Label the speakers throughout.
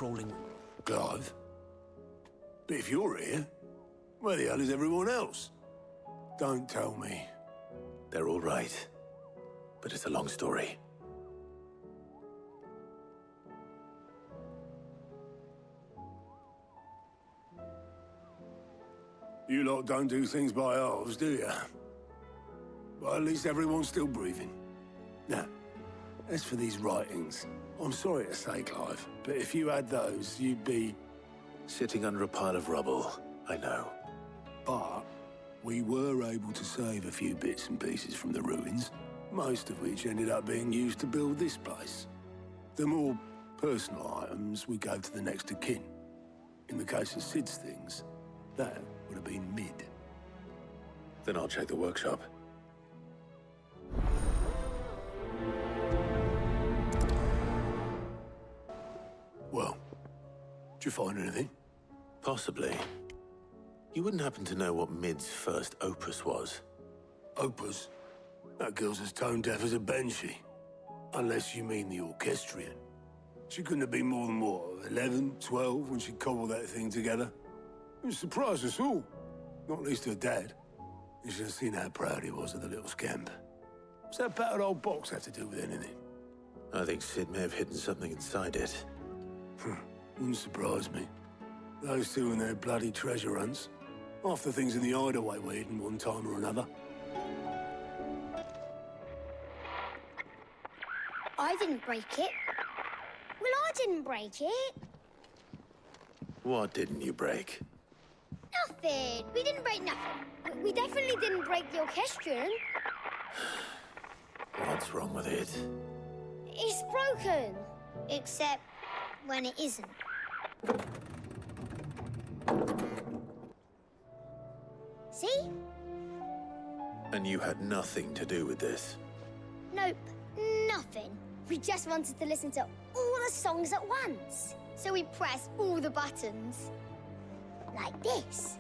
Speaker 1: crawling...
Speaker 2: Clive? But if you're here, where the hell is everyone else? Don't tell me.
Speaker 3: They're all right. But it's a long story.
Speaker 2: You lot don't do things by halves, do you? Well, at least everyone's still breathing. Now, as for these writings, I'm sorry to say, Clive, but if you had those, you'd be...
Speaker 3: Sitting under a pile of rubble, I know.
Speaker 2: But we were able to save a few bits and pieces from the ruins, most of which ended up being used to build this place. The more personal items we gave to the next of kin. In the case of Sid's things, that would have been Mid.
Speaker 3: Then I'll check the workshop.
Speaker 2: Well, did you find anything?
Speaker 3: Possibly. You wouldn't happen to know what Mid's first opus was?
Speaker 2: Opus? That girl's as tone deaf as a banshee. Unless you mean the orchestrion. She couldn't have been more than, what, 11, 12 when she cobbled that thing together? It surprised us all. Not least her dad. You should have seen how proud he was of the little scamp. What's that battered old box have to do with anything?
Speaker 3: I think Sid may have hidden something inside it.
Speaker 2: Wouldn't surprise me. Those two and their bloody treasure hunts. Half the things in the hideaway were hidden one time or another.
Speaker 4: I didn't break it. Well, I didn't break it.
Speaker 3: What didn't you break?
Speaker 4: Nothing. We didn't break nothing. We definitely didn't break the orchestrion.
Speaker 3: What's wrong with it?
Speaker 4: It's broken. Except when it isn't. See?
Speaker 3: And you had nothing to do with this?
Speaker 4: Nope, nothing. We just wanted to listen to all the songs at once. So we pressed all the buttons. Like this.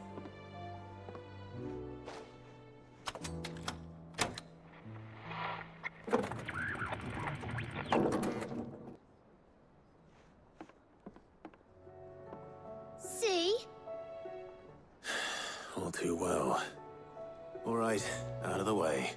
Speaker 4: See?
Speaker 3: All too well. All right, out of the way.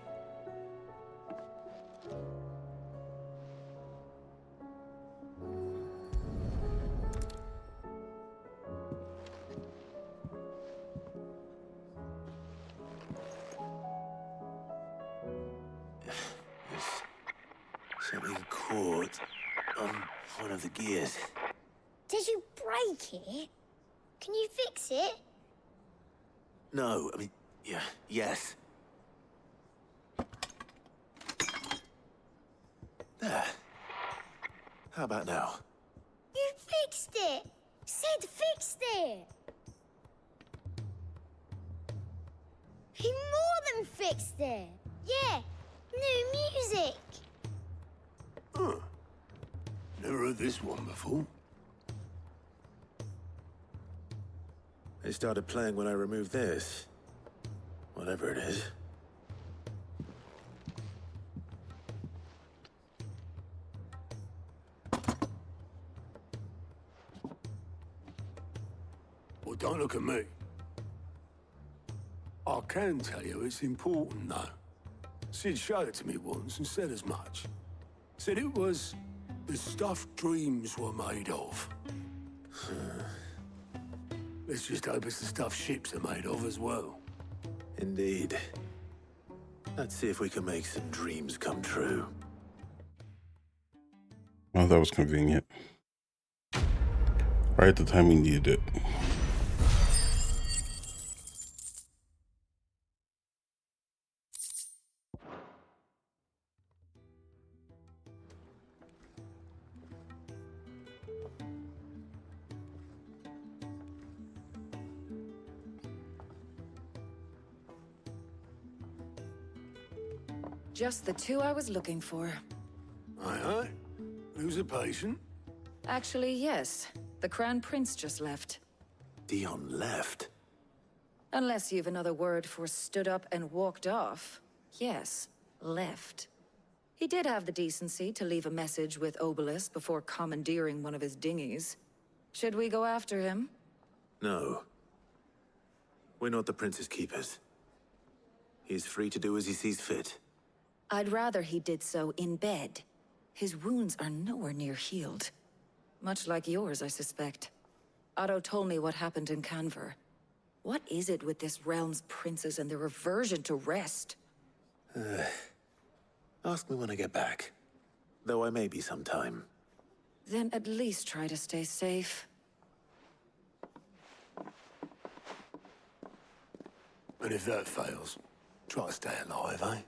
Speaker 3: There's something caught on one of the gears.
Speaker 4: Did you break it? Can you fix it?
Speaker 3: No, I mean, yeah, yes. There. How about now?
Speaker 4: You fixed it! Sid fixed it! He more than fixed it! Yeah, new music!
Speaker 2: Huh. Never heard this one before.
Speaker 3: They started playing when I removed this. Whatever it is.
Speaker 2: Well, don't look at me. I can tell you it's important, though. Sid showed it to me once and said as much. Said it was the stuff dreams were made of. Let's just hope it's the stuff ships are made of as well.
Speaker 3: Indeed. Let's see if we can make some dreams come true.
Speaker 5: Oh, that was convenient. Right at the time we needed it.
Speaker 6: Just the two I was looking for.
Speaker 2: Aye, aye. Who's a patient?
Speaker 6: Actually, yes. The Crown Prince just left.
Speaker 3: Dion left.
Speaker 6: Unless you've another word for stood up and walked off. Yes, left. He did have the decency to leave a message with Obelisk before commandeering one of his dinghies. Should we go after him?
Speaker 3: No. We're not the Prince's keepers. He's free to do as he sees fit.
Speaker 6: I'd rather he did so in bed. His wounds are nowhere near healed. Much like yours, I suspect. Otto told me what happened in Canver. What is it with this realm's princes and their aversion to rest?
Speaker 3: Ask me when I get back. Though I may be sometime.
Speaker 6: Then at least try to stay safe.
Speaker 2: And if that fails, try to stay alive, eh?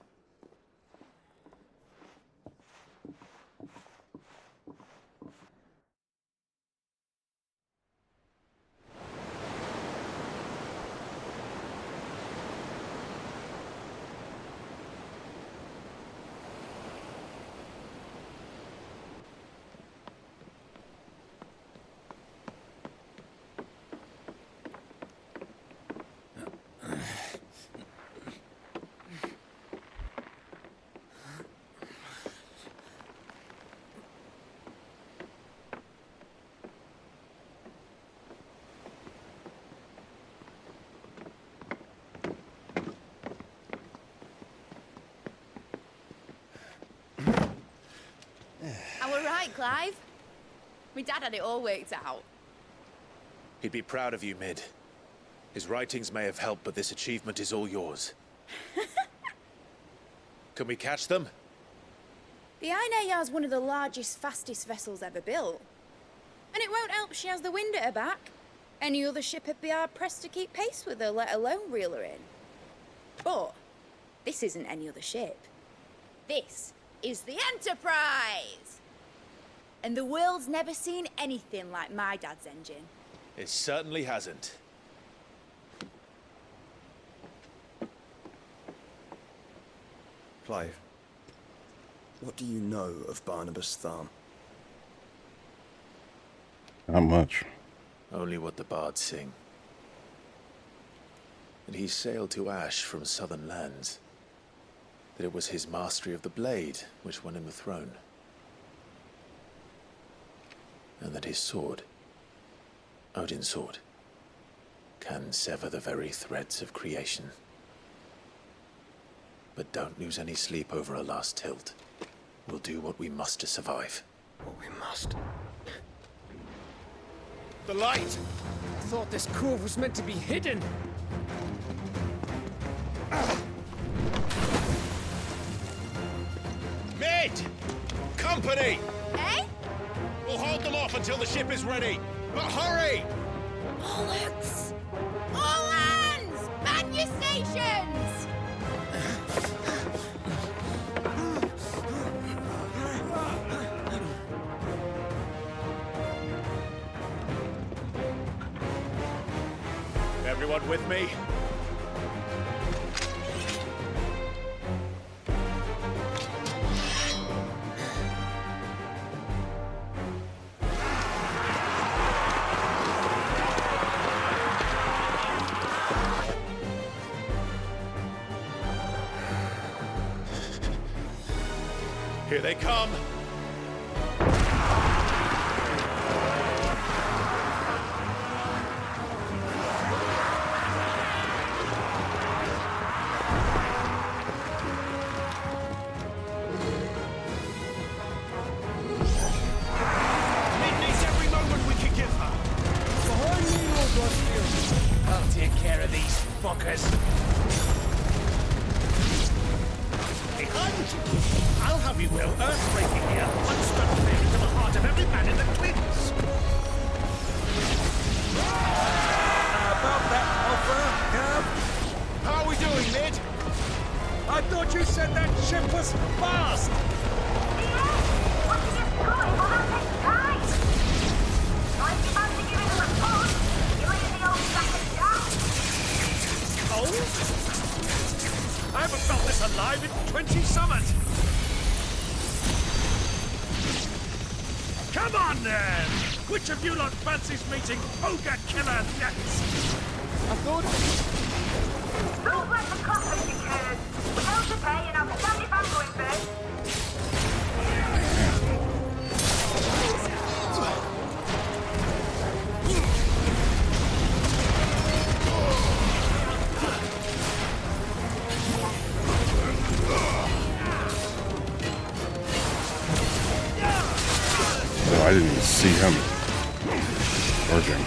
Speaker 1: I were right, Clive. My dad had it all worked out.
Speaker 3: He'd be proud of you, Mid. His writings may have helped, but this achievement is all yours. Can we catch them?
Speaker 1: The Aine is one of the largest, fastest vessels ever built. And it won't help she has the wind at her back. Any other ship would be hard-pressed to keep pace with her, let alone reel her in. But this isn't any other ship. This is the Enterprise! And the world's never seen anything like my dad's engine.
Speaker 3: It certainly hasn't.
Speaker 7: Clive, what do you know of Barnabas Tharm?
Speaker 5: Not much.
Speaker 3: Only what the bards sing. That he sailed to Ash from southern lands. That it was his mastery of the blade which won him the throne. And that his sword, Odin's sword, can sever the very threads of creation. But don't lose any sleep over a last tilt. We'll do what we must to survive.
Speaker 7: What we must.
Speaker 3: The light!
Speaker 8: I thought this cove was meant to be hidden.
Speaker 3: Mid! Company!
Speaker 1: Eh?
Speaker 3: We'll hold them off until the ship is ready. But hurry!
Speaker 1: Bollocks! All hands! Man your stations!
Speaker 3: Everyone with me? Here they come!
Speaker 8: I'll take care of these fuckers.
Speaker 9: Behind you! I'll have you know earthbreaking here, one-step clear into the heart of every man in the Twins!
Speaker 8: About that offer, Cav?
Speaker 3: How are we doing, Mid?
Speaker 8: I thought you said that ship was fast!
Speaker 9: I haven't felt this alive in 20 summers! Come on, then! Which of you lot fancies meeting Ogre Killer next?
Speaker 8: I thought...
Speaker 10: Don't let the coffin be cured. Hell to pay and I'll stand if I'm going first.
Speaker 5: him. Charging.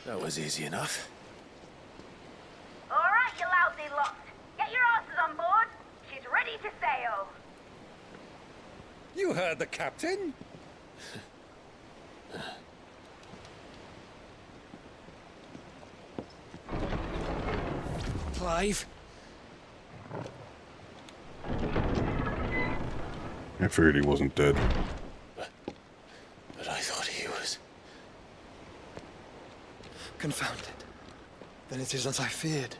Speaker 3: That was easy enough.
Speaker 10: All right, you lousy lot. Get your asses on board. She's ready to sail.
Speaker 8: You heard the captain. Clive?
Speaker 5: I figured he wasn't dead.
Speaker 3: But I thought he was.
Speaker 7: Confounded. Then it is as I feared.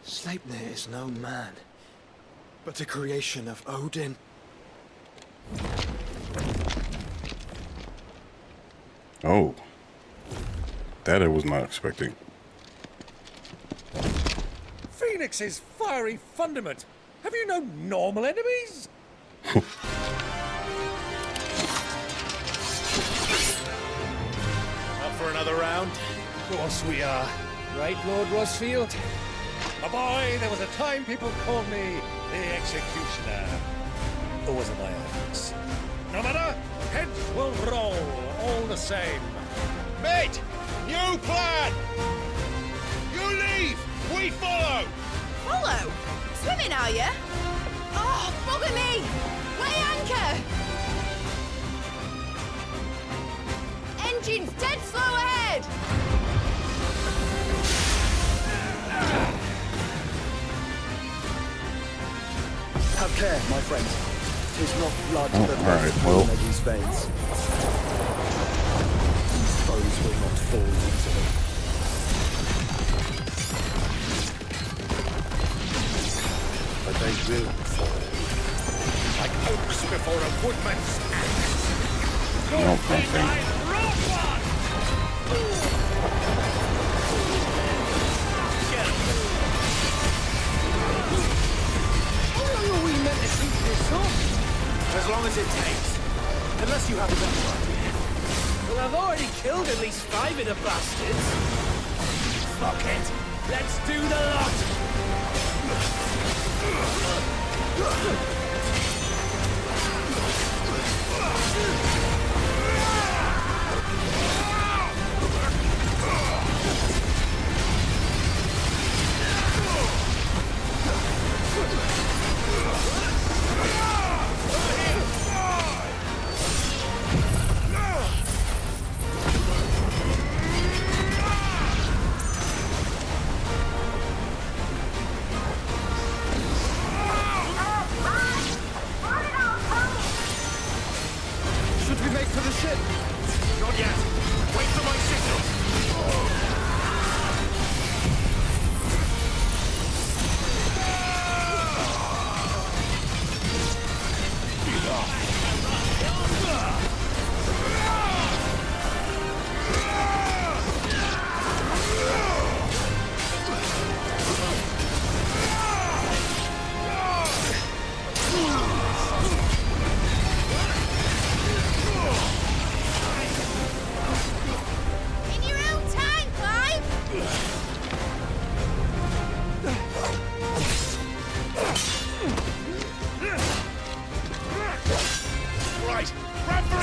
Speaker 7: Sleipnir is no man, but a creation of Odin.
Speaker 5: Oh. That I was not expecting.
Speaker 8: Phoenix's fiery fundament. Have you no normal enemies?
Speaker 3: Up for another round?
Speaker 8: Of course we are. Right, Lord Rosfield? My boy, there was a time people called me the Executioner. Always in my hands. No matter, heads will roll all the same.
Speaker 9: Mate! New plan! You leave! We follow!
Speaker 1: Follow? Swimming, are you? Oh, bugger me! Weigh anchor! Engine's dead slow ahead!
Speaker 7: Have care, my friend. 'Tis not blood
Speaker 5: Oh,
Speaker 7: that
Speaker 5: alright,
Speaker 7: runs
Speaker 5: well.
Speaker 7: through these veins. These foes will not fall easily.
Speaker 9: But they will fall. Like oaks before a woodman's axe.
Speaker 5: No, nothing.
Speaker 9: How long are we meant to keep this up?
Speaker 3: As long as it takes. Unless you have a better idea.
Speaker 9: Well, I've already killed at least 5 of the bastards. Fuck it. Let's do the lot.
Speaker 7: Should we make for the ship?
Speaker 9: Not yet. Wait for my signal.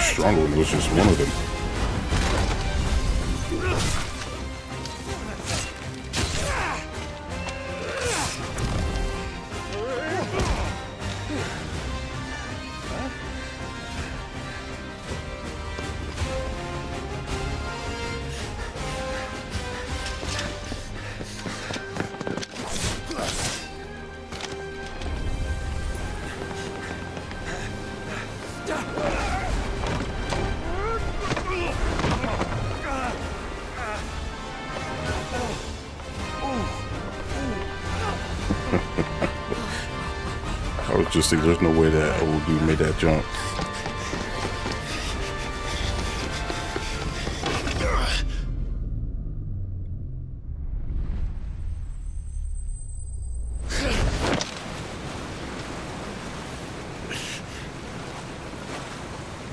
Speaker 5: Stronghold was just one of them. I was just thinking, there's no way that old dude made that jump.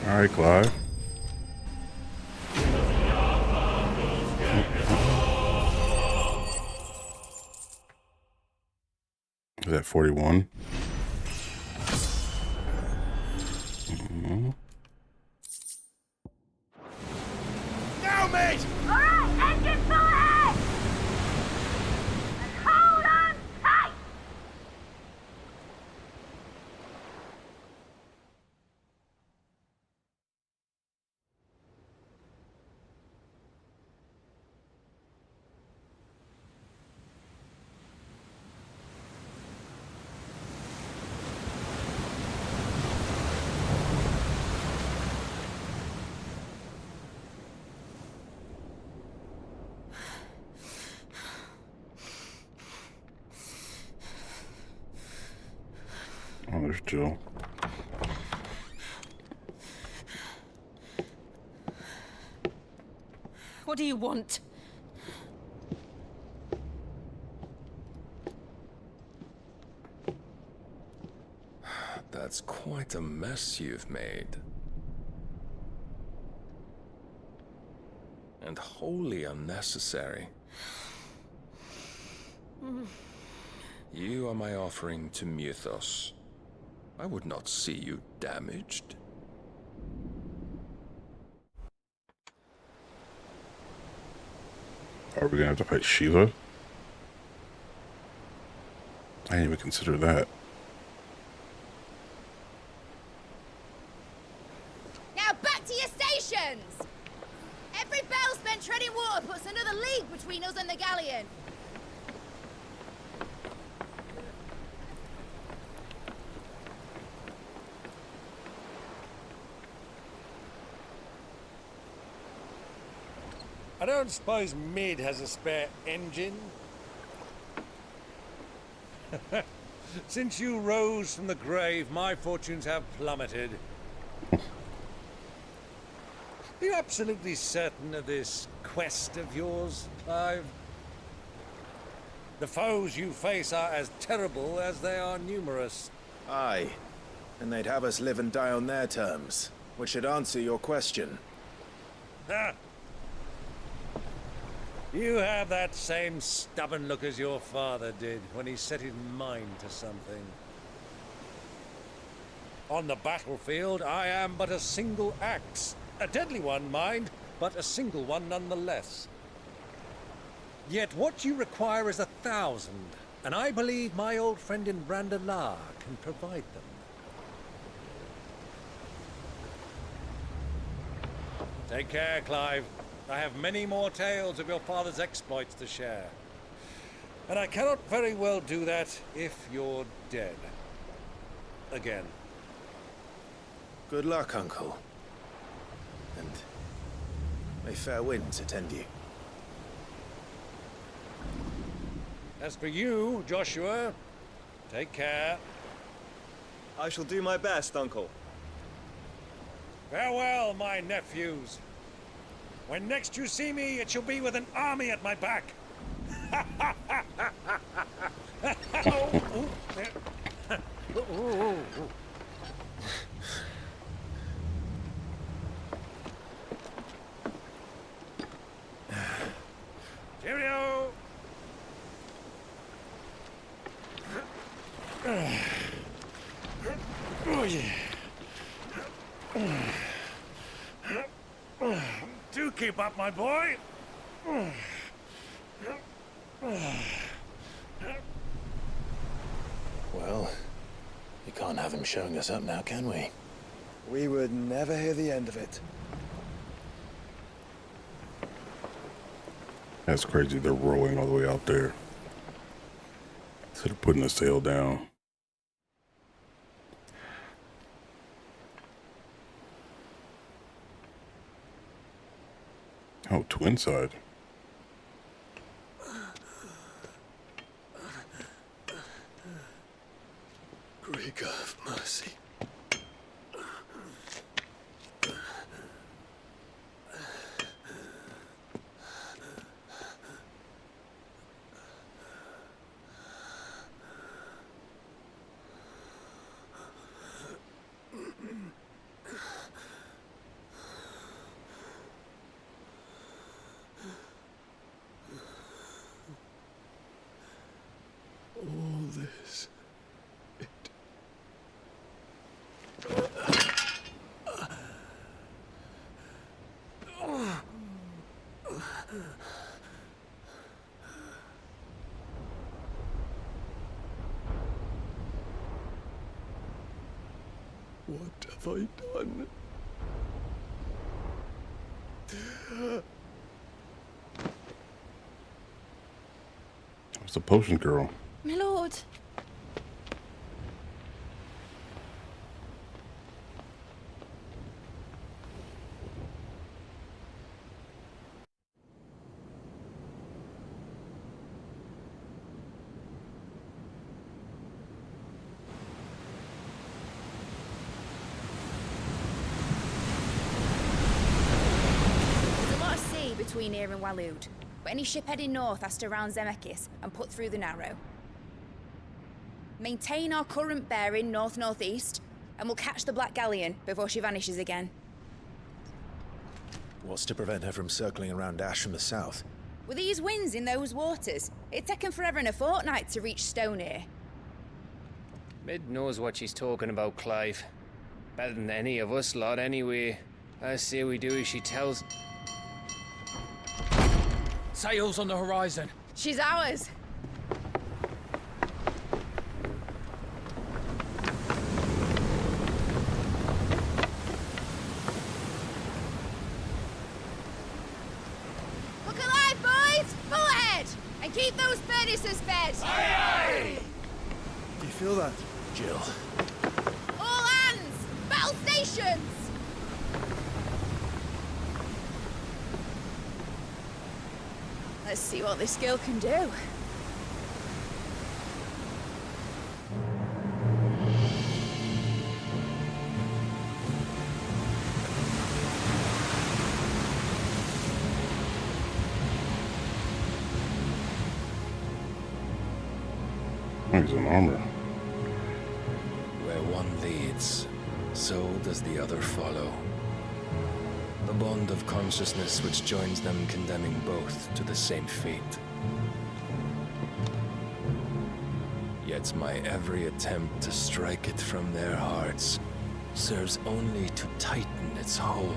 Speaker 5: All right, Clive. Is that 41?
Speaker 9: Now, mate!
Speaker 10: Alright, engine full ahead! And hold on tight!
Speaker 5: Oh, there's Jill.
Speaker 6: What do you want?
Speaker 11: That's quite a mess you've made. And wholly unnecessary. You are my offering to Mythos. I would not see you damaged.
Speaker 5: Are we gonna have to fight Sheila? I didn't even consider that.
Speaker 1: Now back to your stations! Every bell spent treading water puts another league between us and the galleon.
Speaker 8: I don't suppose Mid has a spare engine? Since you rose from the grave, my fortunes have plummeted. Are you absolutely certain of this quest of yours, Clive? The foes you face are as terrible as they are numerous.
Speaker 12: Aye, and they'd have us live and die on their terms, which should answer your question.
Speaker 8: Ha! You have that same stubborn look as your father did when he set his mind to something. On the battlefield, I am but a single axe. A deadly one, mind, but a single one nonetheless. Yet what you require is 1,000, and I believe my old friend in Brandalar can provide them. Take care, Clive. I have many more tales of your father's exploits to share. And I cannot very well do that if you're dead. Again.
Speaker 12: Good luck, Uncle. And may fair winds attend you.
Speaker 8: As for you, Joshua, take care.
Speaker 7: I shall do my best, Uncle.
Speaker 8: Farewell, my nephews. When next you see me, it shall be with an army at my back. Cheerio! Oh, yeah.
Speaker 9: Keep up, my boy.
Speaker 3: Well, we can't have him showing us up now, can we?
Speaker 7: We would never hear the end of it.
Speaker 5: That's crazy. They're rolling all the way out there. Instead of putting the sail down. Oh, twin side.
Speaker 2: Greek, have mercy. All this. What have I done?
Speaker 5: It's the potion girl.
Speaker 1: My lord. Between here and Waloed, but any ship heading north has to round Zemeckis and put through the Narrow. Maintain our current bearing north-northeast, and we'll catch the Black Galleon before she vanishes again.
Speaker 12: What's to prevent her from circling around Ash from the south?
Speaker 1: With these winds in those waters, it'd taken forever and a fortnight to reach Stonehenge.
Speaker 13: Mid knows what she's talking about, Clive. Better than any of us lot, anyway. I say we do as she tells.
Speaker 14: Sails on the horizon.
Speaker 1: She's ours. Look alive, boys! Full ahead! And keep those furnaces fed!
Speaker 9: Aye, aye!
Speaker 7: Do you feel that?
Speaker 12: Jill.
Speaker 1: All hands! Battle stations! Let's see what this girl can do.
Speaker 5: He's in armor.
Speaker 11: Where one leads, so does the other follow. The bond of consciousness which joins them condemning both to the same fate. Yet my every attempt to strike it from their hearts serves only to tighten its hold.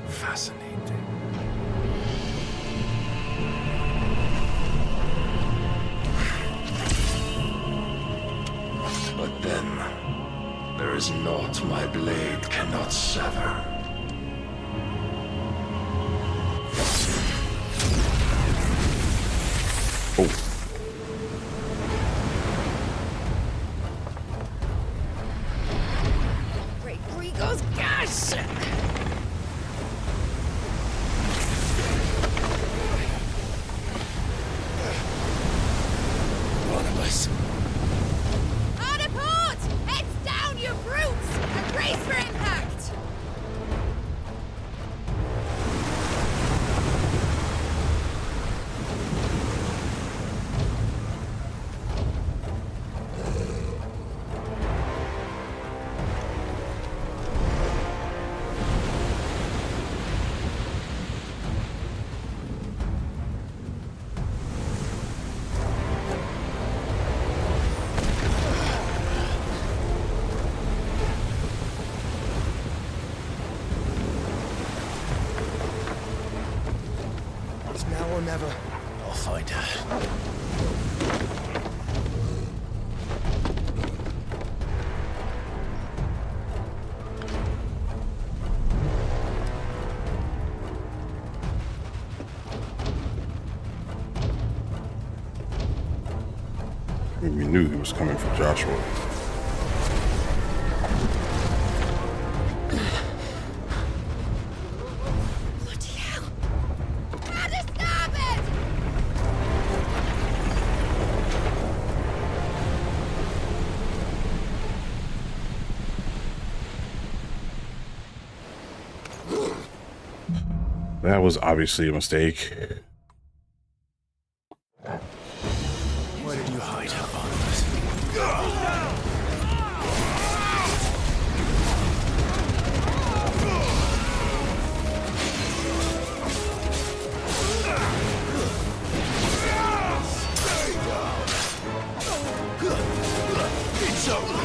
Speaker 11: Fascinating. But then, there is naught my blade cannot sever.
Speaker 1: Great Grigor's gas!
Speaker 11: Barnabas.
Speaker 1: Hard port! Heads down, you brutes! And brace for impact!
Speaker 7: never.
Speaker 3: I'll find her.
Speaker 5: We knew he was coming for Joshua.
Speaker 1: Bloody hell! How to stop it!
Speaker 5: That was obviously a mistake.
Speaker 3: Where did you hide her, Barnabas?
Speaker 2: It's over.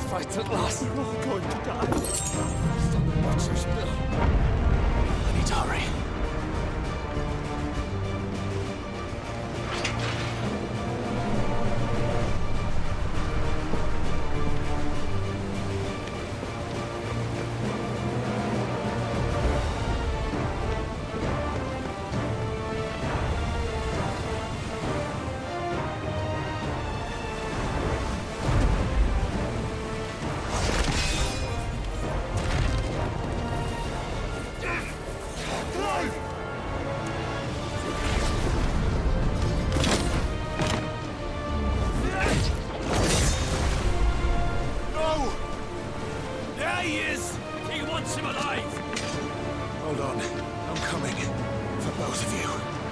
Speaker 14: Fight at last. We're all going to die. It's on the Butcher's bill.
Speaker 3: I need to hurry.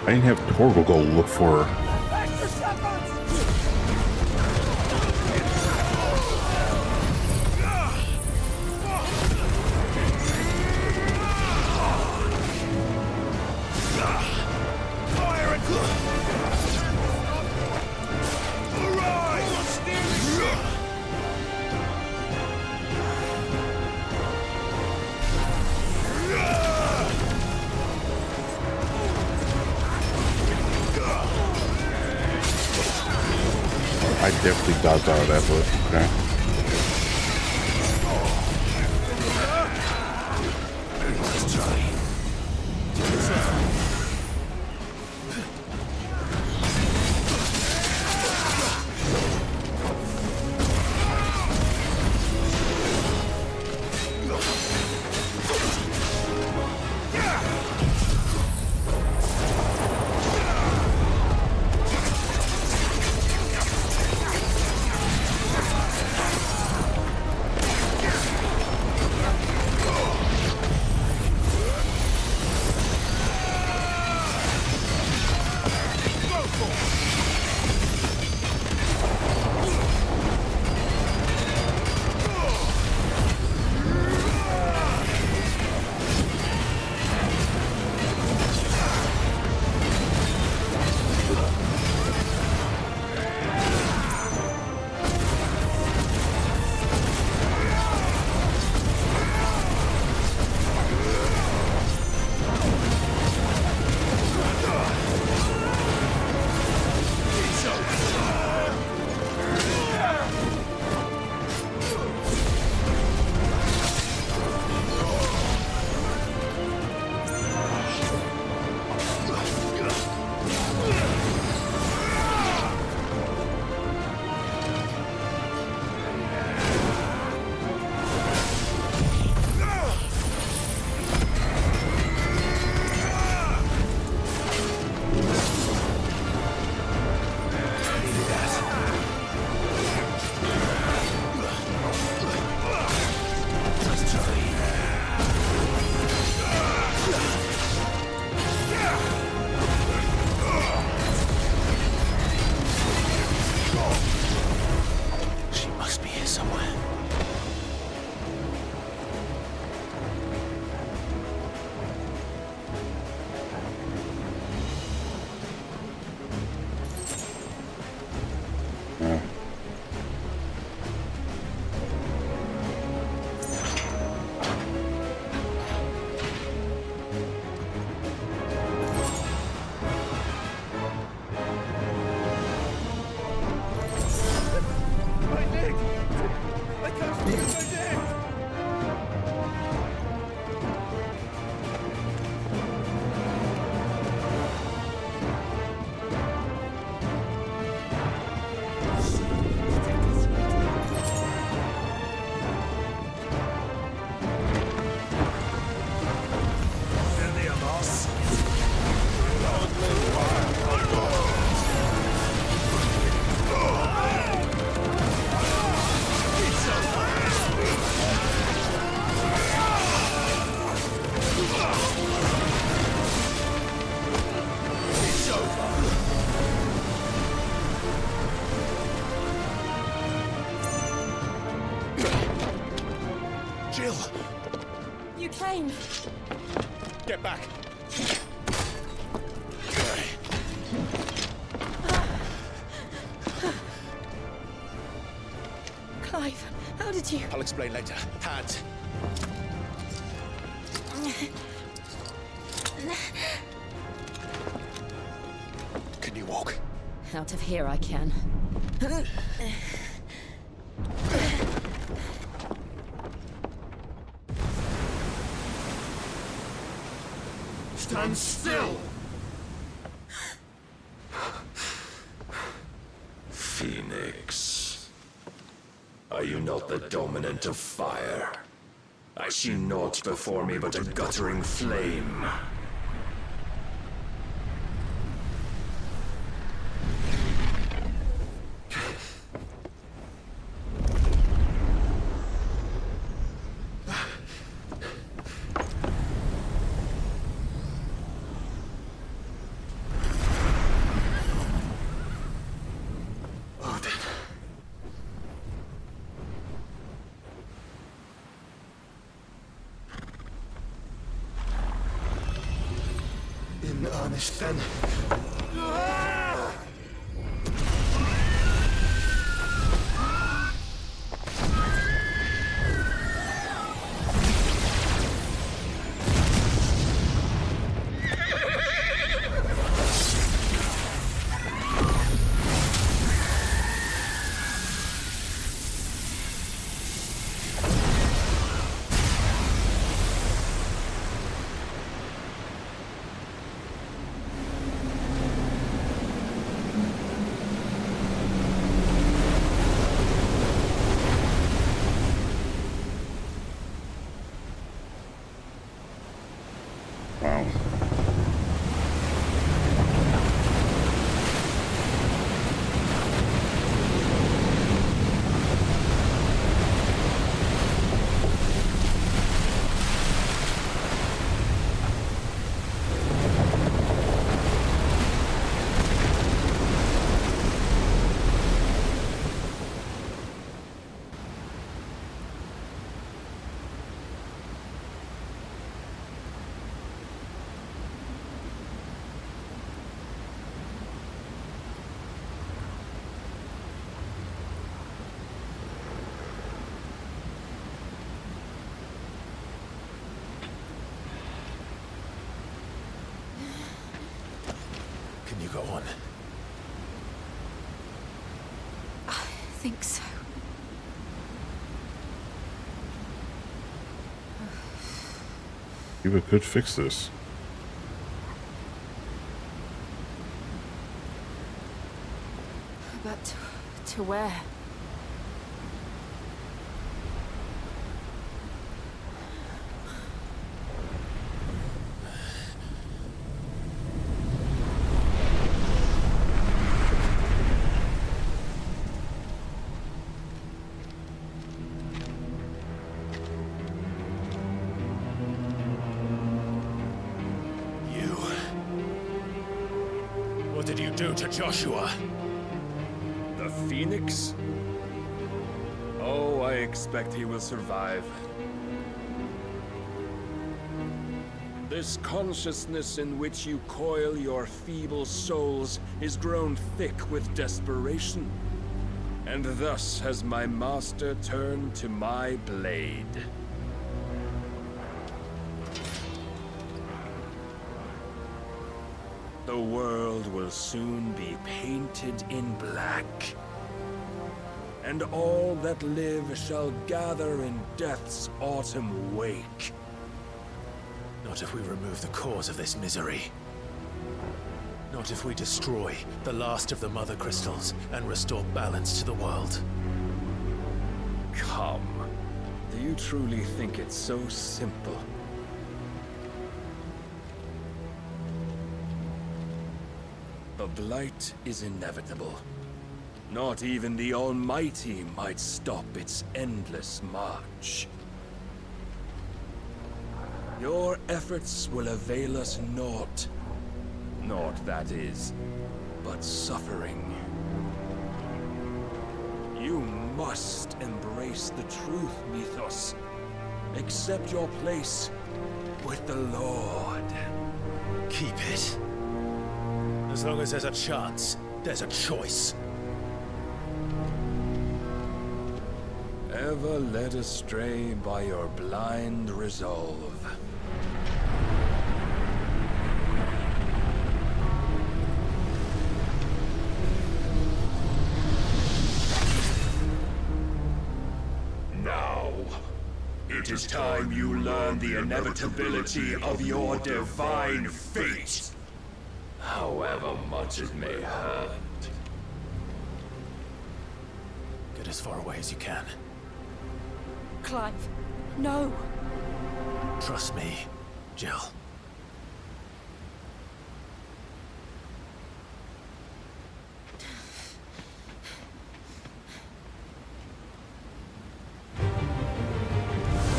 Speaker 5: I didn't have Torgal go look for her. I definitely dodged out of that, but okay.
Speaker 2: Let's try.
Speaker 15: chain.
Speaker 8: Get back!
Speaker 15: Clive, how did you...
Speaker 8: I'll explain later. Hands. Can you walk?
Speaker 15: Out of here I can.
Speaker 9: Stand still!
Speaker 11: Phoenix. Are you not the dominant of fire? I see naught before me but a guttering flame.
Speaker 9: In earnest, then.
Speaker 5: Wow.
Speaker 3: Can you go on?
Speaker 15: I think so.
Speaker 5: Eva could fix this.
Speaker 15: But to where?
Speaker 8: What did you do to Joshua?
Speaker 11: The Phoenix? Oh, I expect he will survive. This consciousness in which you coil your feeble souls is grown thick with desperation. And thus has my master turned to my blade. The world will soon be painted in black. And all that live shall gather in death's autumn wake.
Speaker 3: Not if we remove the cause of this misery. Not if we destroy the last of the Mother Crystals and restore balance to the world.
Speaker 11: Come. Do you truly think it's so simple? The blight is inevitable. Not even the Almighty might stop its endless march. Your efforts will avail us naught. Naught, that is, but suffering. You must embrace the truth, Mythos. Accept your place with the Lord.
Speaker 3: Keep it. As long as there's a chance, there's a choice.
Speaker 11: Ever led astray by your blind resolve.
Speaker 9: Now, it is time you learn the inevitability of your divine fate. However much it may hurt.
Speaker 3: Get as far away as you can.
Speaker 15: Clive, no.
Speaker 3: Trust me, Jill.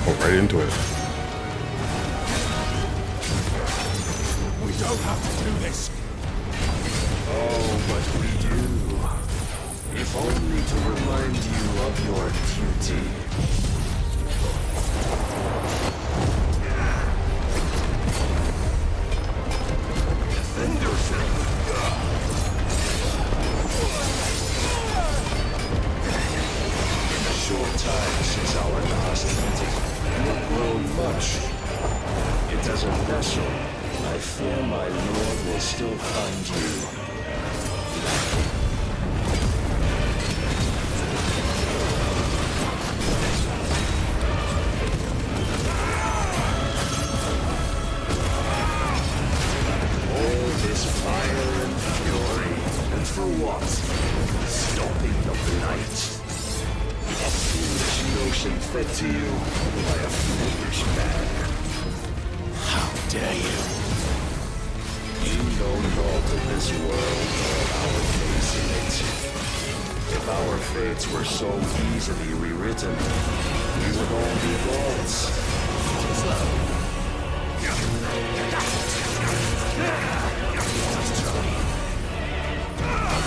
Speaker 5: Go right into it.
Speaker 9: We don't have to do this. Oh, but we do. If only to remind you of your duty. In a short time since our last meeting, you have grown much. Yet as a vessel, I fear my lord will still find you lacking. All this fire and fury, and for what? Stopping the blight. A foolish notion fed to you by a foolish man.
Speaker 3: How dare you?
Speaker 9: You know naught of this world or our place in it. If our fates were so easily rewritten, we would all be gods.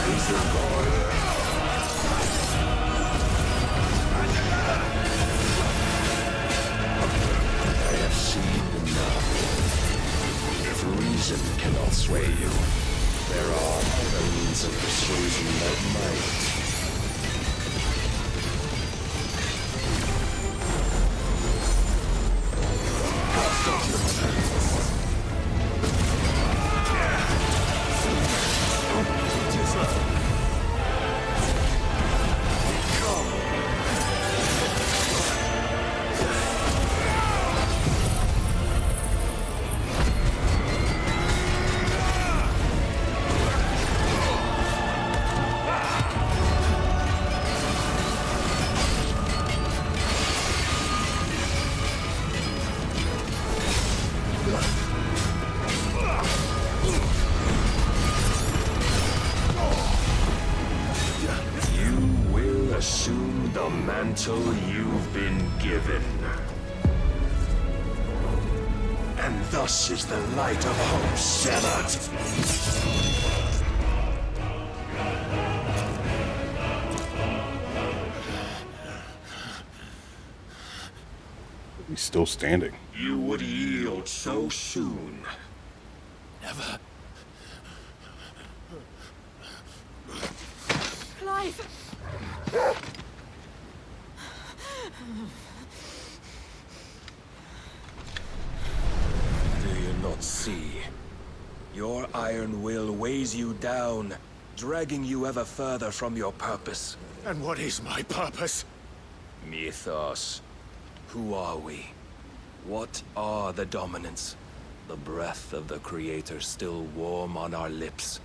Speaker 9: Is the God? I have seen enough. If reason cannot sway you, there are other means of persuasion that might. Assume the mantle you've been given. And thus is the light of hope severed.
Speaker 5: He's still standing.
Speaker 9: You would yield so soon.
Speaker 3: Never.
Speaker 15: Clive!
Speaker 11: Do you not see? Your iron will weighs you down, dragging you ever further from your purpose.
Speaker 3: And what is my purpose?
Speaker 11: Mythos. Who are we? What are the dominants? The breath of the Creator still warm on our lips.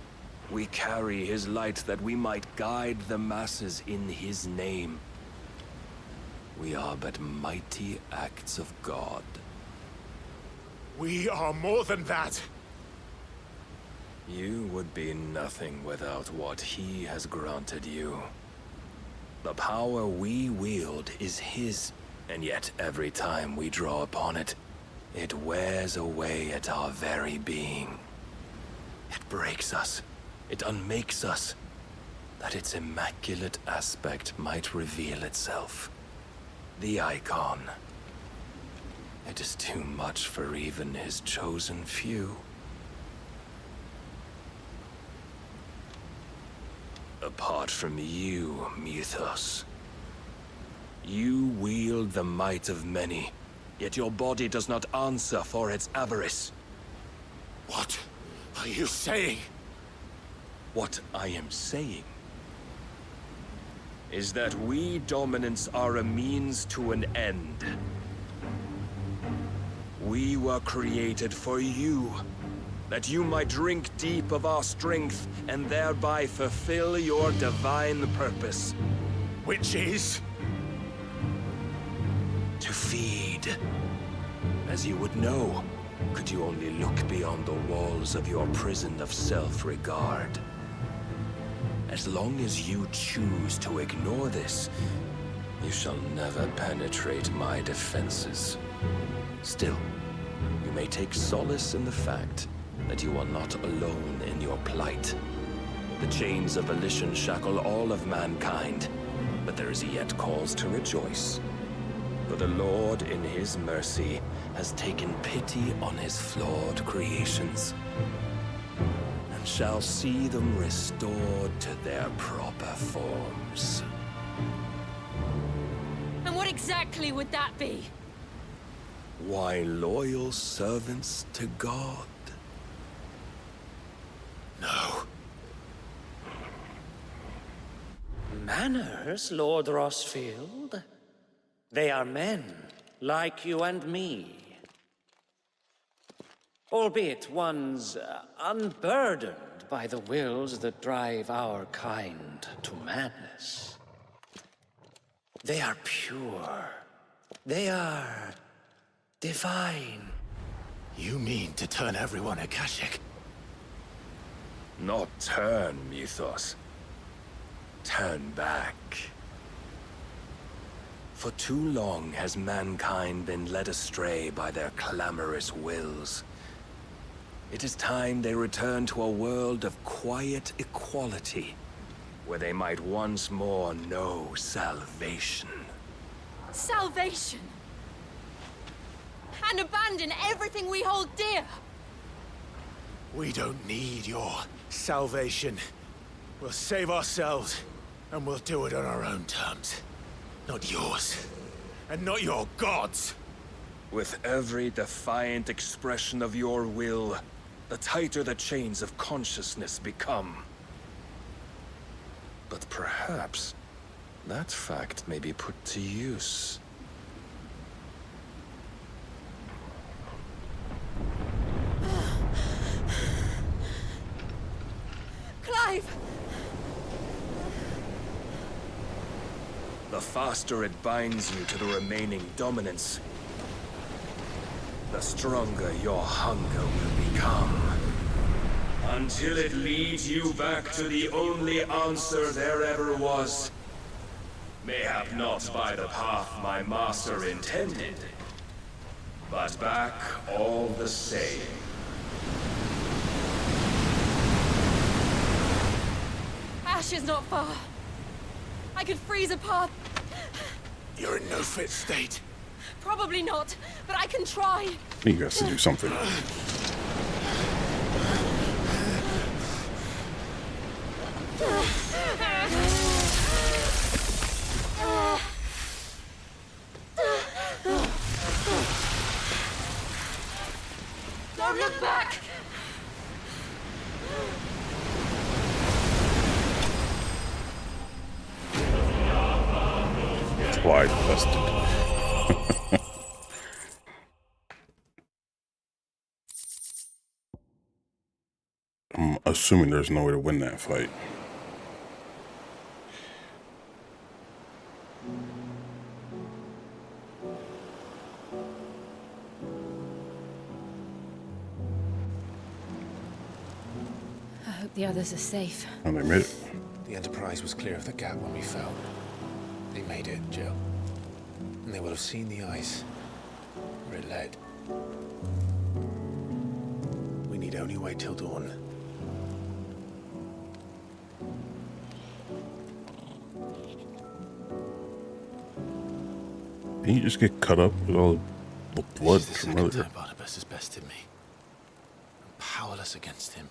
Speaker 11: We carry his light that we might guide the masses in his name. We are but mighty acts of God.
Speaker 3: We are more than that.
Speaker 11: You would be nothing without what he has granted you. The power we wield is his, and yet every time we draw upon it, it wears away at our very being. It breaks us. It unmakes us, that its immaculate aspect might reveal itself. The icon.
Speaker 9: It is too much for even his chosen few. Apart from you, Mythos. You wield the might of many, yet your body does not answer for its avarice.
Speaker 2: What are you saying?
Speaker 9: What I am saying is that we dominants are a means to an end. We were created for you, that you might drink deep of our strength and thereby fulfill your divine purpose.
Speaker 2: Which is?
Speaker 9: To feed. As you would know, could you only look beyond the walls of your prison of self-regard. As long as you choose to ignore this, you shall never penetrate my defenses. Still, you may take solace in the fact that you are not alone in your plight. The chains of volition shackle all of mankind, but there is yet cause to rejoice. For the Lord, in his mercy, has taken pity on his flawed creations, and shall see them restored to their proper forms.
Speaker 15: And what exactly would that be?
Speaker 9: Why, loyal servants to God.
Speaker 2: No.
Speaker 16: Manners, Lord Rosfield? They are men, like you and me. Albeit ones unburdened by the wills that drive our kind to madness. They are pure. They are divine.
Speaker 3: You mean to turn everyone Akashic?
Speaker 9: Not turn, Mythos. Turn back. For too long has mankind been led astray by their clamorous wills. It is time they return to a world of quiet equality, where they might once more know salvation.
Speaker 15: Salvation! And abandon everything we hold dear!
Speaker 3: We don't need your salvation. We'll save ourselves, and we'll do it on our own terms. Not yours. And not your gods!
Speaker 9: With every defiant expression of your will, the tighter the chains of consciousness become. But perhaps that fact may be put to use.
Speaker 15: Clive!
Speaker 9: The faster it binds you to the remaining dominance, the stronger your hunger will become. Until it leads you back to the only answer there ever was. Mayhap not by the path my master intended, but back all the same.
Speaker 15: Ash is not far. I could freeze a path.
Speaker 2: You're in no fit state.
Speaker 15: Probably not, but I can try.
Speaker 5: You guys to do something.
Speaker 15: Don't look back!
Speaker 5: Clyde busted. I'm assuming there's no way to win that fight.
Speaker 1: I hope the others are safe.
Speaker 5: And they made it.
Speaker 3: The Enterprise was clear of the gap when we fell. They made it, Jill. And they will have seen the ice where it led. We need only wait till dawn.
Speaker 5: Didn't you just get cut up with all the blood
Speaker 3: This is the
Speaker 5: from
Speaker 3: second
Speaker 5: earlier.
Speaker 3: time Barnabas has bested me. I'm powerless against him.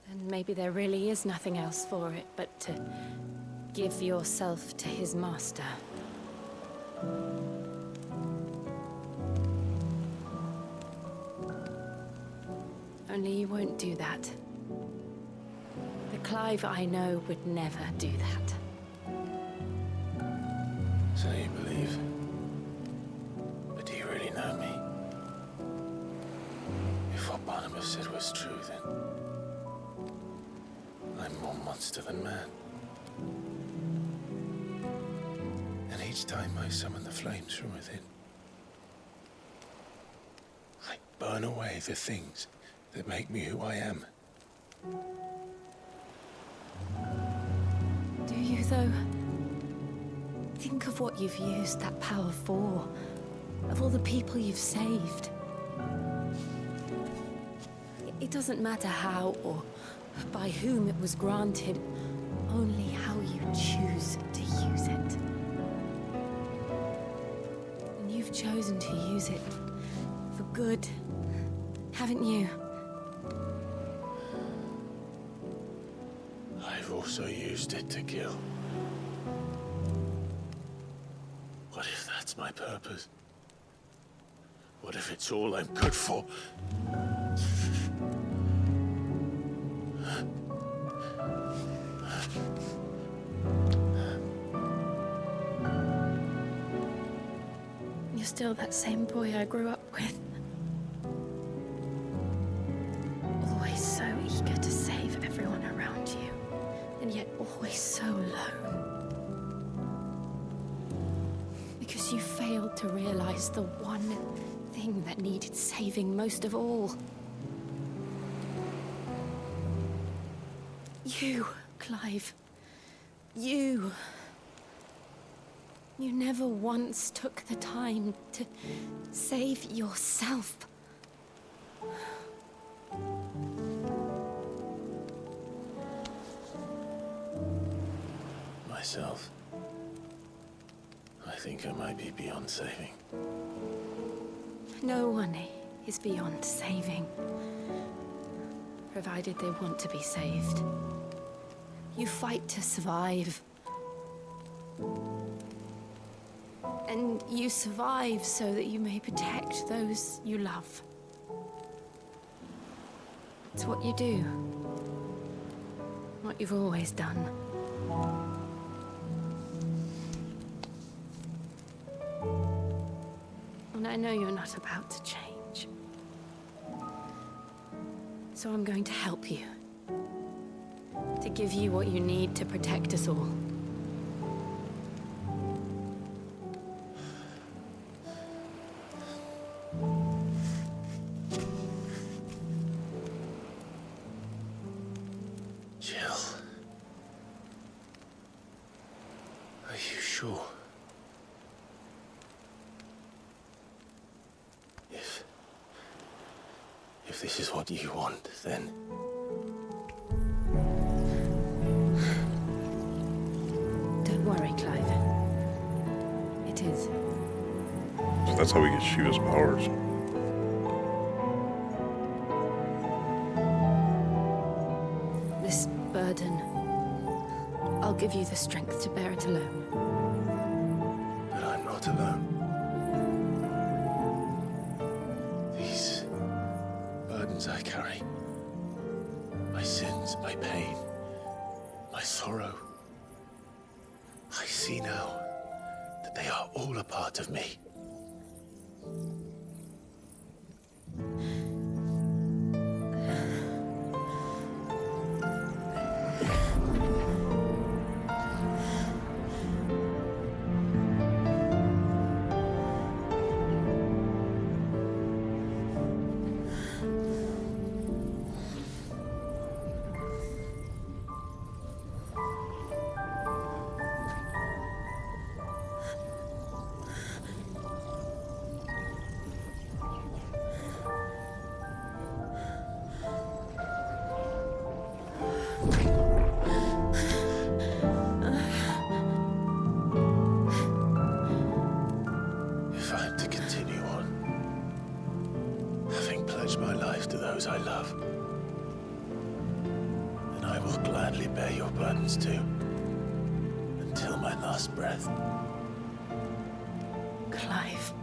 Speaker 15: And maybe there really is nothing else for it but to give yourself to his master. Only you won't do that. The Clive I know would never do that.
Speaker 3: So you believe? But do you really know me? If what Barnabas said was true, then I'm more monster than man. And each time I summon the flames from within, I burn away the things that make me who I am.
Speaker 15: Do you, though? Think of what you've used that power for. Of all the people you've saved. It doesn't matter how or by whom it was granted, only how you choose to use it. And you've chosen to use it for good, haven't you?
Speaker 3: I've also used it to kill. What if that's my purpose? What if it's all I'm good for?
Speaker 15: You're still that same boy I grew up with. Always so eager to save everyone around you, and yet always so alone. Because you failed to realize the one thing that needed saving most of all. You, Clive. You. You never once took the time to save yourself.
Speaker 3: Myself. I think I might be beyond saving.
Speaker 15: No one is beyond saving, provided they want to be saved. You fight to survive. And you survive so that you may protect those you love. It's what you do. What you've always done. And I know you're not about to change. So I'm going to help you. To give you what you need to protect us all.
Speaker 3: Jill. Are you sure? If this is what you want, then...
Speaker 15: Don't worry, Clive. It is.
Speaker 5: So that's how we get Shiva's powers.
Speaker 15: This burden, I'll give you the strength to bear it alone.
Speaker 3: But I'm not alone. These burdens I carry, my sins, my pain, my sorrow, I see now that they are all a part of me. pledge my life to those I love, then I will gladly bear your burdens too, until my last breath.
Speaker 15: Clive.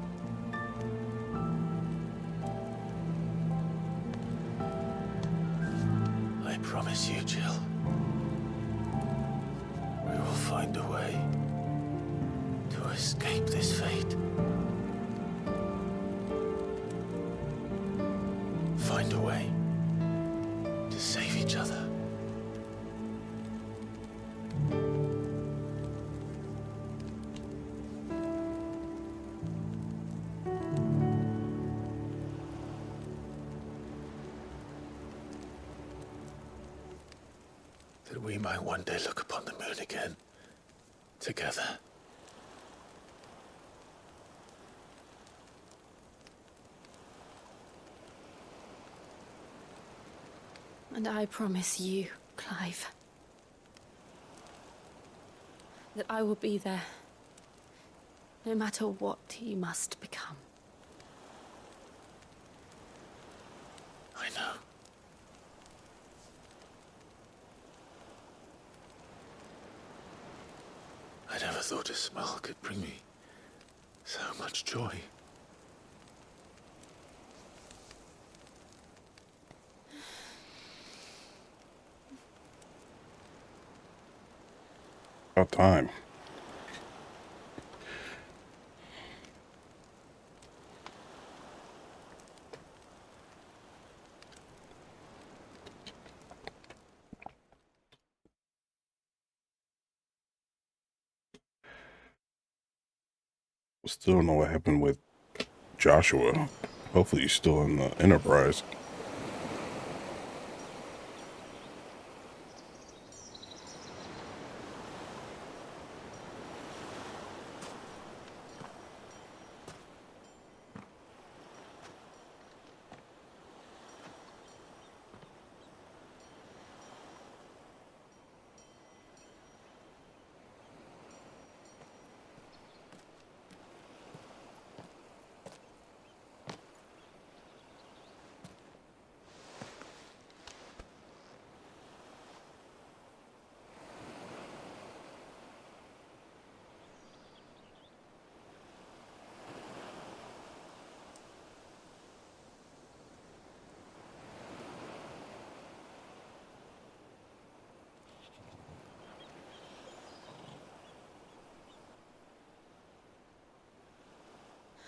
Speaker 3: I promise you, Jill, we will find a way to escape this fate. Find a way to save each other. That we might one day look upon the moon again, together.
Speaker 15: And I promise you, Clive, that I will be there, no matter what you must become.
Speaker 3: I know. I never thought a smile could bring me so much joy.
Speaker 5: About time. Still don't know what happened with Joshua. Hopefully he's still in the Enterprise.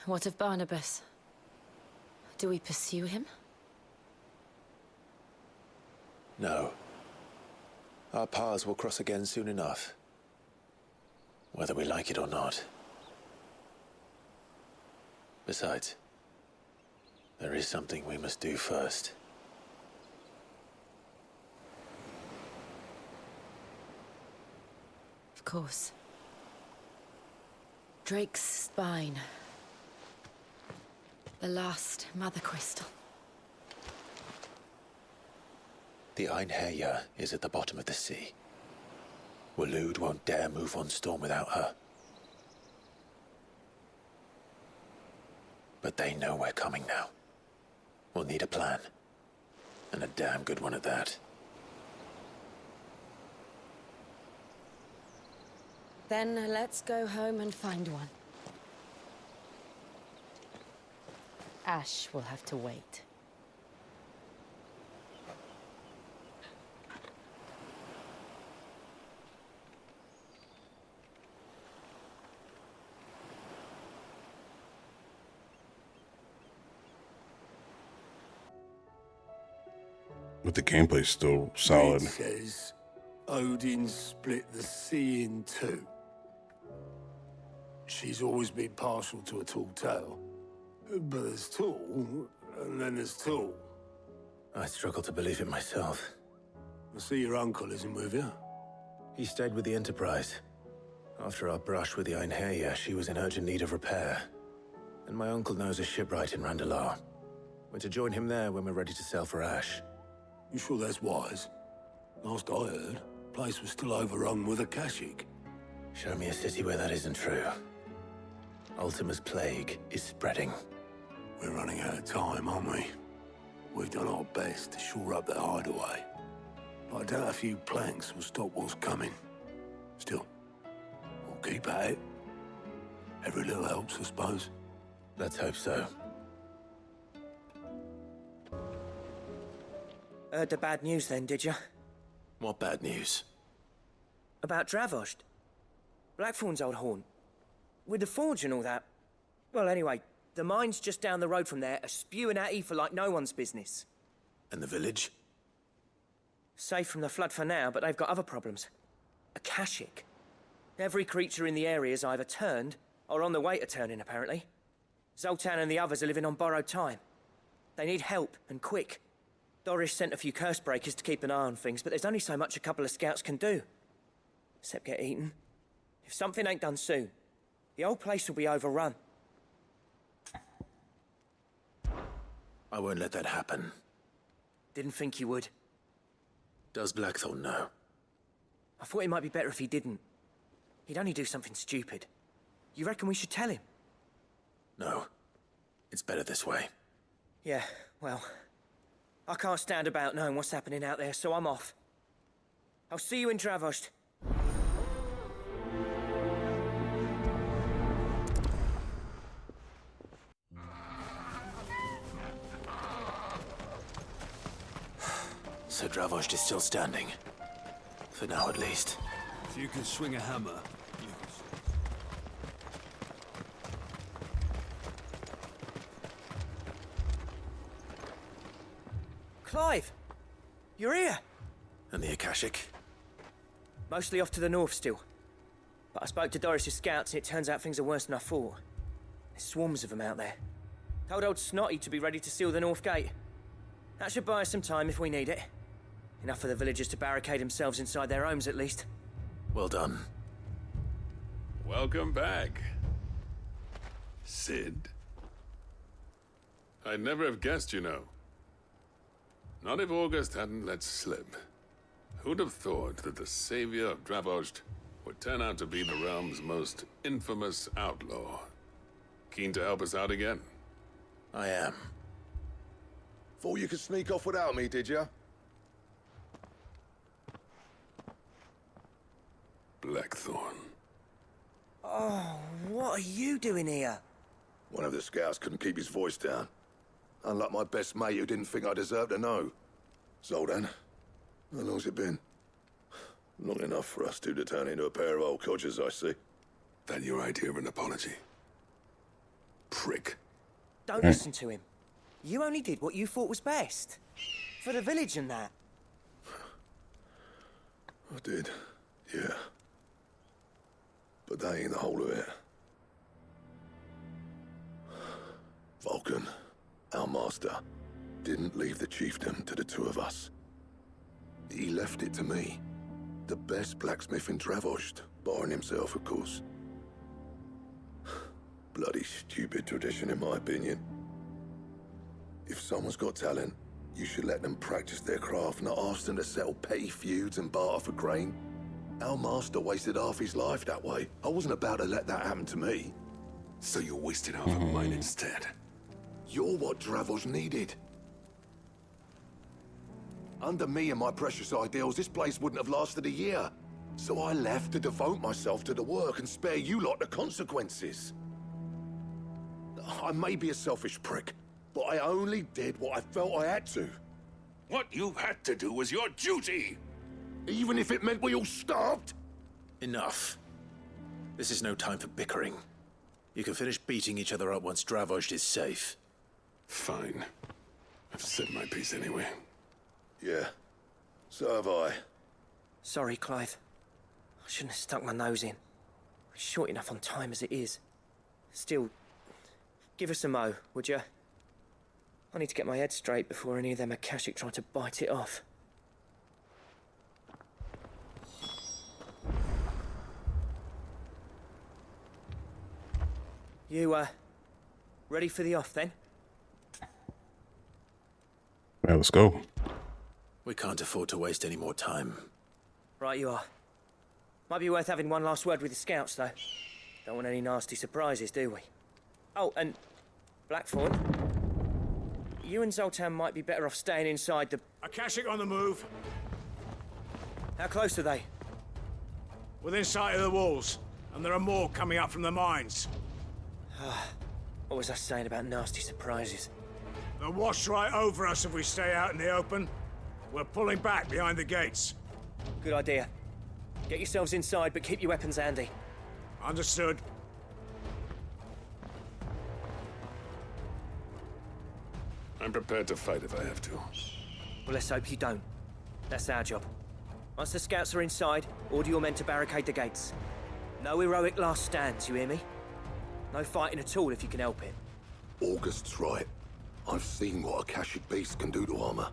Speaker 15: What of Barnabas? Do we pursue him?
Speaker 12: No. Our paths will cross again soon enough. Whether we like it or not. Besides, there is something we must do first.
Speaker 15: Of course. Drake's spine. The last Mother Crystal.
Speaker 12: The Einherja is at the bottom of the sea. Waloed won't dare move on Storm without her. But they know we're coming now. We'll need a plan. And a damn good one at that.
Speaker 15: Then let's go home and find one. Ash will have to wait.
Speaker 5: But the gameplay's still solid.
Speaker 2: It says Odin split the sea in two. She's always been partial to a tall tale. But there's tall, and then there's tall.
Speaker 12: I struggle to believe it myself.
Speaker 2: I see your uncle isn't with you.
Speaker 12: He stayed with the Enterprise. After our brush with the Einherja, she was in urgent need of repair. And my uncle knows a shipwright in Randalar. We're to join him there when we're ready to sail for Ash.
Speaker 2: You sure that's wise? Last I heard, the place was still overrun with Akashic.
Speaker 12: Show me a city where that isn't true. Ultima's plague is spreading.
Speaker 2: We're running out of time, aren't we? We've done our best to shore up their hideaway. But I doubt a few planks will stop what's coming. Still, we'll keep at it. Every little helps, I suppose.
Speaker 12: Let's hope so.
Speaker 17: Heard the bad news then, did you?
Speaker 12: What bad news?
Speaker 17: About Dravost. Blackthorn's old haunt. With the forge and all that. Well, anyway, the mines just down the road from there are spewing at Aoife like no one's business.
Speaker 12: And the village?
Speaker 17: Safe from the flood for now, but they've got other problems. Akashic. Every creature in the area is either turned, or on the way to turning, apparently. Zoltan and the others are living on borrowed time. They need help, and quick. Doris sent a few curse breakers to keep an eye on things, but there's only so much a couple of scouts can do. Except get eaten. If something ain't done soon, the whole place will be overrun.
Speaker 12: I won't let that happen.
Speaker 17: Didn't think you would.
Speaker 12: Does Blackthorn know?
Speaker 17: I thought it might be better if he didn't. He'd only do something stupid. You reckon we should tell him?
Speaker 12: No. It's better this way.
Speaker 17: Yeah, well... I can't stand about knowing what's happening out there, so I'm off. I'll see you in Dravost.
Speaker 12: So Dravost is still standing. For now, at least.
Speaker 2: If you can swing a hammer, you can...
Speaker 17: Clive! You're here!
Speaker 12: And the Akashic?
Speaker 17: Mostly off to the north still. But I spoke to Doris's scouts and it turns out things are worse than I thought. There's swarms of them out there. Told old Snotty to be ready to seal the north gate. That should buy us some time if we need it. Enough for the villagers to barricade themselves inside their homes at least.
Speaker 12: Well done.
Speaker 11: Welcome back, Cid. I'd never have guessed, you know. Not if August hadn't let slip. Who'd have thought that the savior of Dravost would turn out to be the realm's most infamous outlaw? Keen to help us out again?
Speaker 12: I am.
Speaker 9: Thought you could sneak off without me, did you?
Speaker 11: Blackthorn.
Speaker 17: Oh, what are you doing here?
Speaker 9: One of the scouts couldn't keep his voice down. Unlike my best mate who didn't think I deserved to know. Zoltan, how long's it been? Long enough for us two to turn into a pair of old codgers, I see.
Speaker 11: That your idea of an apology? Prick.
Speaker 17: Don't listen to him. You only did what you thought was best. For the village and that.
Speaker 9: I did, yeah. But that ain't the whole of it. Vulcan, our master, didn't leave the chiefdom to the two of us. He left it to me. The best blacksmith in Dravost, barring himself, of course. Bloody stupid tradition, in my opinion. If someone's got talent, you should let them practice their craft, not ask them to settle petty feuds and barter for grain. Our master wasted half his life that way. I wasn't about to let that happen to me.
Speaker 11: So you wasted half of mine instead.
Speaker 9: You're what Dravost needed. Under me and my precious ideals, this place wouldn't have lasted a year. So I left to devote myself to the work and spare you lot the consequences. I may be a selfish prick, but I only did what I felt I had to.
Speaker 11: What you had to do was your duty!
Speaker 9: Even if it meant we all starved?
Speaker 12: Enough. This is no time for bickering. You can finish beating each other up once Dravost is safe.
Speaker 11: Fine. I've said my piece anyway.
Speaker 9: Yeah, so have I.
Speaker 17: Sorry, Clive. I shouldn't have stuck my nose in. We're short enough on time as it is. Still, give us a mo, would you? I need to get my head straight before any of them Akashic try to bite it off. You, ready for the off, then?
Speaker 5: Yeah, let's go.
Speaker 12: We can't afford to waste any more time.
Speaker 17: Right you are. Might be worth having one last word with the scouts, though. Don't want any nasty surprises, do we? Oh, and Blackthorn, you and Zoltan might be better off staying inside the...
Speaker 3: Akashic on the move.
Speaker 17: How close are they?
Speaker 3: Within sight of the walls. And there are more coming up from the mines.
Speaker 17: What was I saying about nasty surprises?
Speaker 3: They'll wash right over us if we stay out in the open. We're pulling back behind the gates.
Speaker 17: Good idea. Get yourselves inside, but keep your weapons handy.
Speaker 3: Understood.
Speaker 11: I'm prepared to fight if I have to.
Speaker 17: Well, let's hope you don't. That's our job. Once the scouts are inside, order your men to barricade the gates. No heroic last stands, you hear me? No fighting at all if you can help it.
Speaker 9: August's right. I've seen what Akashic beasts can do to armor.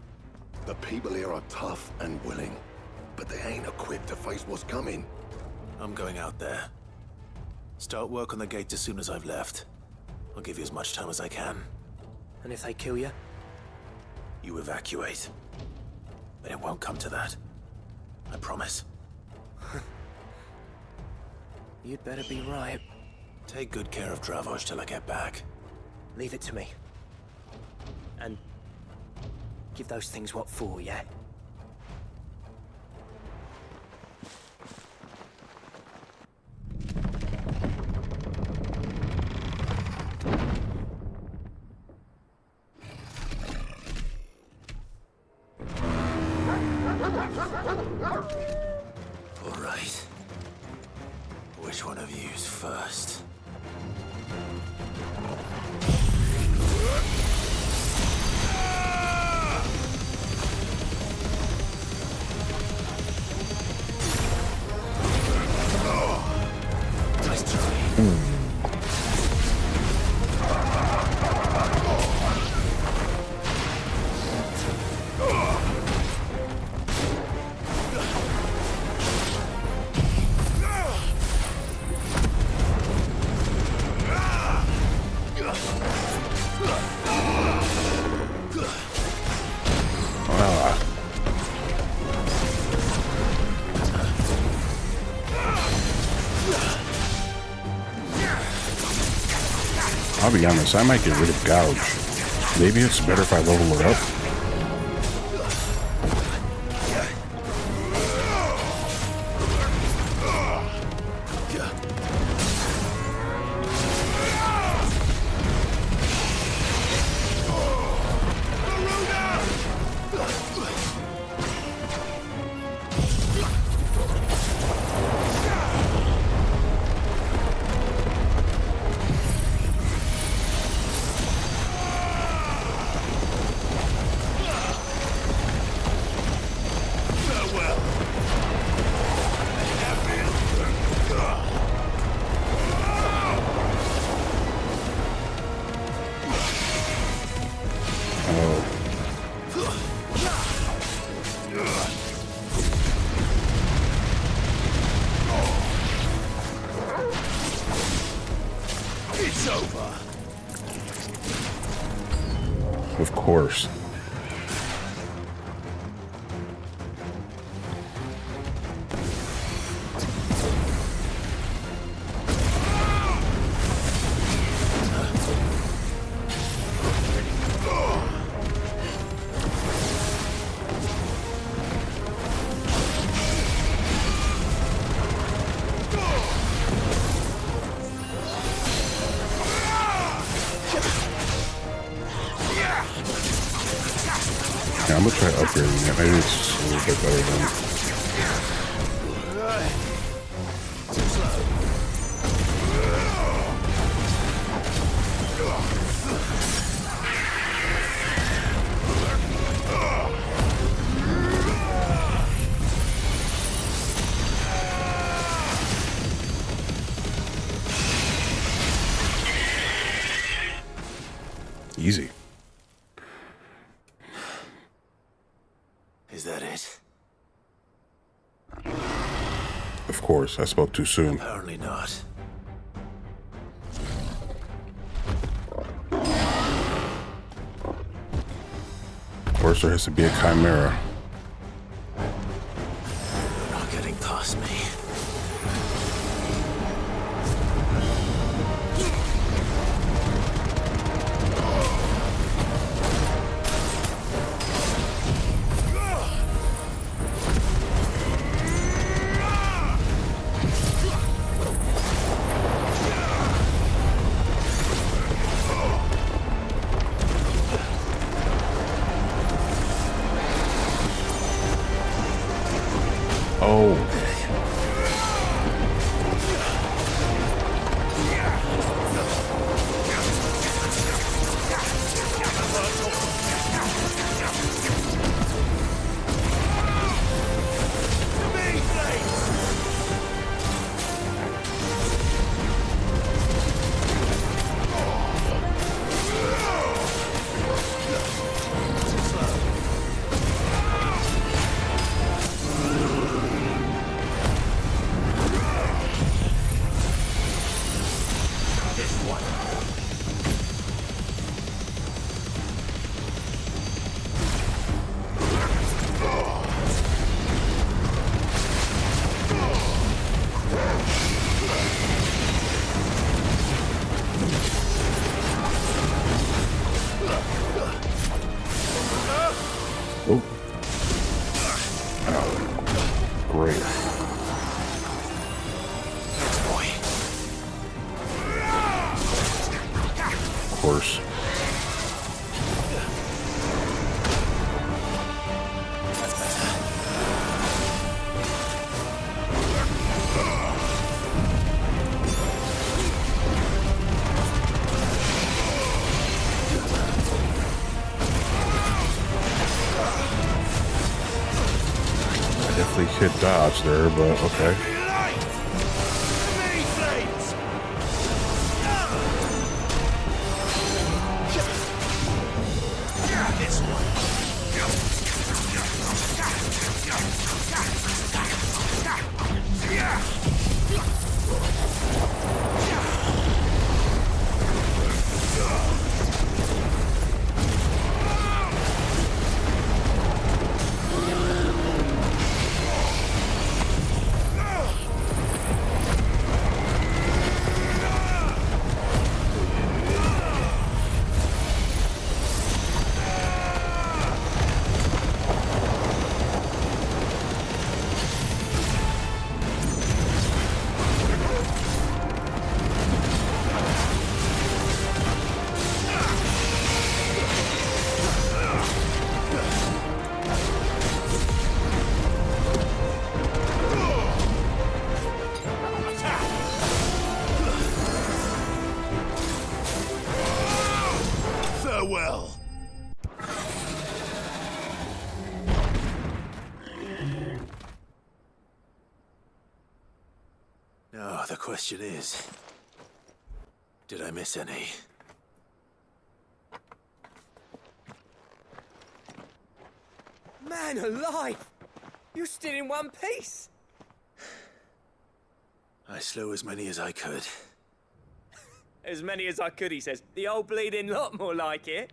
Speaker 9: The people here are tough and willing, but they ain't equipped to face what's coming.
Speaker 12: I'm going out there. Start work on the gate as soon as I've left. I'll give you as much time as I can.
Speaker 17: And if they kill you?
Speaker 12: You evacuate. But it won't come to that. I promise.
Speaker 17: You'd better be right.
Speaker 12: Take good care of Dravoj till I get back.
Speaker 17: Leave it to me. And give those things what for, yeah?
Speaker 12: All right. Which one of you's first? Nice try.
Speaker 5: I'll be honest, I might get rid of Gouge. Maybe it's better if I level her up.
Speaker 9: It's over.
Speaker 5: Of course. Yeah, I'm gonna try upgrading it. Maybe it's a little bit better than. Easy.
Speaker 12: Is that it?
Speaker 5: Of course, I spoke too soon.
Speaker 12: Apparently not.
Speaker 5: Of course, there has to be a chimera.
Speaker 12: You're not getting past me.
Speaker 5: Oh. Great. Of course. Definitely hit dodge there, but okay.
Speaker 9: Farewell.
Speaker 12: Now, the question is, did I miss any?
Speaker 17: Man alive! You're still in one piece!
Speaker 12: I slew as many as I could.
Speaker 17: As many as I could, he says. The old bleeding lot, more like it.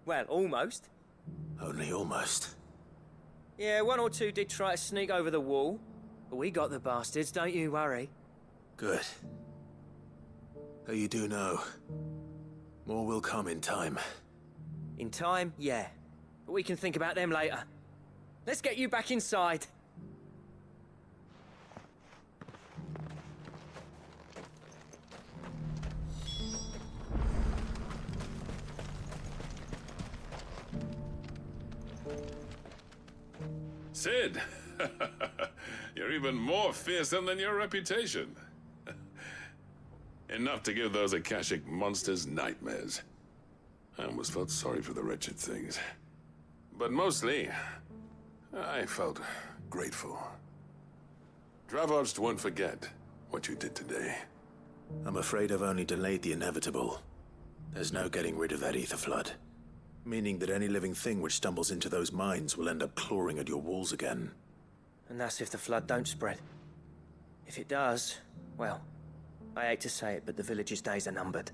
Speaker 17: Well, almost.
Speaker 12: Only almost.
Speaker 17: Yeah, one or two did try to sneak over the wall. But we got the bastards, don't you worry.
Speaker 12: Good. Though you do know, more will come in time.
Speaker 17: In time, yeah. But we can think about them later. Let's get you back inside.
Speaker 11: Cid! You're even more fearsome than your reputation. Enough to give those Akashic monsters nightmares. I almost felt sorry for the wretched things. But mostly, I felt grateful. Dravoged won't forget what you did today.
Speaker 12: I'm afraid I've only delayed the inevitable. There's no getting rid of that ether flood. Meaning that any living thing which stumbles into those mines will end up clawing at your walls again.
Speaker 17: And that's if the flood don't spread. If it does, well, I hate to say it, but the village's days are numbered.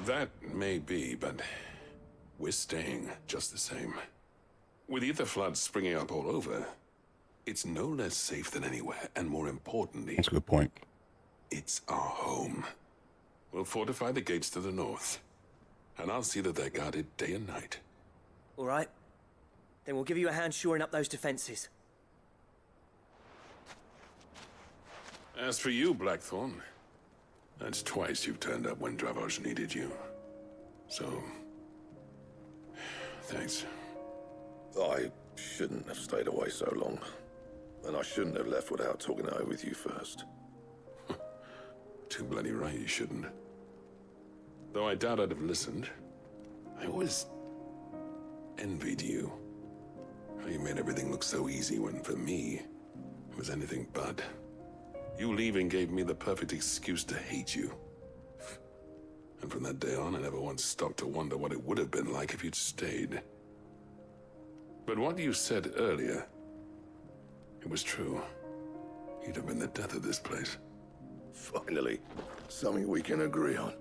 Speaker 11: That may be, but we're staying just the same. With ether floods springing up all over, it's no less safe than anywhere, and more importantly...
Speaker 5: That's a good point.
Speaker 11: It's our home. We'll fortify the gates to the north, and I'll see that they're guarded day and night.
Speaker 17: All right. Then we'll give you a hand shoring up those defenses.
Speaker 11: As for you, Blackthorn, that's twice you've turned up when Dravos needed you. So... thanks.
Speaker 5: I shouldn't have stayed away so long.
Speaker 18: And I shouldn't have left without talking it over with you first.
Speaker 11: Too bloody right you shouldn't. Though I doubt I'd have listened. I always envied you. How you made everything look so easy when, for me, it was anything but. You leaving gave me the perfect excuse to hate you. And from that day on, I never once stopped to wonder what it would have been like if you'd stayed. But what you said earlier, it was true. You'd have been the death of this place.
Speaker 18: Finally, something we can agree on.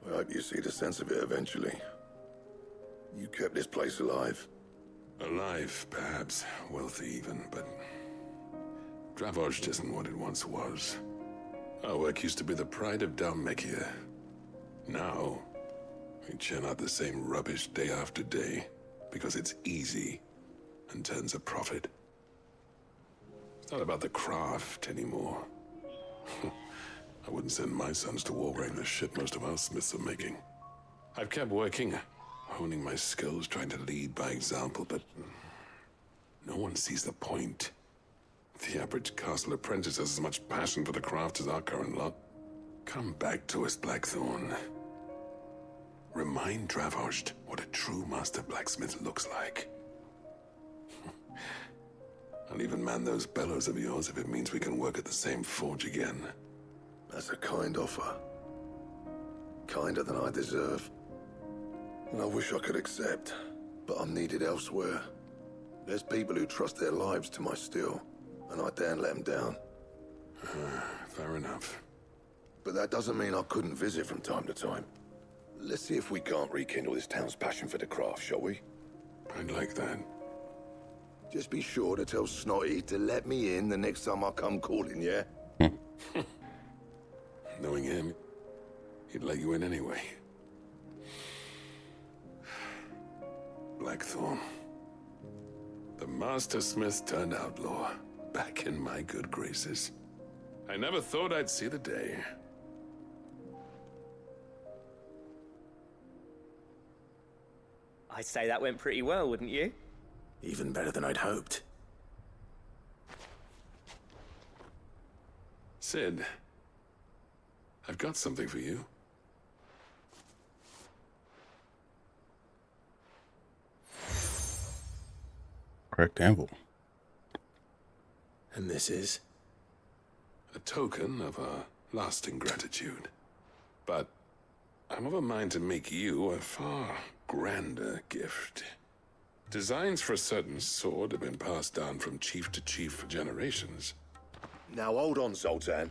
Speaker 18: I hope you see the sense of it eventually. You kept this place alive.
Speaker 11: Alive, perhaps. Wealthy even, but... Dravozhd isn't what it once was. Our work used to be the pride of Dhalmekia. Now, we churn out the same rubbish day after day, because it's easy and turns a profit. It's not about the craft anymore. I wouldn't send my sons to war wearing the shit most of our smiths are making. I've kept working, honing my skills, trying to lead by example, but no one sees the point. The average castle apprentice has as much passion for the craft as our current lot. Come back to us, Blackthorn. Remind Dravozhd what a true master blacksmith looks like. I'll even man those bellows of yours if it means we can work at the same forge again.
Speaker 18: That's a kind offer. Kinder than I deserve. And I wish I could accept, but I'm needed elsewhere. There's people who trust their lives to my steel, and I daren't let them down.
Speaker 11: Fair enough.
Speaker 18: But that doesn't mean I couldn't visit from time to time. Let's see if we can't rekindle this town's passion for the craft, shall we?
Speaker 11: I'd like that.
Speaker 18: Just be sure to tell Snotty to let me in the next time I come calling, yeah?
Speaker 11: Knowing him, he'd let you in anyway. Blackthorn. The Master Smith turned outlaw, back in my good graces. I never thought I'd see the day.
Speaker 17: I'd say that went pretty well, wouldn't you?
Speaker 12: Even better than I'd hoped.
Speaker 11: Sid, I've got something for you.
Speaker 5: Cracked anvil.
Speaker 12: And this is?
Speaker 11: A token of our lasting gratitude. But I'm of a mind to make you a far grander gift. Designs for a certain sword have been passed down from chief to chief for generations.
Speaker 18: Now hold on, Zoltan.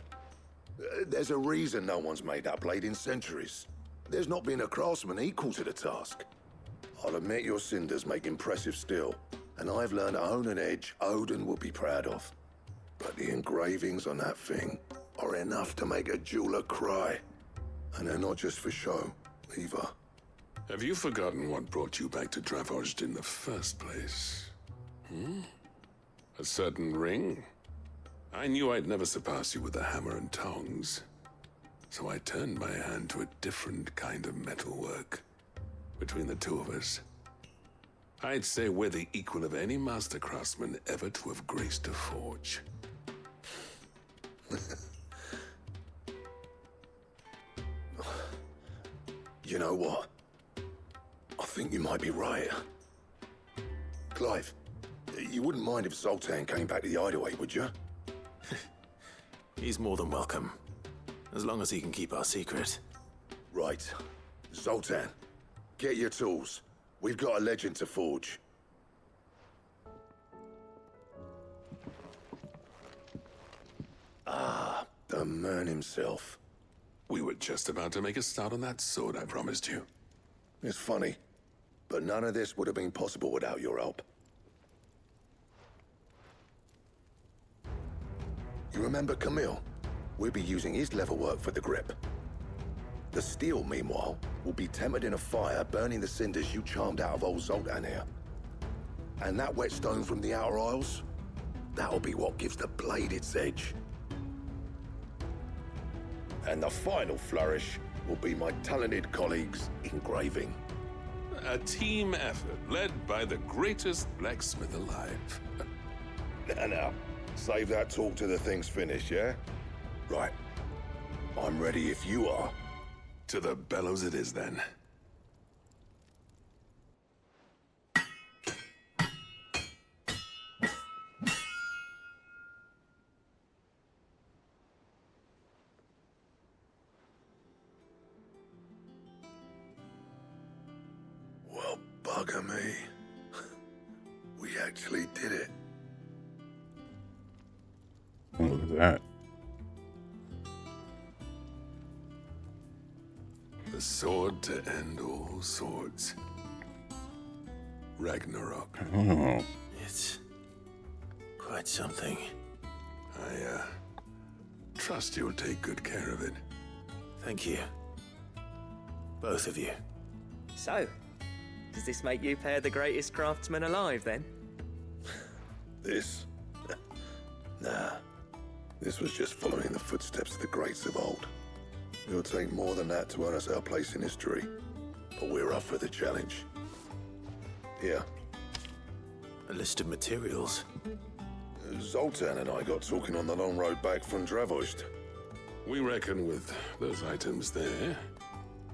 Speaker 18: There's a reason no one's made that blade in centuries. There's not been a craftsman equal to the task. I'll admit your cinders make impressive steel, and I've learned to hone an edge Odin will be proud of. But the engravings on that thing are enough to make a jeweler cry. And they're not just for show, either.
Speaker 11: Have you forgotten what brought you back to Dravozhd in the first place? A certain ring? I knew I'd never surpass you with the hammer and tongs. So I turned my hand to a different kind of metalwork. Between the two of us, I'd say we're the equal of any master craftsman ever to have graced a forge.
Speaker 18: You know what? I think you might be right. Clive, you wouldn't mind if Zoltan came back to the Hideaway, would you?
Speaker 12: He's more than welcome. As long as he can keep our secret.
Speaker 18: Right. Zoltan, get your tools. We've got a legend to forge. Ah, the man himself.
Speaker 11: We were just about to make a start on that sword I promised you.
Speaker 18: It's funny, but none of this would have been possible without your help. You remember Camille? We'll be using his leatherwork for the grip. The steel, meanwhile, will be tempered in a fire, burning the cinders you charmed out of old Zoltan here. And that whetstone from the Outer Isles, that'll be what gives the blade its edge. And the final flourish will be my talented colleagues' engraving.
Speaker 11: A team effort led by the greatest blacksmith alive.
Speaker 18: Now, Save that talk till the thing's finished, yeah? Right. I'm ready if you are.
Speaker 2: To the bellows it is, then.
Speaker 18: Well, bugger me. We actually did it.
Speaker 5: Oh, look at that.
Speaker 2: The sword to end all swords. Ragnarok.
Speaker 5: Oh.
Speaker 12: It's quite something.
Speaker 2: I trust you'll take good care of it.
Speaker 12: Thank you. Both of you.
Speaker 17: So, does this make you pair the greatest craftsman alive, then?
Speaker 18: This? Nah. This was just following the footsteps of the greats of old. It'll take more than that to earn us our place in history. But we're up for the challenge. Here.
Speaker 12: A list of materials.
Speaker 18: Zoltan and I got talking on the long road back from Dravost.
Speaker 2: We reckon with those items there,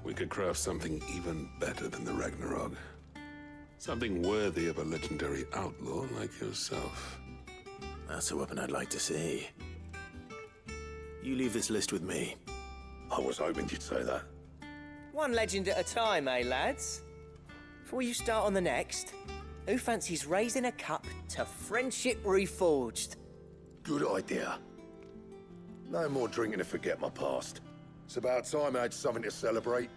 Speaker 2: we could craft something even better than the Ragnarok. Something worthy of a legendary outlaw like yourself.
Speaker 12: That's a weapon I'd like to see. You leave this list with me.
Speaker 18: I was hoping you'd say that.
Speaker 17: One legend at a time, eh, lads? Before you start on the next, who fancies raising a cup to friendship reforged?
Speaker 18: Good idea. No more drinking to forget my past. It's about time I had something to celebrate.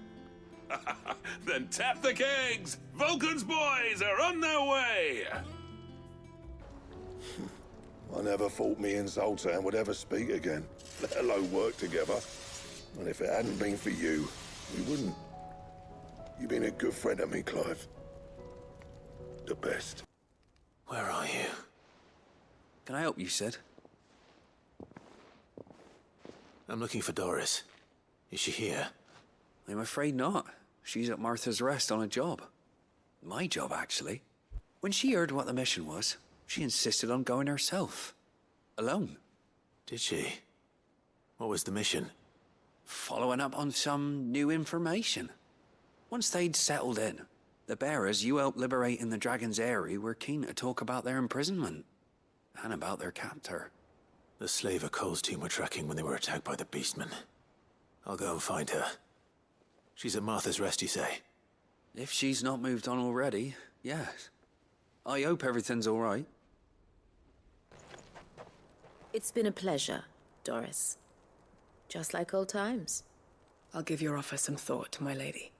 Speaker 2: Then tap the kegs! Vulcan's boys are on their way!
Speaker 18: I never thought me and Zoltan would ever speak again, let alone work together. And if it hadn't been for you, we wouldn't. You've been a good friend to me, Clive. The best.
Speaker 12: Where are you?
Speaker 19: Can I help you, Sid?
Speaker 12: I'm looking for Doris. Is she here?
Speaker 19: I'm afraid not. She's at Martha's Rest on a job. My job, actually. When she heard what the mission was, she insisted on going herself. Alone.
Speaker 12: Did she? What was the mission?
Speaker 19: Following up on some new information. Once they'd settled in, the bearers you helped liberate in the Dragon's Eyrie were keen to talk about their imprisonment. And about their captor.
Speaker 12: The slaver Cole's team were tracking when they were attacked by the Beastmen. I'll go and find her. She's at Martha's Rest, you say?
Speaker 19: If she's not moved on already, yes. I hope everything's all right.
Speaker 15: It's been a pleasure, Doris. Just like old times.
Speaker 20: I'll give your offer some thought, my lady.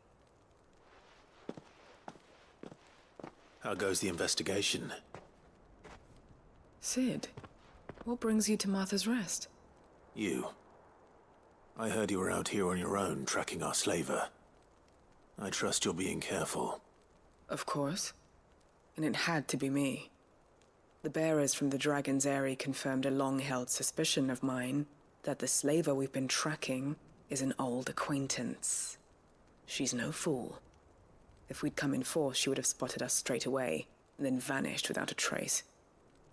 Speaker 12: How goes the investigation?
Speaker 20: Sid, what brings you to Martha's Rest?
Speaker 12: You. I heard you were out here on your own, tracking our slaver. I trust you're being careful.
Speaker 20: Of course. And it had to be me. The bearers from the Dragon's Eyrie confirmed a long-held suspicion of mine that the slaver we've been tracking is an old acquaintance. She's no fool. If we'd come in force, she would have spotted us straight away, and then vanished without a trace.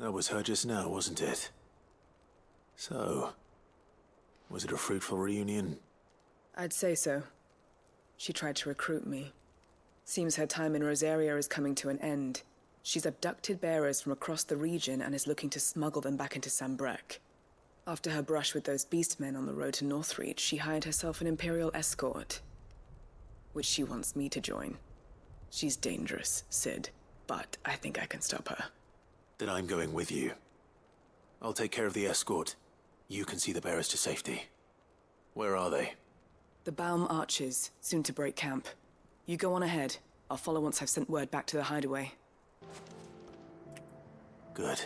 Speaker 12: That was her just now, wasn't it? So, was it a fruitful reunion?
Speaker 20: I'd say so. She tried to recruit me. Seems her time in Rosaria is coming to an end. She's abducted bearers from across the region and is looking to smuggle them back into Sambrek. After her brush with those beastmen on the road to Northreach, she hired herself an Imperial escort, which she wants me to join. She's dangerous, Sid, but I think I can stop her.
Speaker 12: Then I'm going with you. I'll take care of the escort. You can see the bearers to safety. Where are they?
Speaker 20: The Baum Archers, soon to break camp. You go on ahead. I'll follow once I've sent word back to the hideaway.
Speaker 12: Good.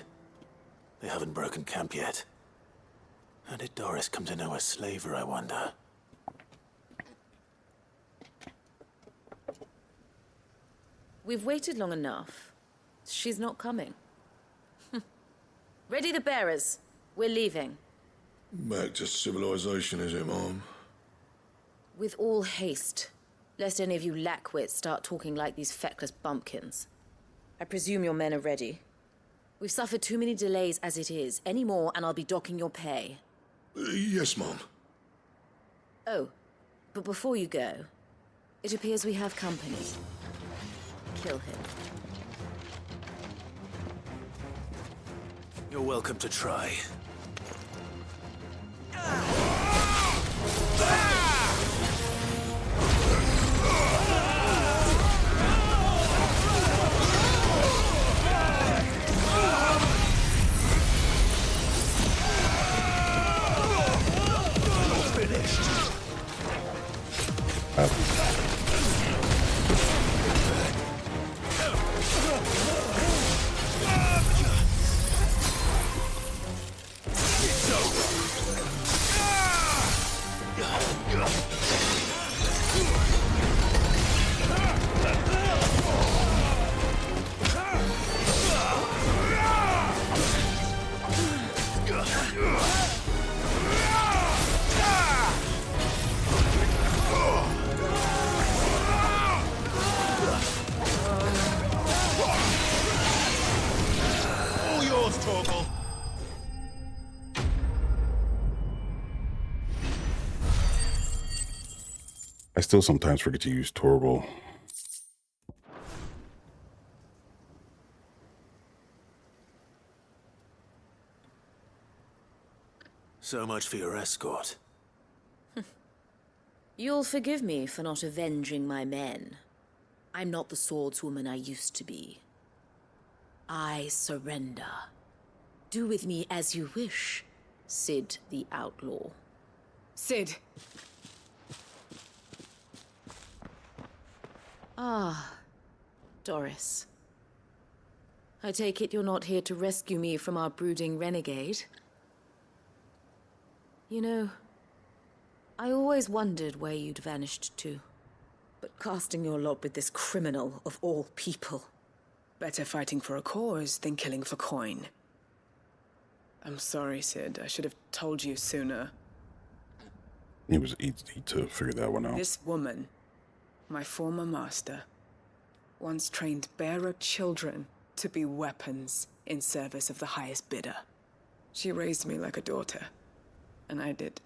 Speaker 12: They haven't broken camp yet. How did Doris come to know a slaver, I wonder?
Speaker 15: We've waited long enough. She's not coming. Ready the bearers. We're leaving.
Speaker 18: Back to civilization, is it, Mom?
Speaker 15: With all haste, lest any of you lackwits start talking like these feckless bumpkins. I presume your men are ready.
Speaker 21: We've suffered too many delays as it is. Any more, and I'll be docking your pay.
Speaker 18: Yes, Mom.
Speaker 21: Oh, but before you go, it appears we have company. Kill him.
Speaker 12: You're welcome to try.
Speaker 3: All yours, Torgal.
Speaker 5: I still sometimes forget to use Torgal.
Speaker 12: So much for your escort.
Speaker 21: You'll forgive me for not avenging my men. I'm not the swordswoman I used to be. I surrender. Do with me as you wish, Cid the Outlaw.
Speaker 20: Cid!
Speaker 21: Ah, Doris. I take it you're not here to rescue me from our brooding renegade? You know, I always wondered where you'd vanished to. But casting your lot with this criminal of all people.
Speaker 20: Better fighting for a cause than killing for coin. I'm sorry, Cid. I should have told you sooner.
Speaker 5: It was easy to figure that one out.
Speaker 20: This woman, my former master, once trained bearer children to be weapons in service of the highest bidder. She raised me like a daughter, and I did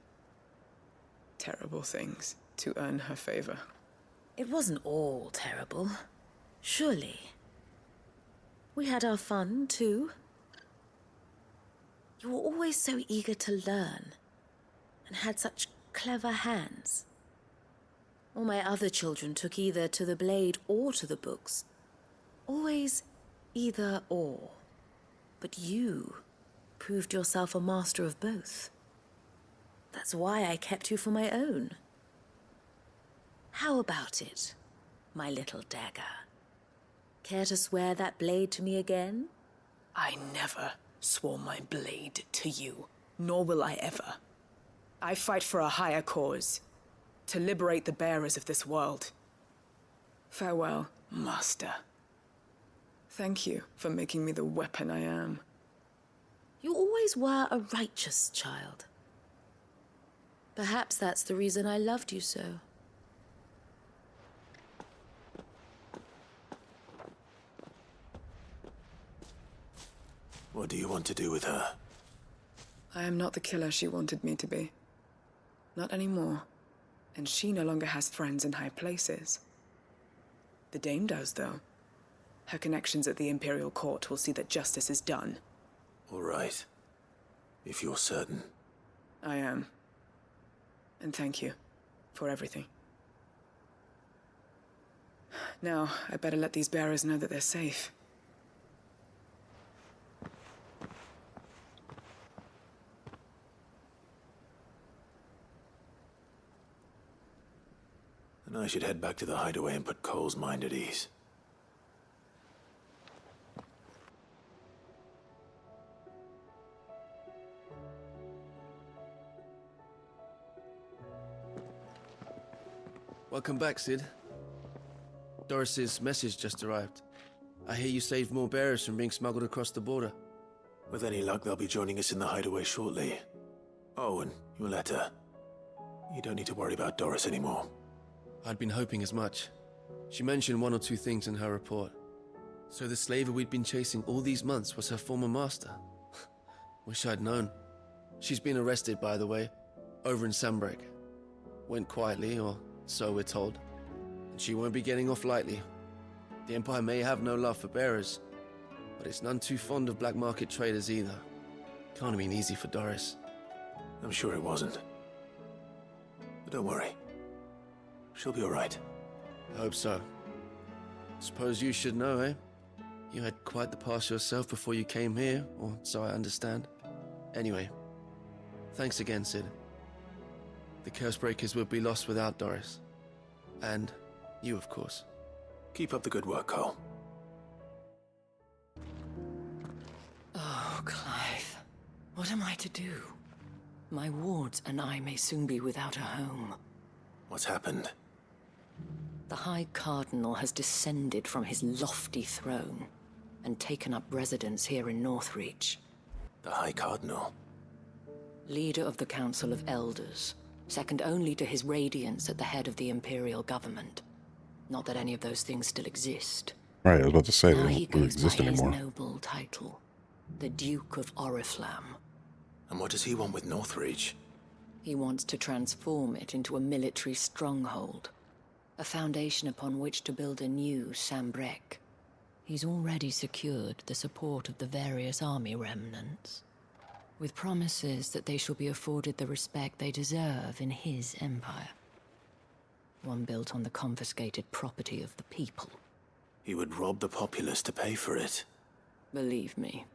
Speaker 20: terrible things to earn her favor.
Speaker 21: It wasn't all terrible, surely. We had our fun, too. You were always so eager to learn, and had such clever hands. All my other children took either to the blade or to the books. Always either or. But you proved yourself a master of both. That's why I kept you for my own. How about it, my little dagger? Care to swear that blade to me again?
Speaker 20: I never swore my blade to you, nor will I ever. I fight for a higher cause, to liberate the bearers of this world. Farewell, Master. Thank you for making me the weapon I am.
Speaker 21: You always were a righteous child. Perhaps that's the reason I loved you so.
Speaker 12: What do you want to do with her?
Speaker 20: I am not the killer she wanted me to be. Not anymore. And she no longer has friends in high places. The Dame does, though. Her connections at the Imperial Court will see that justice is done.
Speaker 12: All right. If you're certain.
Speaker 20: I am. And thank you for everything. Now, I better let these bearers know that they're safe.
Speaker 12: And I should head back to the hideaway and put Cole's mind at ease.
Speaker 22: Welcome back, Cid. Doris's message just arrived. I hear you saved more bearers from being smuggled across the border.
Speaker 12: With any luck, they'll be joining us in the hideaway shortly. Oh, and your letter. You don't need to worry about Doris anymore.
Speaker 22: I'd been hoping as much. She mentioned one or two things in her report. So the slaver we'd been chasing all these months was her former master. Wish I'd known. She's been arrested, by the way, over in Sanbreque. Went quietly, or so we're told. And she won't be getting off lightly. The Empire may have no love for bearers, but it's none too fond of black market traders either. Can't have been easy for Doris.
Speaker 12: I'm sure it wasn't. But don't worry. She'll be all right.
Speaker 22: I hope so. Suppose you should know, eh? You had quite the past yourself before you came here, or so I understand. Anyway, thanks again, Cid. The Cursebreakers would be lost without Doris. And you, of course.
Speaker 12: Keep up the good work, Cole.
Speaker 6: Oh, Clive. What am I to do? My wards and I may soon be without a home.
Speaker 12: What's happened?
Speaker 6: The High Cardinal has descended from his lofty throne and taken up residence here in Northreach.
Speaker 12: The High Cardinal?
Speaker 6: Leader of the Council of Elders, second only to his Radiance at the head of the Imperial government. Not that any of those things still exist.
Speaker 5: Right, I was about to say,
Speaker 6: Now
Speaker 5: they
Speaker 6: he
Speaker 5: don't
Speaker 6: goes
Speaker 5: exist
Speaker 6: by
Speaker 5: anymore.
Speaker 6: his noble title, the Duke of Oriflamme.
Speaker 12: And what does he want with Northreach?
Speaker 6: He wants to transform it into a military stronghold, a foundation upon which to build a new Sanbreque. He's already secured the support of the various army remnants, with promises that they shall be afforded the respect they deserve in his empire. One built on the confiscated property of the people.
Speaker 12: He would rob the populace to pay for it.
Speaker 6: Believe me,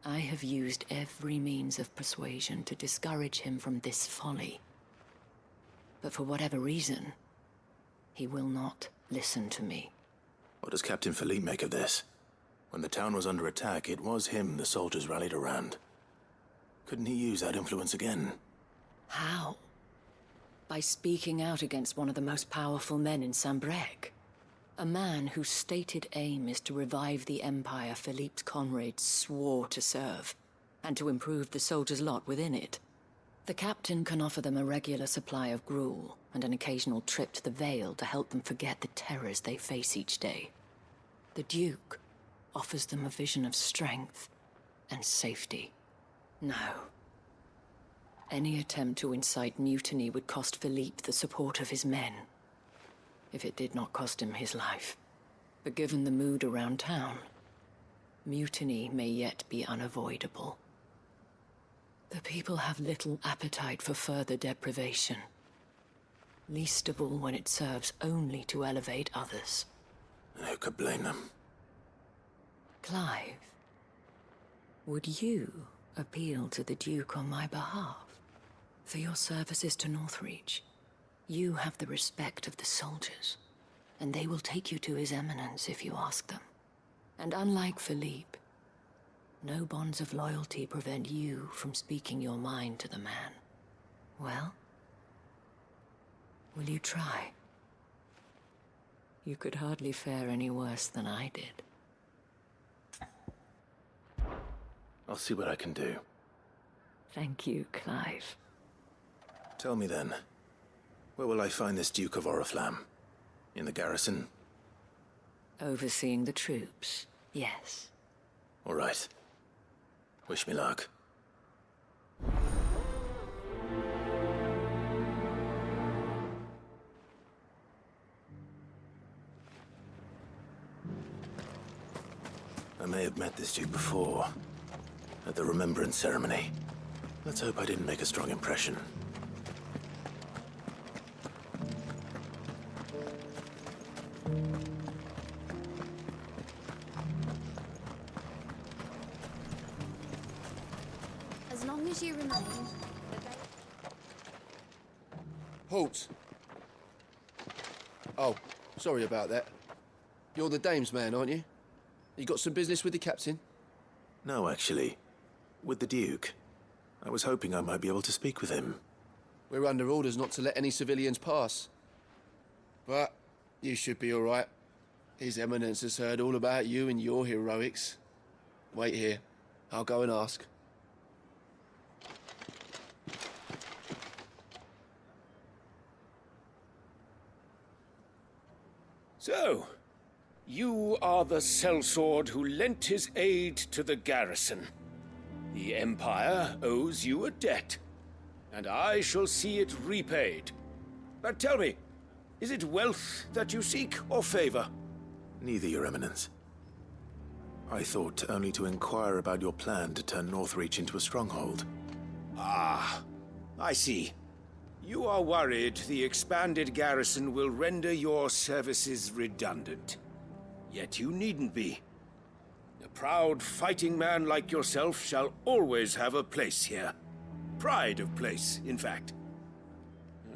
Speaker 6: I have used every means of persuasion to discourage him from this folly. But for whatever reason, he will not listen to me.
Speaker 12: What does Captain Philippe make of this? When the town was under attack, it was him the soldiers rallied around. Couldn't he use that influence again?
Speaker 6: How? By speaking out against one of the most powerful men in Sanbreque. A man whose stated aim is to revive the empire Philippe's comrades swore to serve, and to improve the soldiers' lot within it. The captain can offer them a regular supply of gruel, and an occasional trip to the Vale to help them forget the terrors they face each day. The Duke offers them a vision of strength and safety. No. Any attempt to incite mutiny would cost Philippe the support of his men, if it did not cost him his life. But given the mood around town, mutiny may yet be unavoidable. The people have little appetite for further deprivation, least of all when it serves only to elevate others.
Speaker 12: Who could blame them?
Speaker 6: Clive, would you appeal to the Duke on my behalf? For your services to Northreach, you have the respect of the soldiers, and they will take you to His Eminence if you ask them. And unlike Philippe, no bonds of loyalty prevent you from speaking your mind to the man. Well, will you try? You could hardly fare any worse than I did.
Speaker 12: I'll see what I can do.
Speaker 6: Thank you, Clive.
Speaker 12: Tell me then, where will I find this Duke of Oriflamme? In the garrison?
Speaker 6: Overseeing the troops, yes.
Speaker 12: All right. Wish me luck. I may have met this Duke before, at the Remembrance Ceremony. Let's hope I didn't make a strong impression.
Speaker 1: As long as you remain...
Speaker 22: Halt! Oh, sorry about that. You're the dame's man, aren't you? You got some business with the captain?
Speaker 12: No, actually. With the Duke. I was hoping I might be able to speak with him.
Speaker 22: We're under orders not to let any civilians pass. But you should be all right. His Eminence has heard all about you and your heroics. Wait here. I'll go and ask.
Speaker 11: So, You are the sellsword who lent his aid to the garrison. The Empire owes you a debt, and I shall see it repaid. But tell me, is it wealth that you seek, or favor?
Speaker 12: Neither, Your Eminence. I thought only to inquire about your plan to turn Northreach into a stronghold.
Speaker 11: Ah, I see. You are worried the expanded garrison will render your services redundant. Yet you needn't be. A proud fighting man like yourself shall always have a place here. Pride of place, in fact.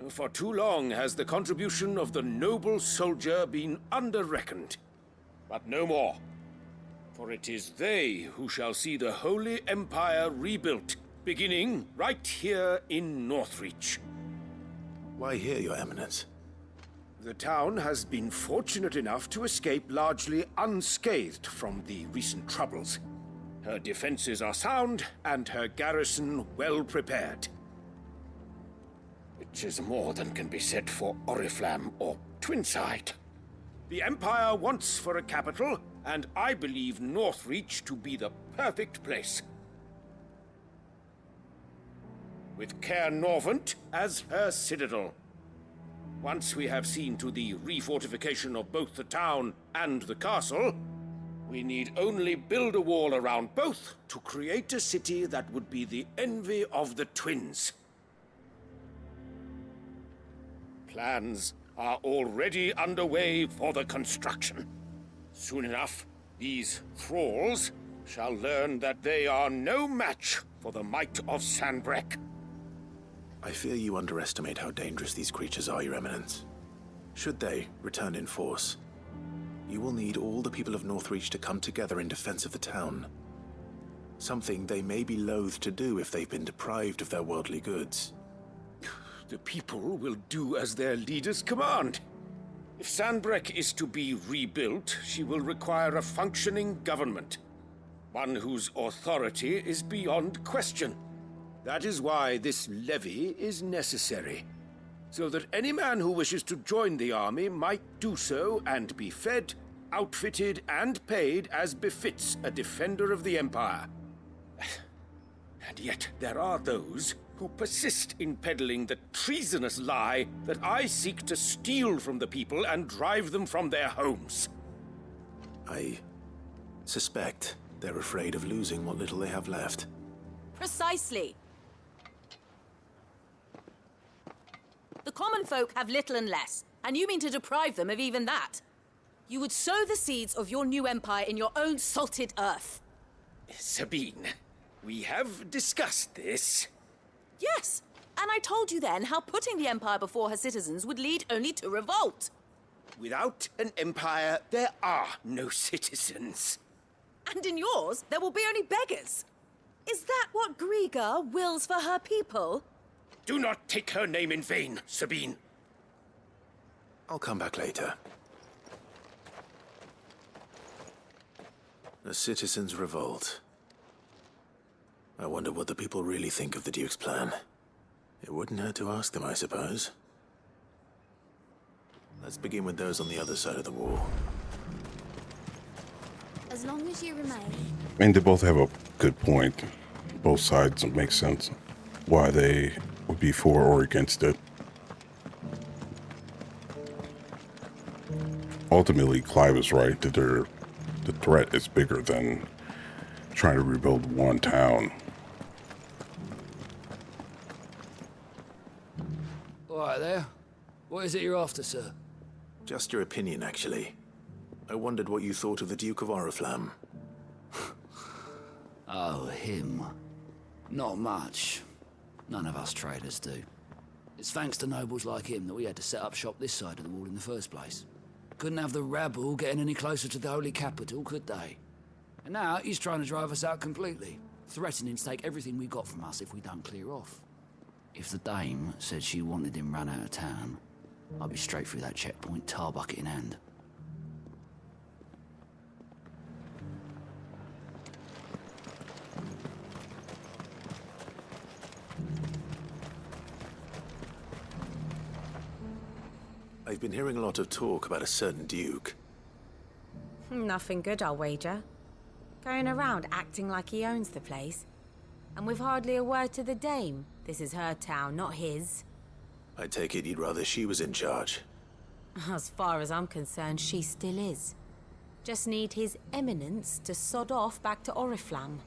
Speaker 11: For too long has the contribution of the noble soldier been under-reckoned. But no more. For it is they who shall see the Holy Empire rebuilt, beginning right here in Northreach.
Speaker 12: Why here, Your Eminence?
Speaker 11: The town has been fortunate enough to escape largely unscathed from the recent troubles. Her defenses are sound, and her garrison well prepared. Which is more than can be said for Oriflamme or Twinside. The Empire wants for a capital, and I believe Northreach to be the perfect place. With Caer Norvent as her citadel. Once we have seen to the refortification of both the town and the castle, we need only build a wall around both to create a city that would be the envy of the twins. Plans are already underway for the construction. Soon enough, these thralls shall learn that they are no match for the might of Sanbreque.
Speaker 12: I fear you underestimate how dangerous these creatures are, Your Eminence. Should they return in force, you will need all the people of Northreach to come together in defense of the town. Something they may be loath to do if they've been deprived of their worldly goods.
Speaker 11: The people will do as their leaders command. If Sanbreque is to be rebuilt, she will require a functioning government. One whose authority is beyond question. That is why this levy is necessary. So that any man who wishes to join the army might do so and be fed, outfitted, and paid as befits a defender of the Empire. And yet there are those who persist in peddling the treasonous lie that I seek to steal from the people and drive them from their homes.
Speaker 12: I suspect they're afraid of losing what little they have left.
Speaker 4: Precisely. The common folk have little and less, and you mean to deprive them of even that. You would sow the seeds of your new empire in your own salted earth.
Speaker 11: Sabine, we have discussed this.
Speaker 4: Yes, and I told you then how putting the empire before her citizens would lead only to revolt.
Speaker 11: Without an empire, there are no citizens.
Speaker 4: And in yours, there will be only beggars. Is that what Griga wills for her people?
Speaker 11: Do not take her name in vain, Sabine.
Speaker 12: I'll come back later. The citizens revolt. I wonder what the people really think of the Duke's plan. It wouldn't hurt to ask them, I suppose. Let's begin with those on the other side of the wall.
Speaker 1: As long as you remain.
Speaker 5: I mean, they both have a good point. Both sides make sense. Why they would be for or against it. Ultimately, Clive is right that the threat is bigger than trying to rebuild one town.
Speaker 10: All right there. What is it you're after, sir?
Speaker 12: Just your opinion, actually. I wondered what you thought of the Duke of Oriflamme.
Speaker 10: Oh, him. Not much. None of us traders do. It's thanks to nobles like him that we had to set up shop this side of the wall in the first place. Couldn't have the rabble getting any closer to the holy capital, could they? And now he's trying to drive us out completely, threatening to take everything we got from us if we don't clear off. If the dame said she wanted him run out of town, I'd be straight through that checkpoint, tar bucket in hand.
Speaker 12: I've been hearing a lot of talk about a certain duke.
Speaker 7: Nothing good, I'll wager. Going around acting like he owns the place. And with hardly a word to the dame. This is her town, not his.
Speaker 12: I take it you'd rather she was in charge.
Speaker 7: As far as I'm concerned, she still is. Just need his eminence to sod off back to Oriflamme.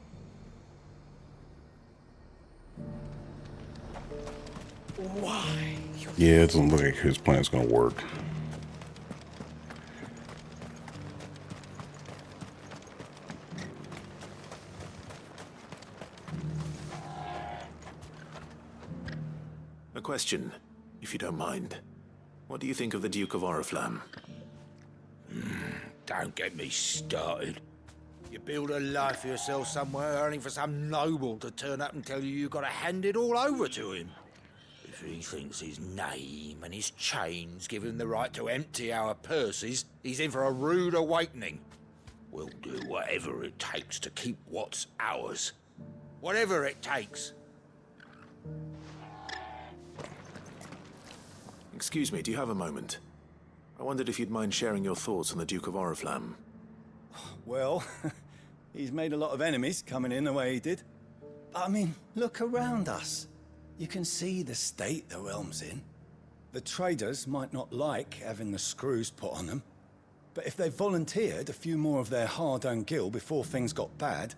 Speaker 8: Why?
Speaker 5: Yeah, it doesn't look like his plan's gonna work.
Speaker 12: A question, if you don't mind. What do you think of the Duke of Oriflamme?
Speaker 8: Don't get me started. You build a life for yourself somewhere, earning for some noble to turn up and tell you you've got to hand it all over to him. If he thinks his name and his chains give him the right to empty our purses, he's in for a rude awakening. We'll do whatever it takes to keep what's ours. Whatever it takes.
Speaker 12: Excuse me, do you have a moment? I wondered if you'd mind sharing your thoughts on the Duke of Oriflamme.
Speaker 13: Well, he's made a lot of enemies coming in the way he did. I mean, look around us. You can see the state the realm's in. The traders might not like having the screws put on them, but if they volunteered a few more of their hard-earned gil before things got bad,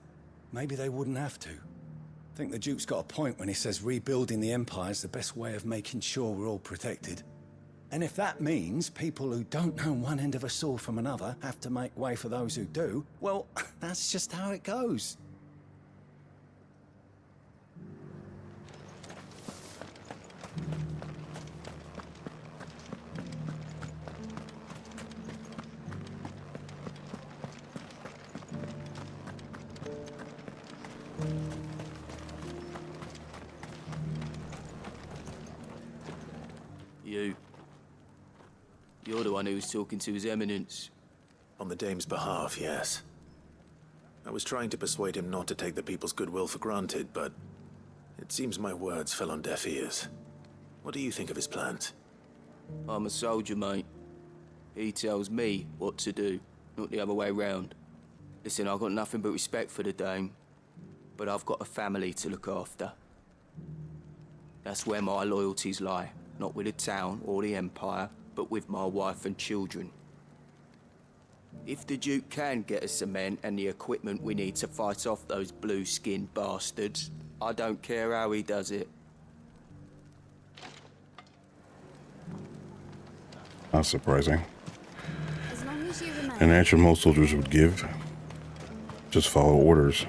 Speaker 13: maybe they wouldn't have to. I think the Duke's got a point when he says rebuilding the Empire's the best way of making sure we're all protected. And if that means people who don't know one end of a sword from another have to make way for those who do, well, that's just how it goes.
Speaker 23: You're the one who was talking to His Eminence.
Speaker 12: On the Dame's behalf, yes. I was trying to persuade him not to take the people's goodwill for granted, but it seems my words fell on deaf ears. What do you think of his plans?
Speaker 23: I'm a soldier, mate. He tells me what to do, not the other way round. Listen, I've got nothing but respect for the Dame, but I've got a family to look after. That's where my loyalties lie, not with the town or the Empire, but with my wife and children. If the Duke can get us the men and the equipment we need to fight off those blue-skinned bastards, I don't care how he does it.
Speaker 5: Not surprising.
Speaker 1: As long as you remain.
Speaker 5: An answer most soldiers would give. Just follow orders.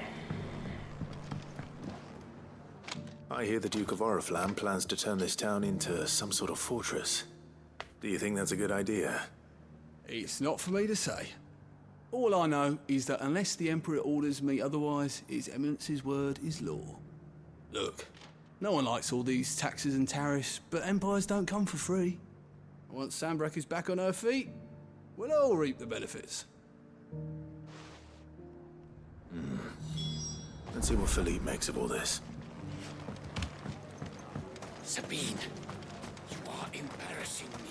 Speaker 12: I hear the Duke of Oriflamme plans to turn this town into some sort of fortress. Do you think that's a good idea?
Speaker 19: It's not for me to say. All I know is that unless the Emperor orders me otherwise, His Eminence's word is law. Look, no one likes all these taxes and tariffs, but empires don't come for free. Once Sanbreque is back on her feet, we'll all reap the benefits.
Speaker 12: Let's see what Philippe makes of all this.
Speaker 8: Sabine, you are embarrassing me.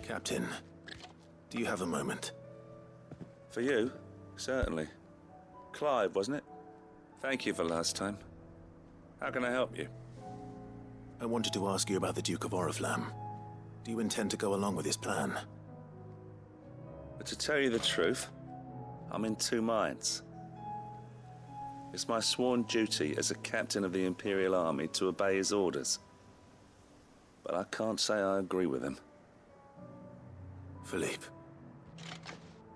Speaker 12: Captain, do you have a moment?
Speaker 11: For you? Certainly. Clive, wasn't it? Thank you for last time. How can I help you?
Speaker 12: I wanted to ask you about the Duke of Oriflamme. Do you intend to go along with his plan?
Speaker 11: But to tell you the truth, I'm in two minds. It's my sworn duty as a captain of the Imperial Army to obey his orders. But I can't say I agree with him.
Speaker 12: Philippe,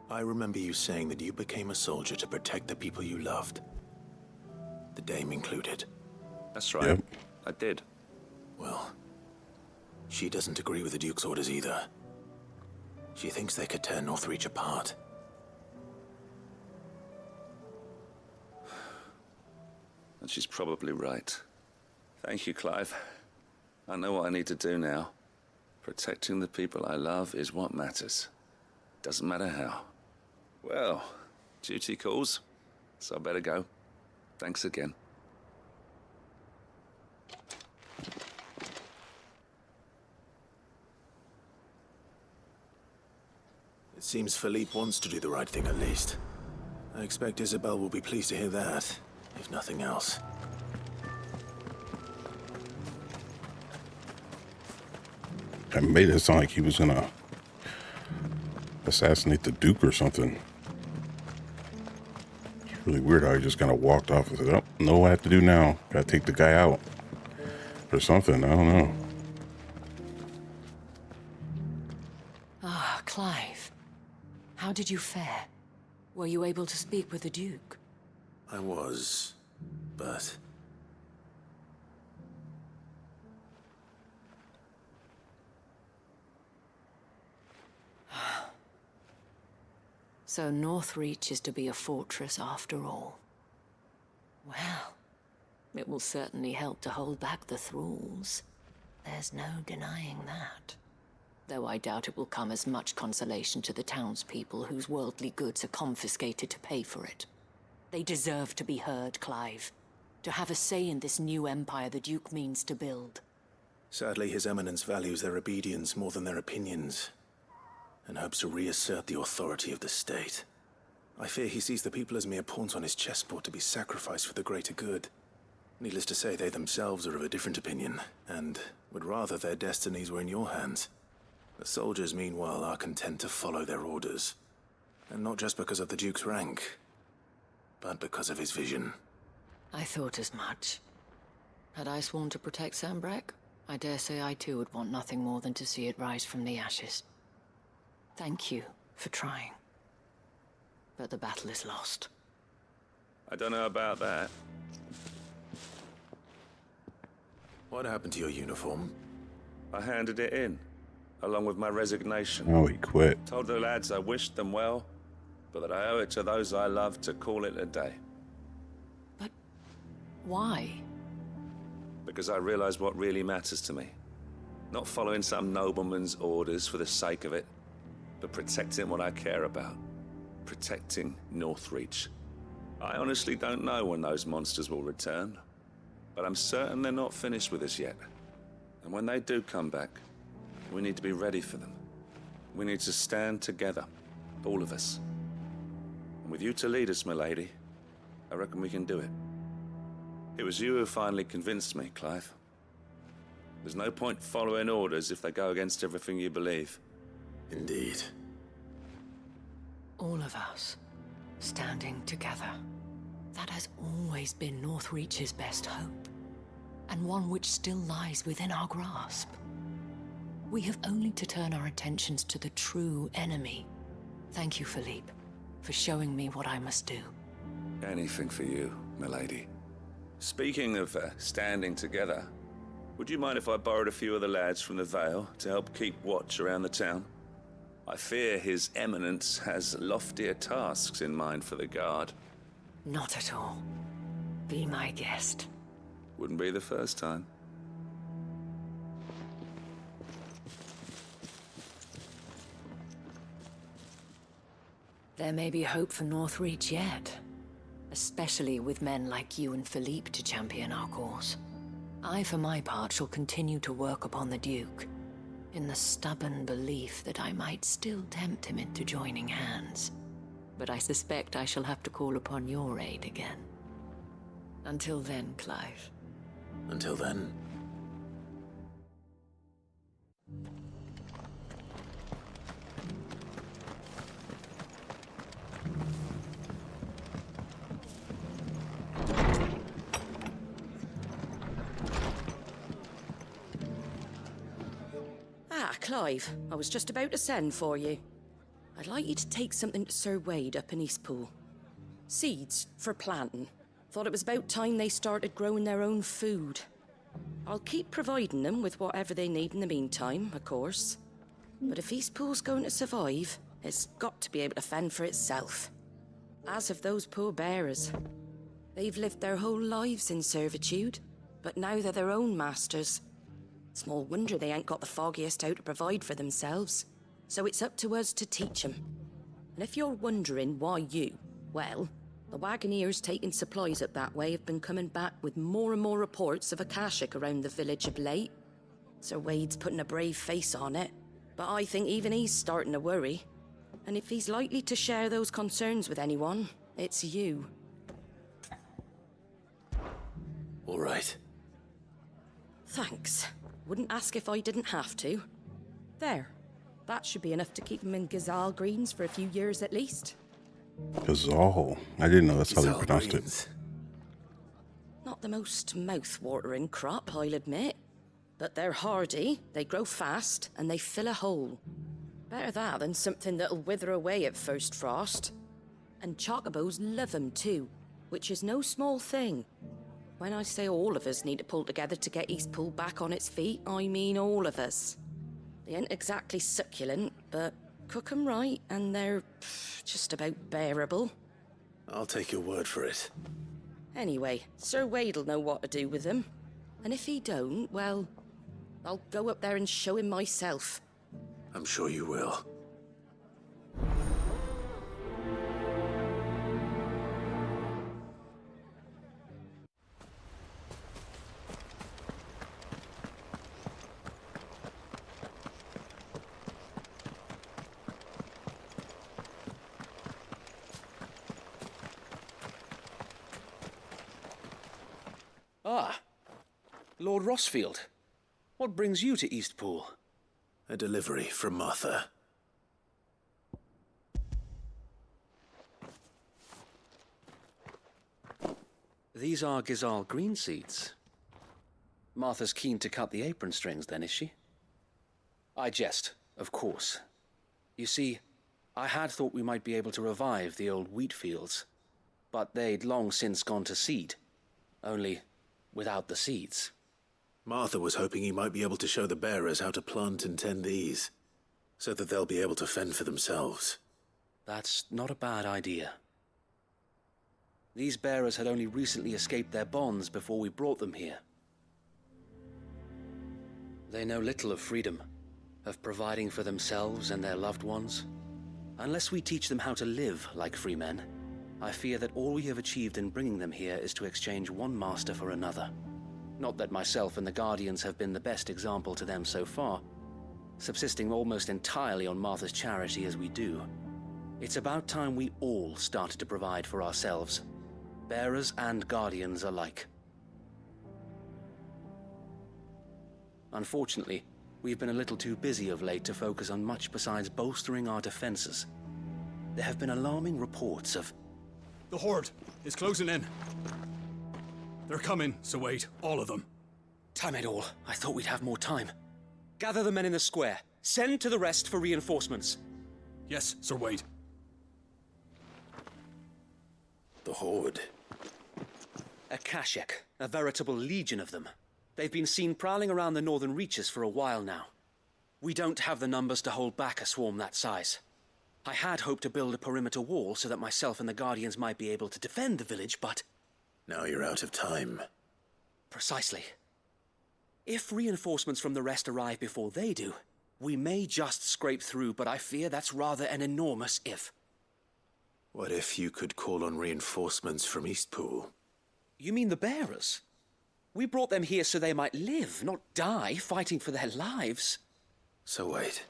Speaker 12: I remember you saying that you became a soldier to protect the people you loved. The Dame included.
Speaker 11: That's right.
Speaker 5: Yep.
Speaker 11: I did.
Speaker 12: Well, she doesn't agree with the Duke's orders either. She thinks they could tear Northreach apart.
Speaker 11: And she's probably right. Thank you, Clive. I know what I need to do now.
Speaker 9: Protecting the people I love is what matters. Doesn't matter how. Well, duty calls, so I better go. Thanks again.
Speaker 12: It seems Philippe wants to do the right thing at least. I expect Isabel will be pleased to hear that, if nothing else.
Speaker 5: I made it sound like he was gonna assassinate the Duke or something. It's really weird how he just kind of walked off and said, oh, know what I have to do now. Gotta take the guy out. Or something, I don't know.
Speaker 6: Ah, Clive. How did you fare? Were you able to speak with the Duke?
Speaker 12: I was, but...
Speaker 6: So Northreach is to be a fortress after all. Well, it will certainly help to hold back the thralls. There's no denying that. Though I doubt it will come as much consolation to the townspeople whose worldly goods are confiscated to pay for it. They deserve to be heard, Clive. To have a say in this new empire the Duke means to build.
Speaker 12: Sadly, His Eminence values their obedience more than their opinions, and hopes to reassert the authority of the state. I fear he sees the people as mere pawns on his chessboard to be sacrificed for the greater good. Needless to say, they themselves are of a different opinion, and would rather their destinies were in your hands. The soldiers, meanwhile, are content to follow their orders. And not just because of the Duke's rank, but because of his vision.
Speaker 6: I thought as much. Had I sworn to protect Sanbreque, I dare say I too would want nothing more than to see it rise from the ashes. Thank you for trying. But the battle is lost.
Speaker 9: I don't know about that.
Speaker 12: What happened to your uniform?
Speaker 9: I handed it in, along with my resignation.
Speaker 5: Oh, he quit.
Speaker 9: Told the lads I wished them well, but that I owe it to those I love to call it a day.
Speaker 6: Why?
Speaker 9: Because I realize what really matters to me. Not following some nobleman's orders for the sake of it, but protecting what I care about. Protecting Northreach. I honestly don't know when those monsters will return, but I'm certain they're not finished with us yet. And when they do come back, we need to be ready for them. We need to stand together, all of us. And with you to lead us, milady, I reckon we can do it. It was you who finally convinced me, Clive. There's no point following orders if they go against everything you believe.
Speaker 12: Indeed.
Speaker 6: All of us, standing together. That has always been Northreach's best hope, and one which still lies within our grasp. We have only to turn our attentions to the true enemy. Thank you, Philippe, for showing me what I must do.
Speaker 9: Anything for you, milady. Speaking of standing together, would you mind if I borrowed a few of the lads from the Vale to help keep watch around the town? I fear His Eminence has loftier tasks in mind for the guard.
Speaker 6: Not at all. Be my guest.
Speaker 9: Wouldn't be the first time.
Speaker 6: There may be hope for Northreach yet. Especially with men like you and Philippe to champion our cause. I, for my part, shall continue to work upon the Duke, in the stubborn belief that I might still tempt him into joining hands. But I suspect I shall have to call upon your aid again. Until then, Clive.
Speaker 12: Until then.
Speaker 14: Ah, Clive, I was just about to send for you. I'd like you to take something to Sir Wade up in Eastpool. Seeds for planting. Thought it was about time they started growing their own food. I'll keep providing them with whatever they need in the meantime, of course. But if Eastpool's going to survive, it's got to be able to fend for itself. As of those poor bearers. They've lived their whole lives in servitude, but now they're their own masters. Small wonder they ain't got the foggiest how to provide for themselves. So it's up to us to teach 'em. And if you're wondering why you, well, the Wagoneers taking supplies up that way have been coming back with more and more reports of Akashic around the village of late. Sir Wade's putting a brave face on it, but I think even he's starting to worry. And if he's likely to share those concerns with anyone, it's you.
Speaker 12: All right.
Speaker 14: Thanks. Wouldn't ask if I didn't have to. There. That should be enough to keep him in Gazal Greens for a few years at least.
Speaker 5: Gazal. I didn't know that's how they pronounced it.
Speaker 14: Not the most mouth-watering crop, I'll admit. But they're hardy, they grow fast, and they fill a hole. Better that than something that'll wither away at first frost. And chocobos love 'em too, which is no small thing. When I say all of us need to pull together to get Eastpool back on its feet, I mean all of us. They ain't exactly succulent, but cook 'em right, and they're just about bearable.
Speaker 12: I'll take your word for it.
Speaker 14: Anyway, Sir Wade'll know what to do with them. And if he don't, well, I'll go up there and show him myself.
Speaker 12: I'm sure you will.
Speaker 19: Ah, Lord Rossfield. What brings you to Eastpool?
Speaker 12: A delivery from Martha.
Speaker 19: These are Gazal green seeds. Martha's keen to cut the apron strings then, is she? I jest, of course. You see, I had thought we might be able to revive the old wheat fields, but they'd long since gone to seed. Only without the seeds.
Speaker 12: Martha was hoping he might be able to show the bearers how to plant and tend these, so that they'll be able to fend for themselves.
Speaker 19: That's not a bad idea. These bearers had only recently escaped their bonds before we brought them here. They know little of freedom, of providing for themselves and their loved ones. Unless we teach them how to live like free men, I fear that all we have achieved in bringing them here is to exchange one master for another. Not that myself and the Guardians have been the best example to them so far, subsisting almost entirely on Martha's charity as we do. It's about time we all started to provide for ourselves, bearers and Guardians alike. Unfortunately, we've been a little too busy of late to focus on much besides bolstering our defenses. There have been alarming reports of...
Speaker 2: The Horde is closing in. They're coming, so wait, all of them.
Speaker 19: Damn it all, I thought we'd have more time. Gather the men in the square. Send to the rest for reinforcements.
Speaker 2: Yes, Sir Wade.
Speaker 12: The Horde.
Speaker 19: Akashic, a veritable legion of them. They've been seen prowling around the northern reaches for a while now. We don't have the numbers to hold back a swarm that size. I had hoped to build a perimeter wall so that myself and the Guardians might be able to defend the village, but...
Speaker 12: Now you're out of time.
Speaker 19: Precisely. If reinforcements from the rest arrive before they do, we may just scrape through, but I fear that's rather an enormous if.
Speaker 12: What if you could call on reinforcements from Eastpool?
Speaker 19: You mean the bearers? We brought them here so they might live, not die fighting for their lives.
Speaker 12: So wait.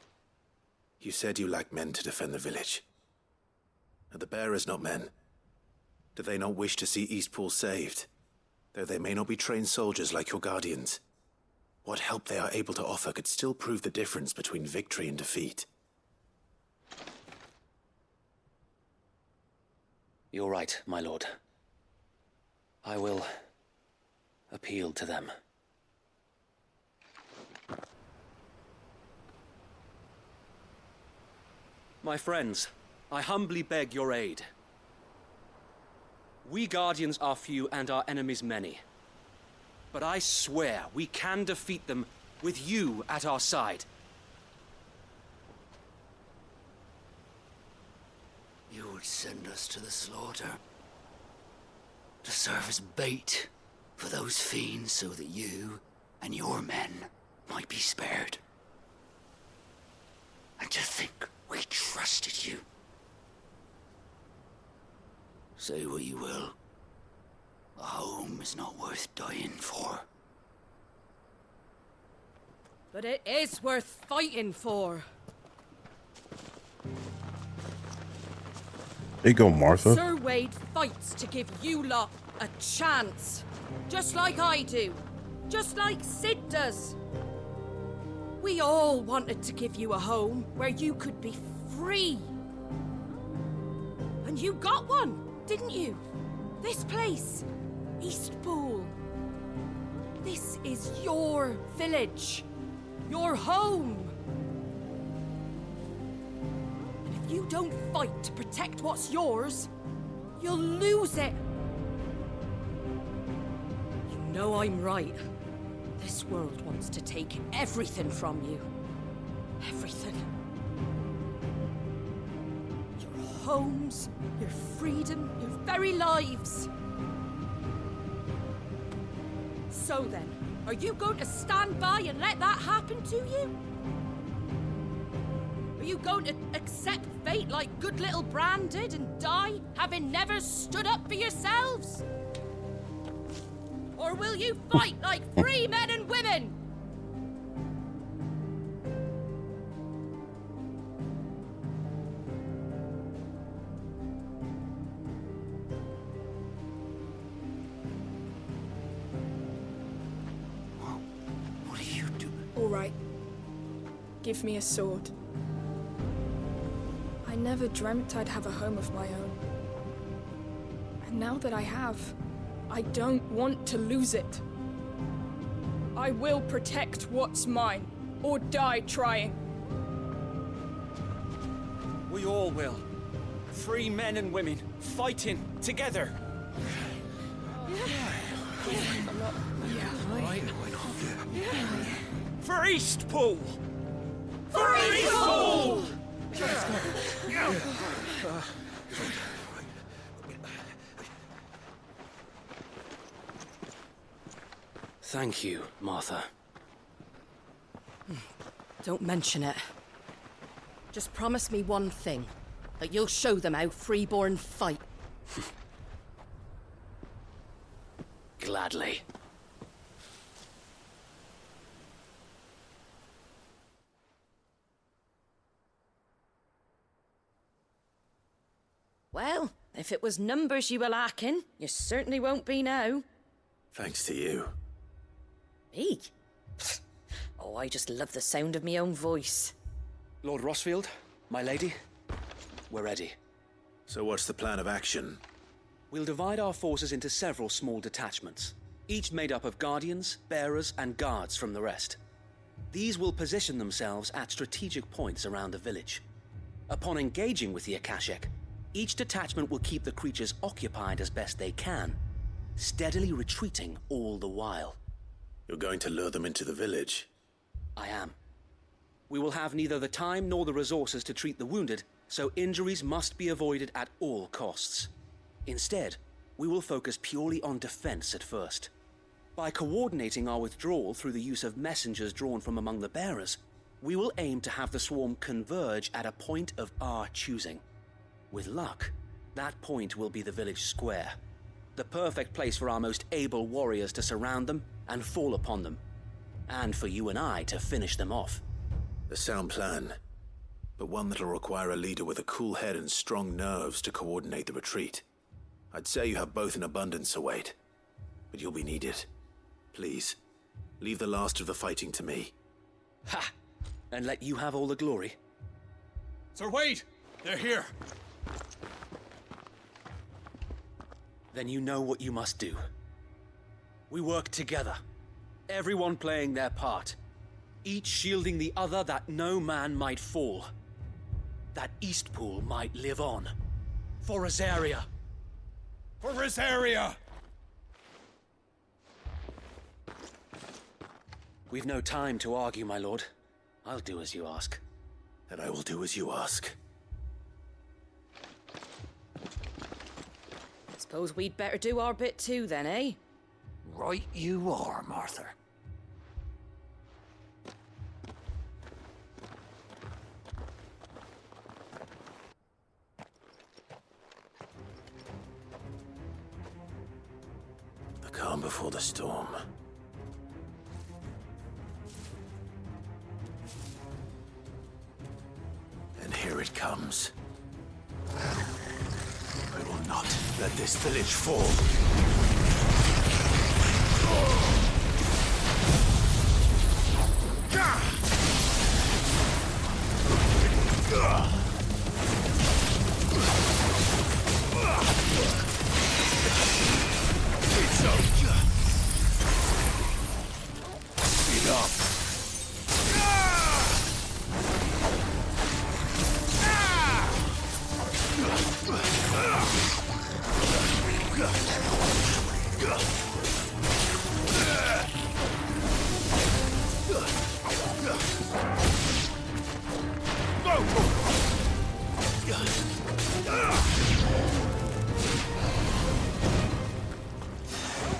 Speaker 12: You said you lack men to defend the village. Are the bearers not men? Do they not wish to see Eastpool saved? Though they may not be trained soldiers like your Guardians. What help they are able to offer could still prove the difference between victory and defeat.
Speaker 19: You're right, my lord. I will appeal to them. My friends, I humbly beg your aid. We Guardians are few and our enemies many. But I swear we can defeat them with you at our side.
Speaker 10: You would send us to the slaughter, to serve as bait for those fiends so that you and your men might be spared. And to think we trusted you. Say what you will. A home is not worth dying for.
Speaker 4: But it is worth fighting for.
Speaker 5: There you go, Martha.
Speaker 4: Sir Wade fights to give you lot a chance. Just like I do. Just like Sid does. We all wanted to give you a home where you could be free. And you got one, didn't you? This place, Eastpool. This is your village. Your home. And if you don't fight to protect what's yours, you'll lose it. You know I'm right. This world wants to take everything from you. Everything. Your homes, your freedom, your very lives. So then, are you going to stand by and let that happen to you? Are you going to accept fate like good little Bran did and die, having never stood up for yourselves? Or will you fight like free men and women?
Speaker 10: What are you doing?
Speaker 15: All right. Give me a sword. I never dreamt I'd have a home of my own. And now that I have, I don't want to lose it. I will protect what's mine, or die trying.
Speaker 16: We all will. Free men and women, fighting together. For Eastpool!
Speaker 4: For Eastpool!
Speaker 19: Thank you, Martha.
Speaker 4: Don't mention it. Just promise me one thing. That you'll show them how freeborn fight.
Speaker 19: Gladly.
Speaker 4: Well, if it was numbers you were lacking, you certainly won't be now.
Speaker 12: Thanks to you.
Speaker 4: Me? Oh, I just love the sound of my own voice.
Speaker 19: Lord Rosfield, my lady, we're ready.
Speaker 12: So what's the plan of action?
Speaker 19: We'll divide our forces into several small detachments, each made up of guardians, bearers, and guards from the rest. These will position themselves at strategic points around the village. Upon engaging with the Akashik, each detachment will keep the creatures occupied as best they can, steadily retreating all the while.
Speaker 12: You're going to lure them into the village?
Speaker 19: I am. We will have neither the time nor the resources to treat the wounded, so injuries must be avoided at all costs. Instead, we will focus purely on defense at first. By coordinating our withdrawal through the use of messengers drawn from among the bearers, we will aim to have the swarm converge at a point of our choosing. With luck, that point will be the village square, the perfect place for our most able warriors to surround them and fall upon them, and for you and I to finish them off.
Speaker 12: A sound plan, but one that'll require a leader with a cool head and strong nerves to coordinate the retreat. I'd say you have both in abundance, Sir Wade, but you'll be needed. Please, leave the last of the fighting to me.
Speaker 19: Ha! And let you have all the glory.
Speaker 2: Sir Wade! They're here!
Speaker 19: Then you know what you must do. We work together, everyone playing their part, each shielding the other that no man might fall, that Eastpool might live on. For Rosaria!
Speaker 2: For Rosaria!
Speaker 19: We've no time to argue, my lord. I'll do as you ask.
Speaker 12: And I will do as you ask.
Speaker 4: Suppose we'd better do our bit too then, eh?
Speaker 10: Right you are, Martha.
Speaker 12: calm before the storm. And here it comes. I will not let this village fall.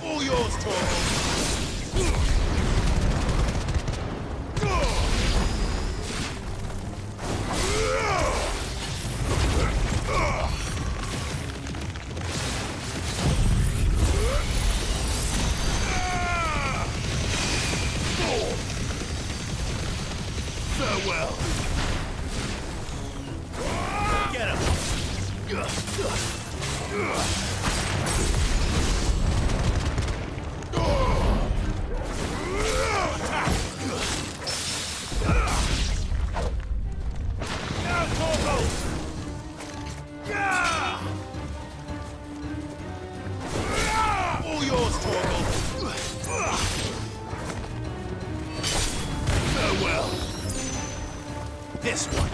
Speaker 12: All yours, Torvald. Farewell. Get him. Now, Torvald! All yours, Torvald! Farewell! This one!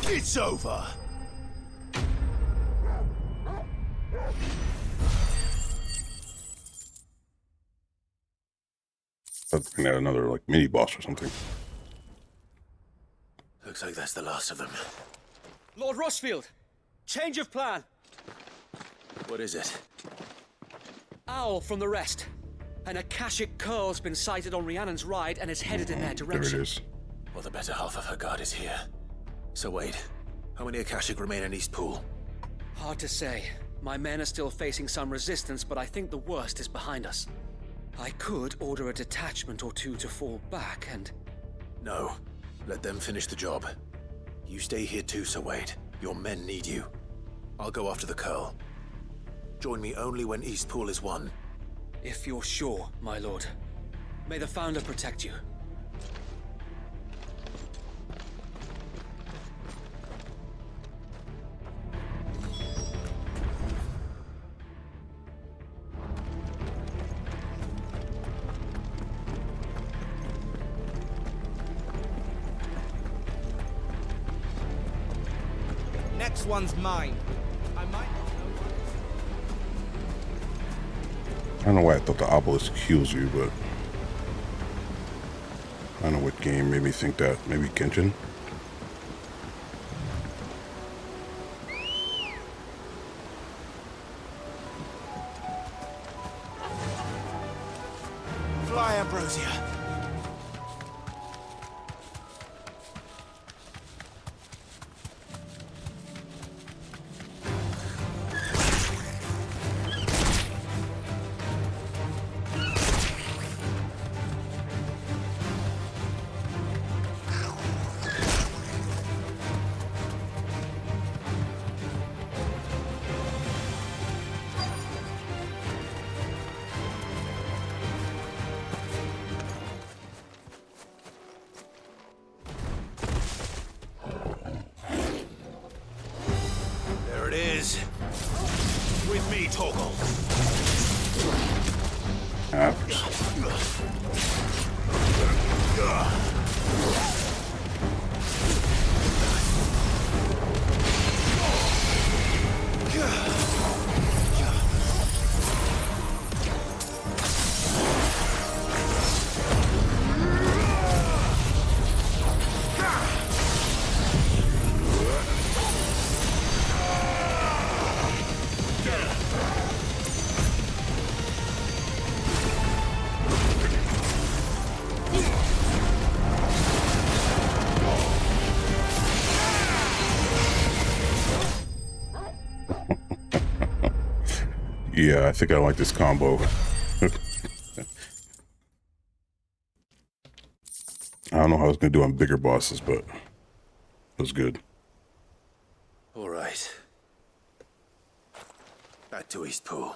Speaker 12: It's over!
Speaker 5: Let's bring out another, like, mini-boss or something.
Speaker 12: Looks like that's the last of them.
Speaker 16: Lord Rosfield! Change of plan!
Speaker 12: What is it?
Speaker 16: Owl from the rest. An Akashic Curl's been sighted on Rhiannon's ride and is headed in their
Speaker 5: There
Speaker 16: direction.
Speaker 5: it is.
Speaker 12: Well, the better half of her guard is here. So wait, how many Akashic remain in Eastpool?
Speaker 16: Hard to say. My men are still facing some resistance, but I think the worst is behind us. I could order a detachment or two to fall back and...
Speaker 12: No. Let them finish the job. You stay here too, Sir Wade. Your men need you. I'll go after the Curl. Join me only when Eastpool is won.
Speaker 16: If you're sure, my lord. May the Founder protect you.
Speaker 3: Next one's mine. I might not know what...
Speaker 5: I don't know why I thought the obelisk heals you, but I don't know what game made me think that. Maybe Genshin?
Speaker 12: Fly, Ambrosia. There it is. With me, Torgal.
Speaker 5: yeah, I think I like this combo. I don't know how I was gonna do on bigger bosses, but it was good.
Speaker 12: All right. Back to Eastpool.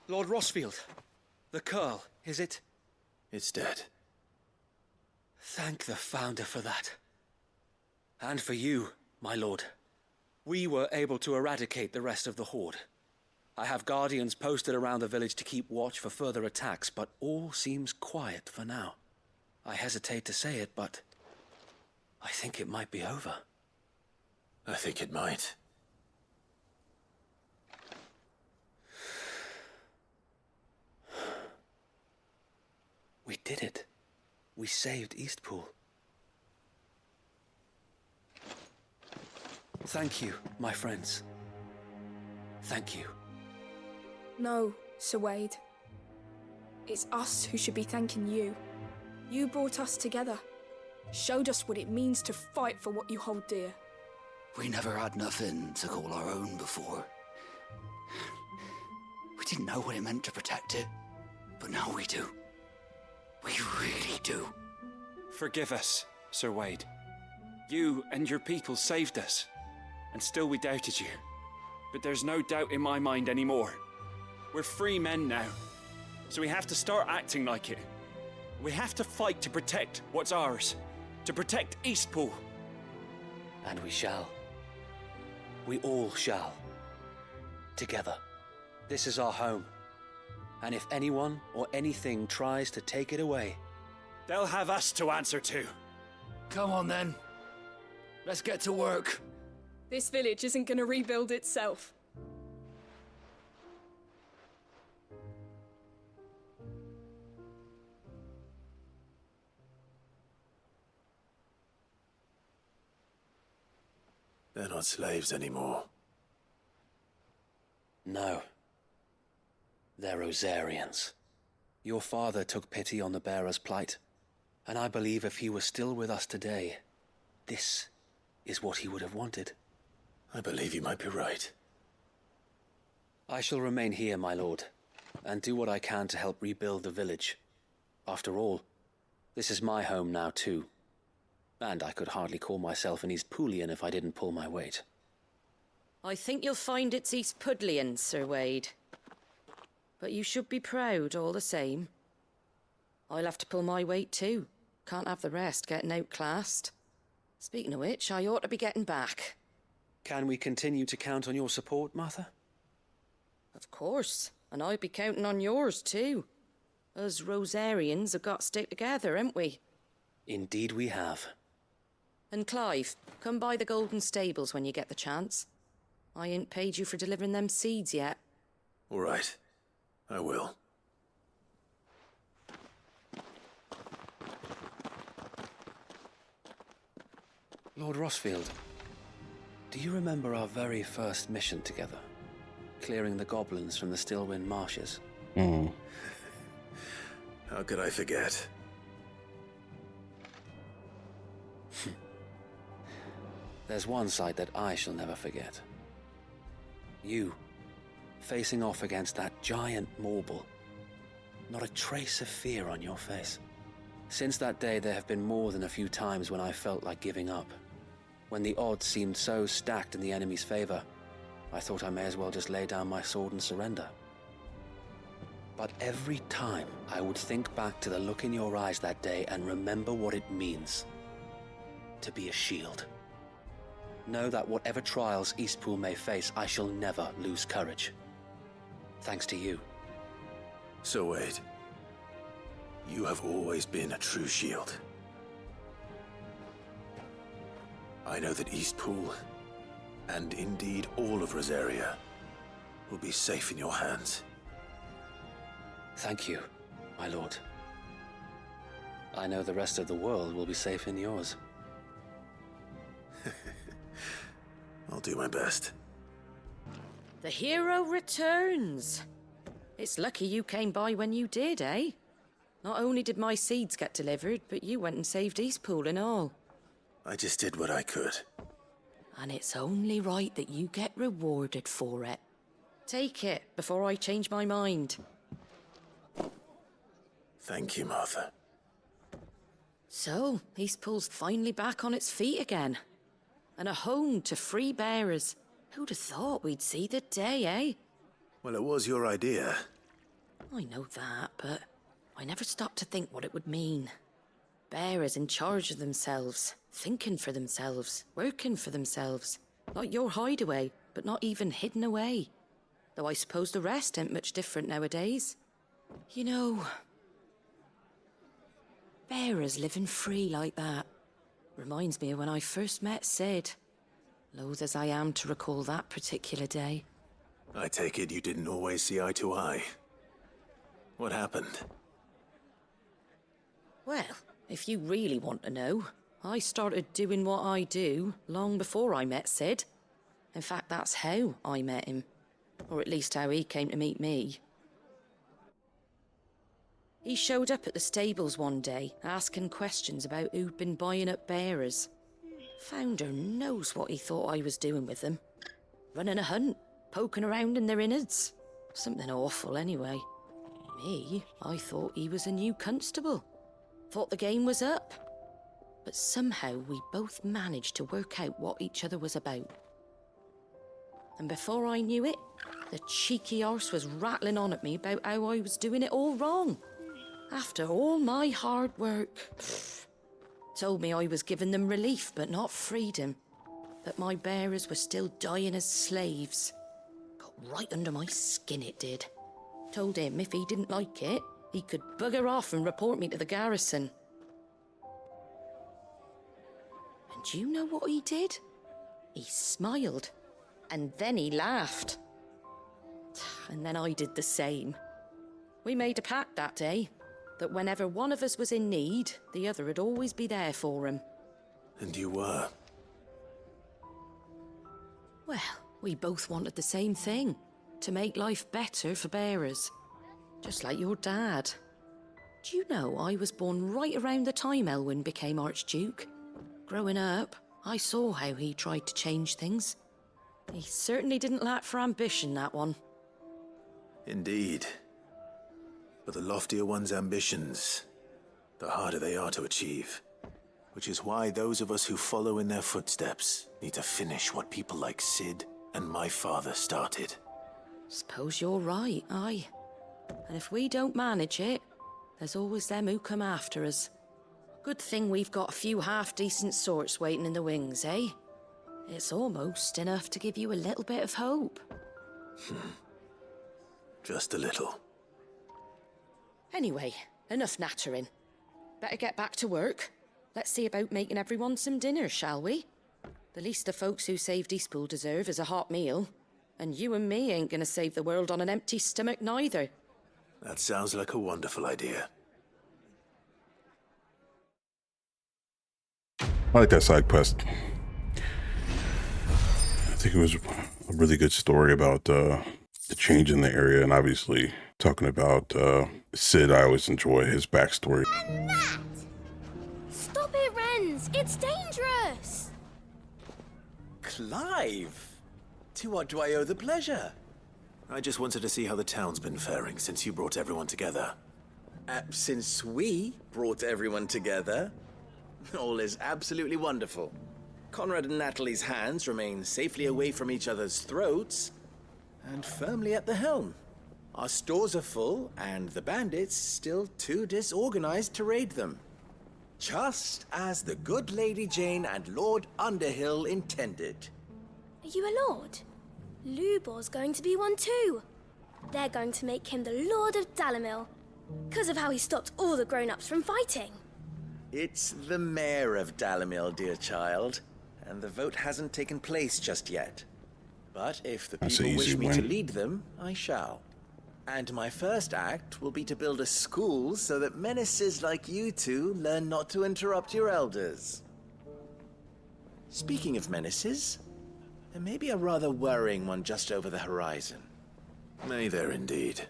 Speaker 16: Lord Rosfield, the Curl, is it?
Speaker 12: It's dead.
Speaker 16: Thank the Founder for that. And for you, my lord. We were able to eradicate the rest of the Horde. I have guardians posted around the village to keep watch for further attacks, but all seems quiet for now. I hesitate to say it, but I think it might be over.
Speaker 12: I think it might.
Speaker 16: We did it. We saved Eastpool. Thank you, my friends. Thank you.
Speaker 15: No, Sir Wade. It's us who should be thanking you. You brought us together. Showed us what it means to fight for what you hold dear.
Speaker 10: We never had nothing to call our own before. We didn't know what it meant to protect it, but now we do. We really do.
Speaker 19: Forgive us, Sir Wade. You and your people saved us, and still we doubted you. But there's no doubt in my mind anymore. We're free men now, so we have to start acting like it. We have to fight to protect what's ours, to protect Eastpool.
Speaker 16: And we shall. We all shall. Together. This is our home. And if anyone or anything tries to take it away,
Speaker 8: they'll have us to answer to.
Speaker 10: Come on then. Let's get to work.
Speaker 15: This village isn't gonna rebuild itself.
Speaker 12: They're not slaves anymore.
Speaker 16: no. They're Rosarians. Your father took pity on the bearer's plight, and I believe if he were still with us today, this is what he would have wanted.
Speaker 12: I believe you might be right.
Speaker 16: I shall remain here, my lord, and do what I can to help rebuild the village. After all, this is my home now too, and I could hardly call myself an Eastpoolian if I didn't pull my weight.
Speaker 14: I think you'll find it's Eastpudlian, Sir Wade. But you should be proud all the same. I'll have to pull my weight too. Can't have the rest getting outclassed. Speaking of which, I ought to be getting back.
Speaker 16: Can we continue to count on your support, Martha?
Speaker 14: Of course, and I'd be counting on yours too. Us Rosarians have got to stick together, haven't we?
Speaker 16: Indeed we have.
Speaker 14: And Clive, come by the Golden Stables when you get the chance. I ain't paid you for delivering them seeds yet.
Speaker 12: All right. I will.
Speaker 16: Lord Rosfield, do you remember our very first mission together? Clearing the goblins from the Stillwind Marshes?
Speaker 12: How could I forget?
Speaker 16: There's one sight that I shall never forget. You, facing off against that giant Morble. Not a trace of fear on your face. Since that day, there have been more than a few times when I felt like giving up. When the odds seemed so stacked in the enemy's favor, I thought I may as well just lay down my sword and surrender. But every time, I would think back to the look in your eyes that day and remember what it means to be a shield. Know that whatever trials Eastpool may face, I shall never lose courage. Thanks to you.
Speaker 12: So Wade, you have always been a true shield. I know that Eastpool, and indeed all of Rosaria, will be safe in your hands.
Speaker 16: Thank you, my lord. I know the rest of the world will be safe in yours.
Speaker 12: I'll do my best.
Speaker 14: The hero returns. It's lucky you came by when you did, eh? Not only did my seeds get delivered, but you went and saved Eastpool and all.
Speaker 12: I just did what I could.
Speaker 14: And it's only right that you get rewarded for it. Take it before I change my mind.
Speaker 12: Thank you, Martha.
Speaker 14: So, Eastpool's finally back on its feet again. And a home to free bearers. Who'd have thought we'd see the day, eh?
Speaker 12: Well, it was your idea.
Speaker 14: I know that, but I never stopped to think what it would mean. Bearers in charge of themselves, thinking for themselves, working for themselves. Like your hideaway, but not even hidden away. Though I suppose the rest ain't much different nowadays. You know, bearers living free like that reminds me of when I first met Sid. Loath as I am to recall that particular day.
Speaker 12: I take it you didn't always see eye to eye. What happened?
Speaker 14: Well, if you really want to know, I started doing what I do long before I met Sid. In fact, that's how I met him. Or at least how he came to meet me. He showed up at the stables one day, asking questions about who'd been buying up bearers. Founder knows what he thought I was doing with them. Running a hunt, poking around in their innards. Something awful anyway. Me, I thought he was a new constable. Thought the game was up. But somehow we both managed to work out what each other was about. And before I knew it, the cheeky arse was rattling on at me about how I was doing it all wrong. After all my hard work. Told me I was giving them relief, but not freedom. That my bearers were still dying as slaves. Got right under my skin, it did. Told him if he didn't like it, he could bugger off and report me to the garrison. And you know what he did? He smiled. And then he laughed. And then I did the same. We made a pact that day, that whenever one of us was in need, the other would always be there for him.
Speaker 12: And you were?
Speaker 14: Well, we both wanted the same thing. To make life better for bearers. Just like your dad. Do you know I was born right around the time Elwyn became Archduke? Growing up, I saw how he tried to change things. He certainly didn't lack for ambition, that one.
Speaker 12: Indeed. But the loftier one's ambitions, the harder they are to achieve. Which is why those of us who follow in their footsteps need to finish what people like Sid and my father started.
Speaker 14: Suppose you're right, aye. And if we don't manage it, there's always them who come after us. Good thing we've got a few half-decent sorts waiting in the wings, eh? It's almost enough to give you a little bit of hope.
Speaker 12: Just a little.
Speaker 14: Anyway, enough nattering. Better get back to work. Let's see about making everyone some dinner, shall we? The least the folks who saved Eastpool deserve is a hot meal. And you and me ain't gonna save the world on an empty stomach neither.
Speaker 12: That sounds like a wonderful idea.
Speaker 5: I like that side quest. I think it was a really good story about the change in the area, and obviously talking about Sid. I always enjoy his backstory.
Speaker 17: Stop it, Renz! It's dangerous!
Speaker 12: Clive! To what do I owe the pleasure? I just wanted to see how the town's been faring since you brought everyone together.
Speaker 18: Since we brought everyone together, all is absolutely wonderful. Conrad and Natalie's hands remain safely away from each other's throats, and firmly at the helm. Our stores are full, and the bandits still too disorganized to raid them. Just as the good Lady Jane and Lord Underhill intended.
Speaker 17: Are you a lord? Lubor's going to be one too. They're going to make him the Lord of Dalimil, because of how he stopped all the grown-ups from fighting.
Speaker 18: It's the mayor of Dalimil, dear child, and the vote hasn't taken place just yet. But if the
Speaker 5: That's an
Speaker 18: people
Speaker 5: easy
Speaker 18: wish me to
Speaker 5: win.
Speaker 18: lead them, I shall. And my first act will be to build a school so that menaces like you two learn not to interrupt your elders. Speaking of menaces, there may be a rather worrying one just over the horizon.
Speaker 12: May there indeed.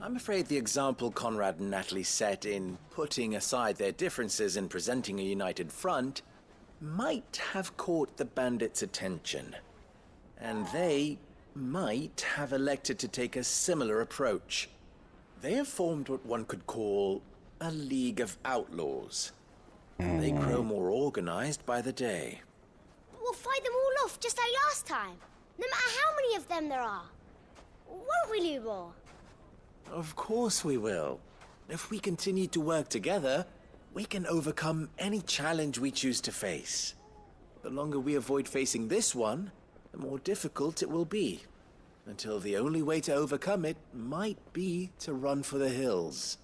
Speaker 18: I'm afraid the example Conrad and Natalie set in putting aside their differences and presenting a united front might have caught the bandits' attention. And they might have elected to take a similar approach. They have formed what one could call a League of Outlaws. They grow more organized by the day.
Speaker 17: We'll fight them all off just like last time, no matter how many of them there are. Won't we, Lubor?
Speaker 18: Of course we will. If we continue to work together, we can overcome any challenge we choose to face. The longer we avoid facing this one, the more difficult it will be. Until the only way to overcome it might be to run for the hills.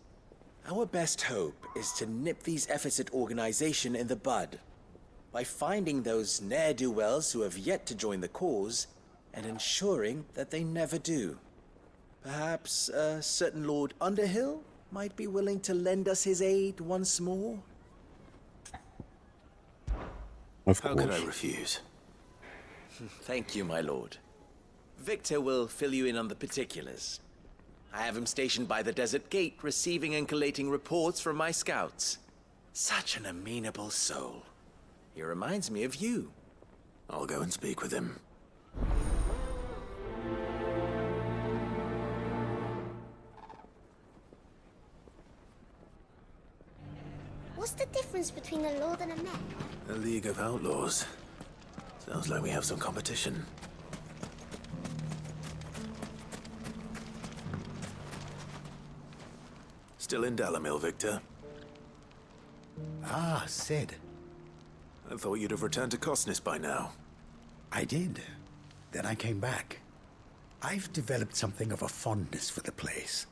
Speaker 18: Our best hope is to nip these efforts at organization in the bud, by finding those ne'er-do-wells who have yet to join the cause, and ensuring that they never do. Perhaps a certain Lord Underhill might be willing to lend us his aid once more?
Speaker 12: How could I refuse?
Speaker 18: Thank you, my lord. Victor will fill you in on the particulars. I have him stationed by the Desert Gate, receiving and collating reports from my scouts. Such an amenable soul. He reminds me of you.
Speaker 12: I'll go and speak with him.
Speaker 17: What's the difference between a lord and a man?
Speaker 12: A League of Outlaws. Sounds like we have some competition. Still in Dalamil, Victor?
Speaker 20: Ah, Sid.
Speaker 12: I thought you'd have returned to Cosnis by now.
Speaker 20: I did. Then I came back. I've developed something of a fondness for the place.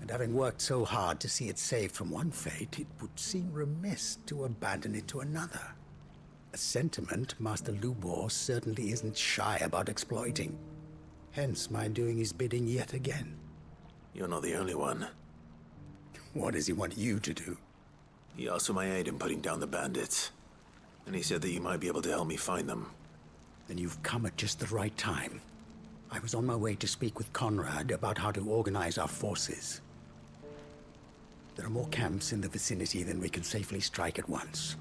Speaker 20: And having worked so hard to see it saved from one fate, it would seem remiss to abandon it to another. A sentiment Master Lubor certainly isn't shy about exploiting. Hence my doing his bidding yet again.
Speaker 12: You're not the only one.
Speaker 20: What does he want you to do?
Speaker 12: He asked for my aid in putting down the bandits. And he said that you might be able to help me find them.
Speaker 20: Then you've come at just the right time. I was on my way to speak with Conrad about how to organize our forces. There are more camps in the vicinity than we can safely strike at once.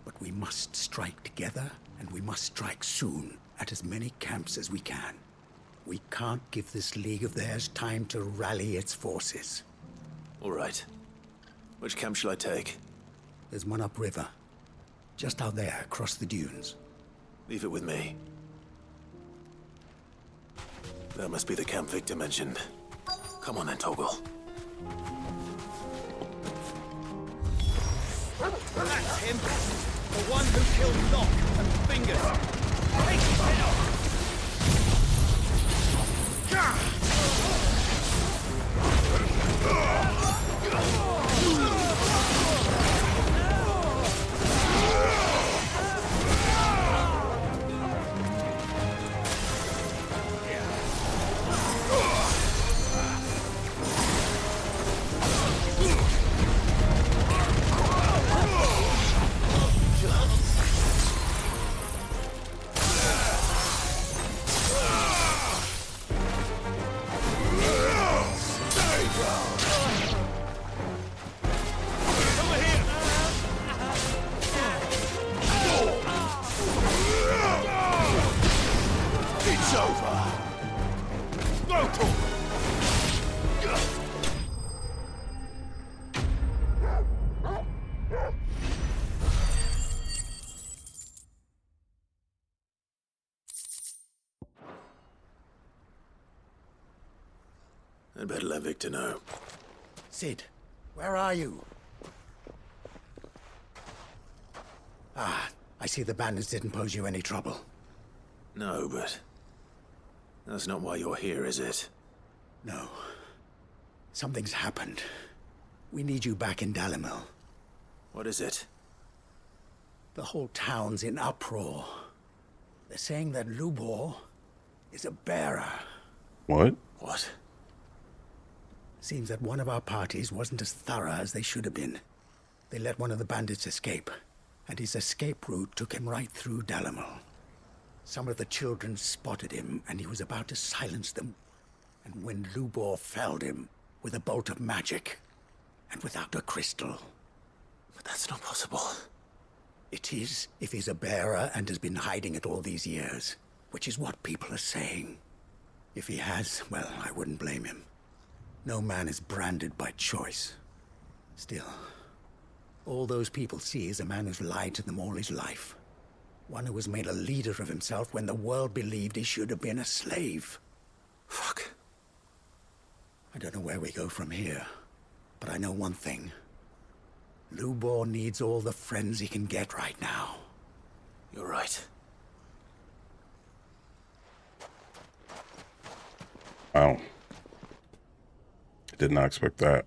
Speaker 20: But we must strike together, and we must strike soon at as many camps as we can. We can't give this league of theirs time to rally its forces.
Speaker 12: All right. Which camp shall I take?
Speaker 20: There's one upriver. Just out there, across the dunes.
Speaker 12: Leave it with me. That must be the camp Victor mentioned. Come on then, Toggle.
Speaker 3: That's him! The one who killed Locke and Fingers! Take his head off!
Speaker 12: I'd better let Victor know.
Speaker 20: Sid, where are you? Ah, I see the bandits didn't pose you any trouble.
Speaker 12: No, but that's not why you're here, is it?
Speaker 20: No. Something's happened. We need you back in Dalamil.
Speaker 12: What is it?
Speaker 20: The whole town's in uproar. They're saying that Lubor is a bearer.
Speaker 5: What?
Speaker 12: What?
Speaker 20: Seems that one of our parties wasn't as thorough as they should have been. They let one of the bandits escape, and his escape route took him right through Dalamil. Some of the children spotted him, and he was about to silence them. And when Lubor felled him, with a bolt of magic, and without a crystal.
Speaker 12: But that's not possible.
Speaker 20: It is, if he's a bearer and has been hiding it all these years, which is what people are saying. If he has, well, I wouldn't blame him. No man is branded by choice. Still, all those people see is a man who's lied to them all his life. One who was made a leader of himself when the world believed he should have been a slave.
Speaker 12: Fuck.
Speaker 20: I don't know where we go from here, but I know one thing. Lubor needs all the friends he can get right now.
Speaker 12: You're right.
Speaker 5: Wow. I did not expect that.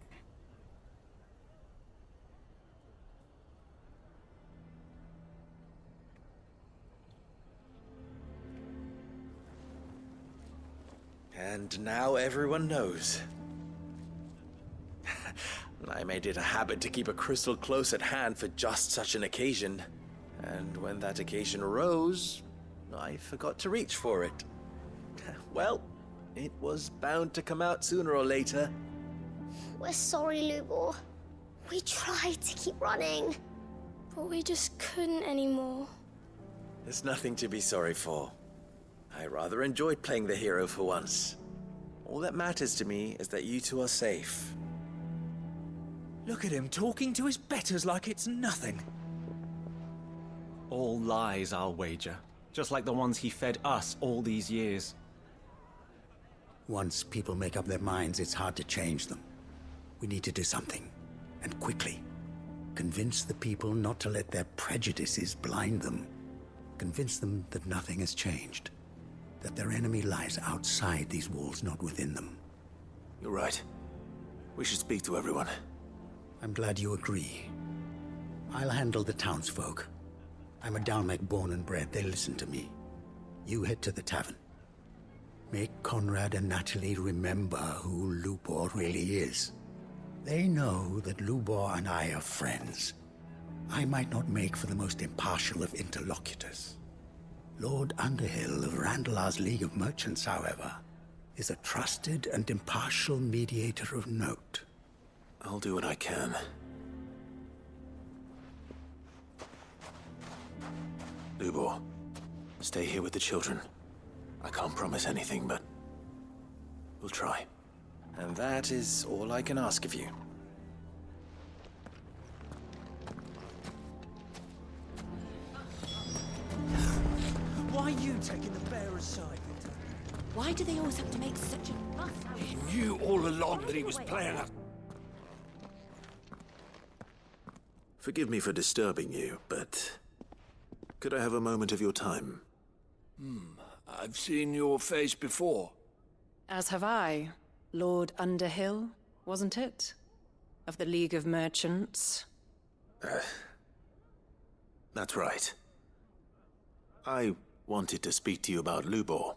Speaker 18: And now everyone knows. I made it a habit to keep a crystal close at hand for just such an occasion. And when that occasion arose, I forgot to reach for it. Well, it was bound to come out sooner or later.
Speaker 17: We're sorry, Lubor. We tried to keep running, but we just couldn't anymore.
Speaker 18: There's nothing to be sorry for. I rather enjoyed playing the hero for once. All that matters to me is that you two are safe.
Speaker 3: Look at him talking to his betters like it's nothing. All lies, I'll wager. Just like the ones he fed us all these years.
Speaker 20: Once people make up their minds, it's hard to change them. We need to do something, and quickly. Convince the people not to let their prejudices blind them. Convince them that nothing has changed. That their enemy lies outside these walls, not within them.
Speaker 12: You're right. We should speak to everyone.
Speaker 20: I'm glad you agree. I'll handle the townsfolk. I'm a Dalmec born and bred. They listen to me. You head to the tavern. Make Conrad and Natalie remember who Lubor really is. They know that Lubor and I are friends. I might not make for the most impartial of interlocutors. Lord Underhill of Randalar's League of Merchants, however, is a trusted and impartial mediator of note.
Speaker 12: I'll do what I can. Lubor, stay here with the children. I can't promise anything, but we'll try.
Speaker 18: And that is all I can ask of you.
Speaker 3: Why are you taking the bearer's side, Victor?
Speaker 14: Why do they always have to make such a fuss?
Speaker 8: He knew all along that he was playing us.
Speaker 12: Forgive me for disturbing you, but could I have a moment of your time?
Speaker 8: I've seen your face before.
Speaker 7: As have I. Lord Underhill, wasn't it? Of the League of Merchants.
Speaker 12: That's right. I wanted to speak to you about Lubor.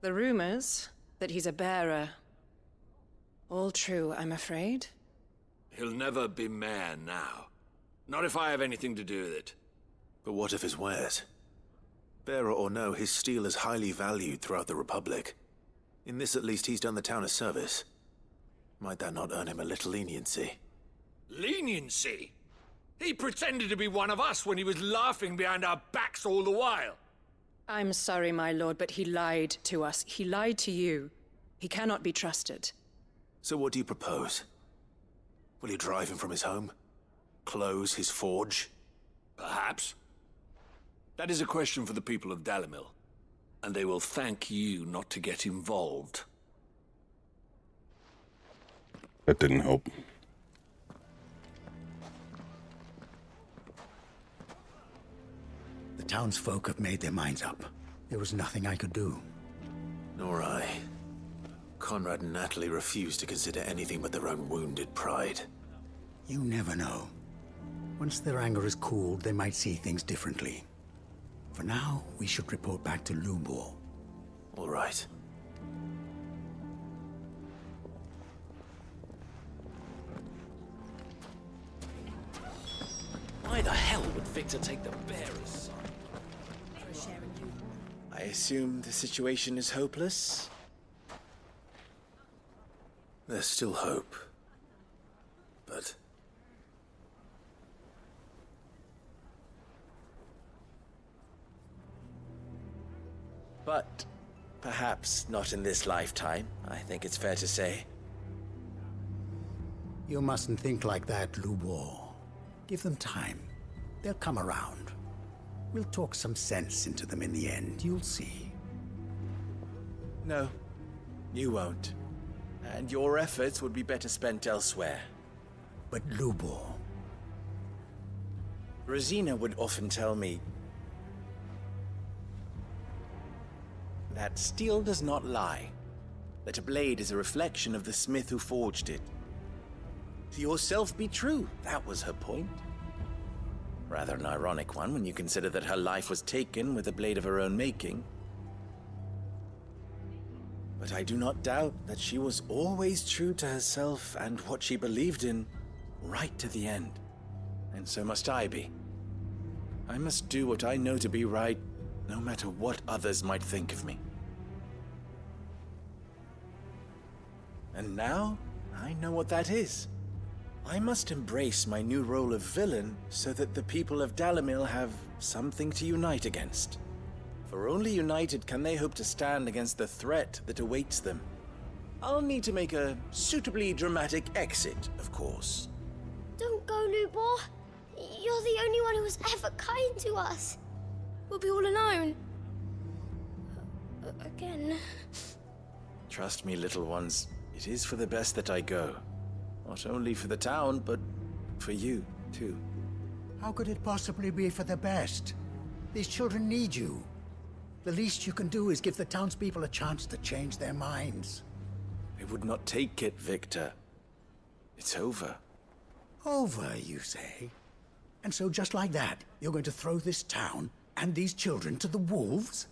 Speaker 7: The rumors that he's a bearer. All true, I'm afraid.
Speaker 8: He'll never be mayor now. Not if I have anything to do with it.
Speaker 12: But what of his wares? Bearer or no, his steel is highly valued throughout the Republic. In this, at least, he's done the town a service. Might that not earn him a little leniency?
Speaker 8: Leniency? He pretended to be one of us when he was laughing behind our backs all the while.
Speaker 7: I'm sorry, my lord, but he lied to us. He lied to you. He cannot be trusted.
Speaker 12: So what do you propose? Will you drive him from his home? Close his forge?
Speaker 8: Perhaps. That is a question for the people of Dalimil, and they will thank you not to get involved.
Speaker 5: That didn't help.
Speaker 20: The townsfolk have made their minds up. There was nothing I could do.
Speaker 12: Nor I. Conrad and Natalie refused to consider anything but their own wounded pride.
Speaker 20: You never know. Once their anger is cooled, they might see things differently. For now, we should report back to Lubor.
Speaker 12: All right.
Speaker 19: Why the hell would Victor take the bearer's side?
Speaker 18: I assume the situation is hopeless?
Speaker 12: There's still hope. But...
Speaker 18: But perhaps not in this lifetime, I think it's fair to say.
Speaker 20: You mustn't think like that, Lubor. Give them time. They'll come around. We'll talk some sense into them in the end, you'll see.
Speaker 18: No, you won't. And your efforts would be better spent elsewhere.
Speaker 20: But Lubor...
Speaker 18: Rosina would often tell me that steel does not lie, that a blade is a reflection of the smith who forged it. To yourself be true, that was her point. Rather an ironic one when you consider that her life was taken with a blade of her own making. But I do not doubt that she was always true to herself and what she believed in, right to the end. And so must I be. I must do what I know to be right, no matter what others might think of me. And now, I know what that is. I must embrace my new role of villain so that the people of Dalimil have something to unite against. For only united can they hope to stand against the threat that awaits them. I'll need to make a suitably dramatic exit, of course.
Speaker 17: Don't go, Lubor. You're the only one who was ever kind to us. We'll be all alone. Again.
Speaker 18: Trust me, little ones. It is for the best that I go. Not only for the town, but for you, too.
Speaker 20: How could it possibly be for the best? These children need you. The least you can do is give the townspeople a chance to change their minds.
Speaker 18: They would not take it, Victor. It's over.
Speaker 20: Over, you say? And so just like that, you're going to throw this town and these children to the wolves?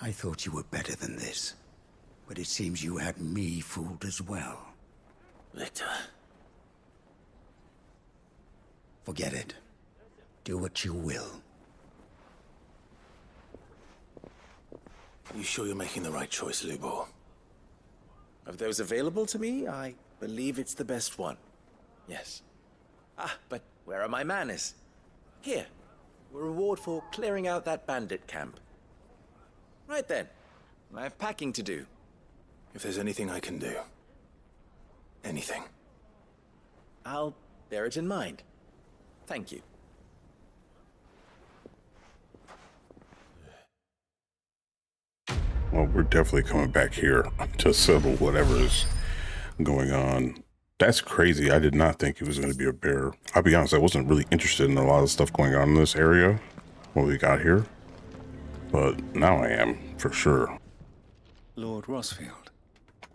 Speaker 20: I thought you were better than this. But it seems you had me fooled as well.
Speaker 18: Victor.
Speaker 20: Forget it. Do what you will.
Speaker 12: You sure you're making the right choice, Lubor?
Speaker 18: Of those available to me, I believe it's the best one. Yes. Ah, but where are my manners? Here. A reward for clearing out that bandit camp. Right then. I have packing to do.
Speaker 12: If there's anything I can do. Anything.
Speaker 18: I'll bear it in mind. Thank you.
Speaker 5: Well, we're definitely coming back here to settle whatever's going on. That's crazy. I did not think it was going to be a bear. I'll be honest, I wasn't really interested in a lot of stuff going on in this area when we got here. But now I am, for sure.
Speaker 11: Lord Rosfield,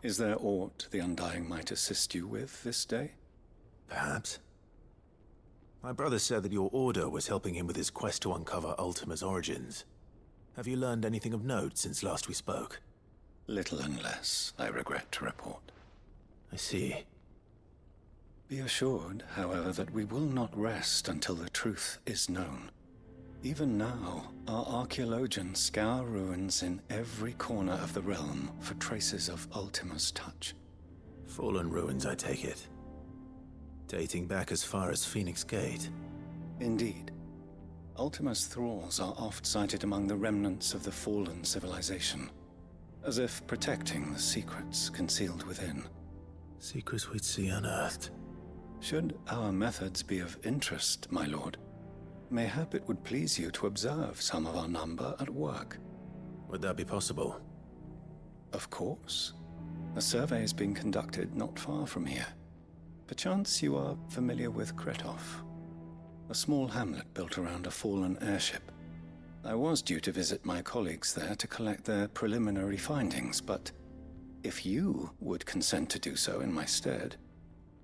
Speaker 11: is there aught the Undying might assist you with this day?
Speaker 12: Perhaps. My brother said that your order was helping him with his quest to uncover Ultima's origins. Have you learned anything of note since last we spoke?
Speaker 11: Little unless, I regret to report.
Speaker 12: I see.
Speaker 11: Be assured, however, that we will not rest until the truth is known. Even now, our archaeologians scour ruins in every corner of the realm for traces of Ultima's touch.
Speaker 12: Fallen ruins, I take it. Dating back as far as Phoenix Gate.
Speaker 11: Indeed. Ultima's thralls are oft sighted among the remnants of the fallen civilization, as if protecting the secrets concealed within.
Speaker 12: Secrets we'd see unearthed.
Speaker 11: Should our methods be of interest, my lord, mayhap it would please you to observe some of our number at work.
Speaker 12: Would that be possible?
Speaker 11: Of course. A survey is being conducted not far from here. Perchance you are familiar with Kretov, a small hamlet built around a fallen airship. I was due to visit my colleagues there to collect their preliminary findings, but if you would consent to do so in my stead,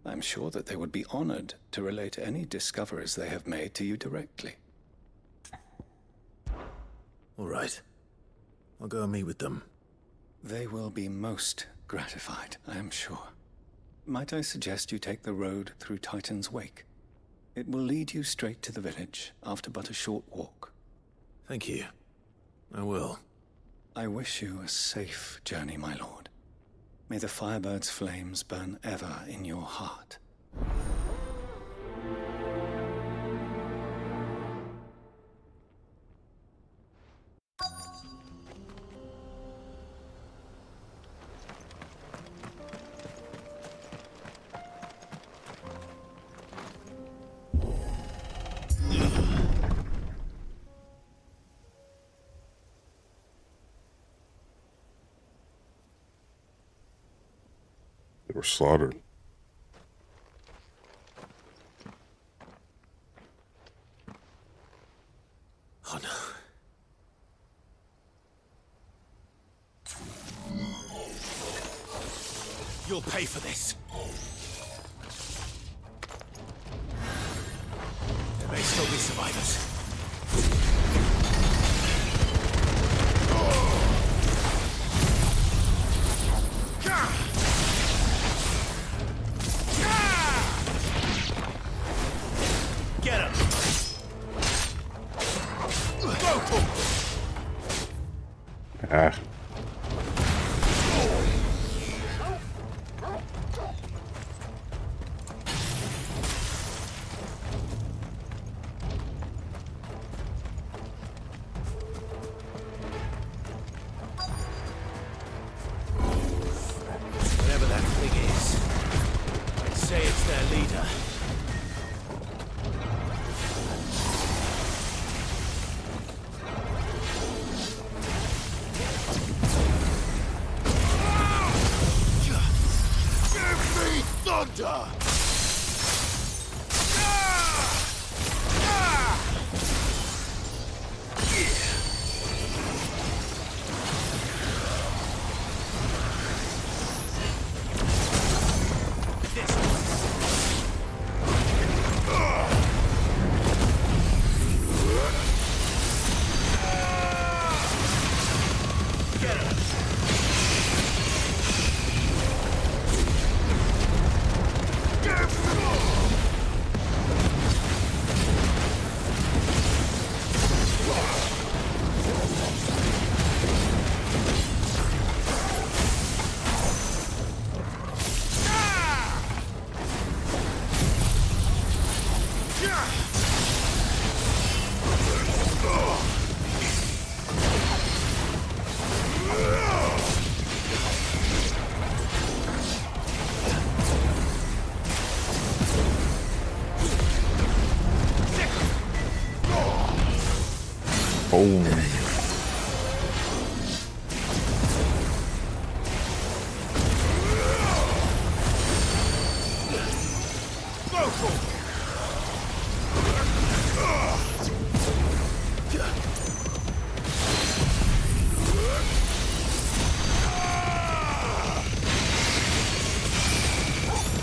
Speaker 11: I'm sure that they would be honored to relate any discoveries they have made to you directly.
Speaker 12: All right. I'll go and meet with them.
Speaker 11: They will be most gratified, I am sure. Might I suggest you take the road through Titan's Wake? It will lead you straight to the village after but a short walk.
Speaker 12: Thank you. I will.
Speaker 11: I wish you a safe journey, my lord.
Speaker 13: May the Firebird's flames burn ever in your heart.
Speaker 5: They were slaughtered.
Speaker 12: Oh no. You'll pay for this. There may still be survivors. Get him!
Speaker 5: Ah.
Speaker 12: Whatever that thing is, I'd say it's their leader. Thunder!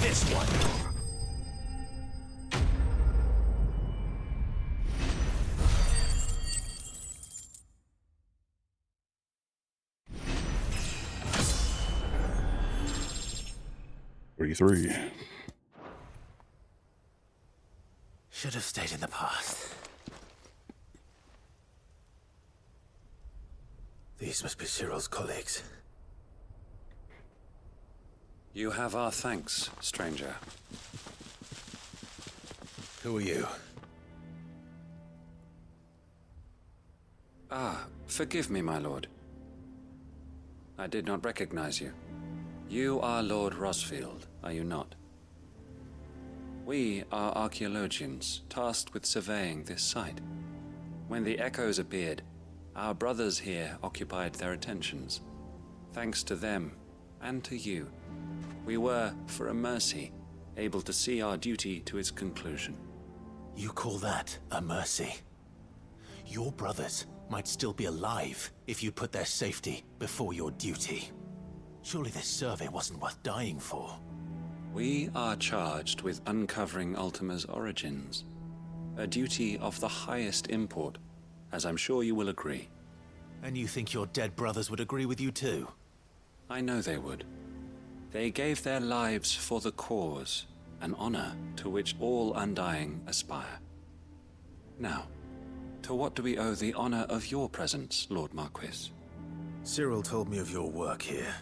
Speaker 12: This one.
Speaker 5: Three.
Speaker 12: Should have stayed in the past. These must be Cyril's colleagues.
Speaker 19: You have our thanks, stranger.
Speaker 12: Who are you?
Speaker 19: Ah, forgive me, my lord. I did not recognize you. You are Lord Rosfield, are you not? We are archaeologians, tasked with surveying this site. When the echoes appeared, our brothers here occupied their attentions. Thanks to them, and to you, we were, for a mercy, able to see our duty to its conclusion.
Speaker 12: You call that a mercy? Your brothers might still be alive if you put their safety before your duty. Surely this survey wasn't worth dying for.
Speaker 19: We are charged with uncovering Ultima's origins. A duty of the highest import, as I'm sure you will agree.
Speaker 12: And you think your dead brothers would agree with you too?
Speaker 19: I know they would. They gave their lives for the cause, an honor to which all Undying aspire. Now, to what do we owe the honor of your presence, Lord Marquis?
Speaker 12: Cyril told me of your work here,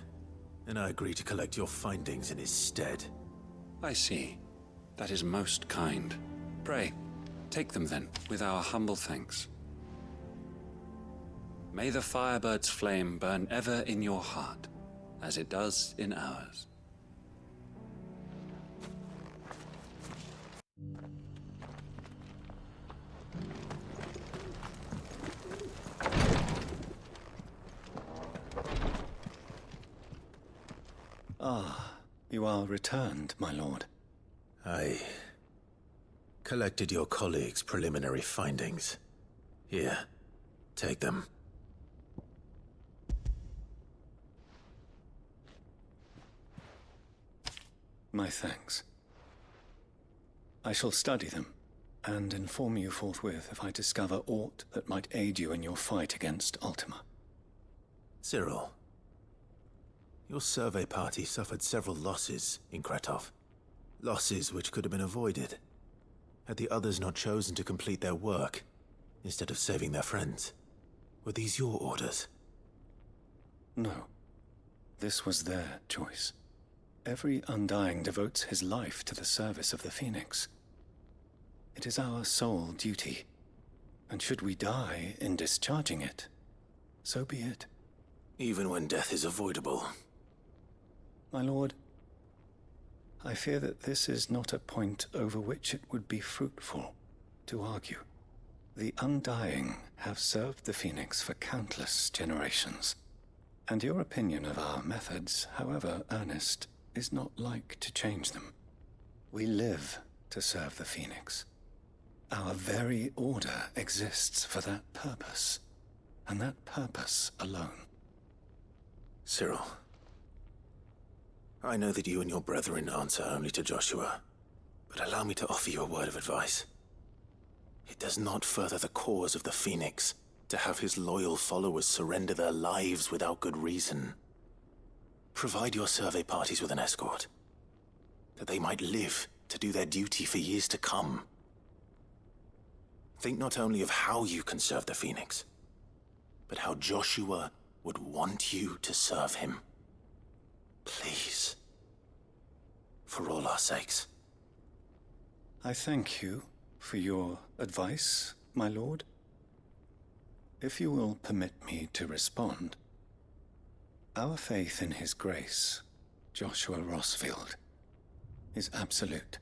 Speaker 12: and I agree to collect your findings in his stead.
Speaker 19: I see. That is most kind. Pray, take them then, with our humble thanks. May the Firebird's flame burn ever in your heart, as it does in ours.
Speaker 13: Ah, you are returned, my lord.
Speaker 12: I collected your colleagues' preliminary findings. Here, take them.
Speaker 13: My thanks. I shall study them, and inform you forthwith if I discover aught that might aid you in your fight against Ultima.
Speaker 12: Cyril, your survey party suffered several losses in Kretov. Losses which could have been avoided, had the others not chosen to complete their work, instead of saving their friends. Were these your orders?
Speaker 13: No. This was their choice. Every Undying devotes his life to the service of the Phoenix. It is our sole duty, and should we die in discharging it, so be it.
Speaker 12: Even when death is avoidable.
Speaker 13: My lord, I fear that this is not a point over which it would be fruitful to argue. The Undying have served the Phoenix for countless generations, and your opinion of our methods, however earnest, is not like to change them. We live to serve the Phoenix. Our very order exists for that purpose, and that purpose alone.
Speaker 12: Cyril, I know that you and your brethren answer only to Joshua, but allow me to offer you a word of advice. It does not further the cause of the Phoenix to have his loyal followers surrender their lives without good reason. Provide your survey parties with an escort, that they might live to do their duty for years to come. Think not only of how you can serve the Phoenix, but how Joshua would want you to serve him. Please. For all our sakes.
Speaker 13: I thank you for your advice, my lord. If you will permit me to respond, our faith in his grace, Joshua Rossfield, is absolute.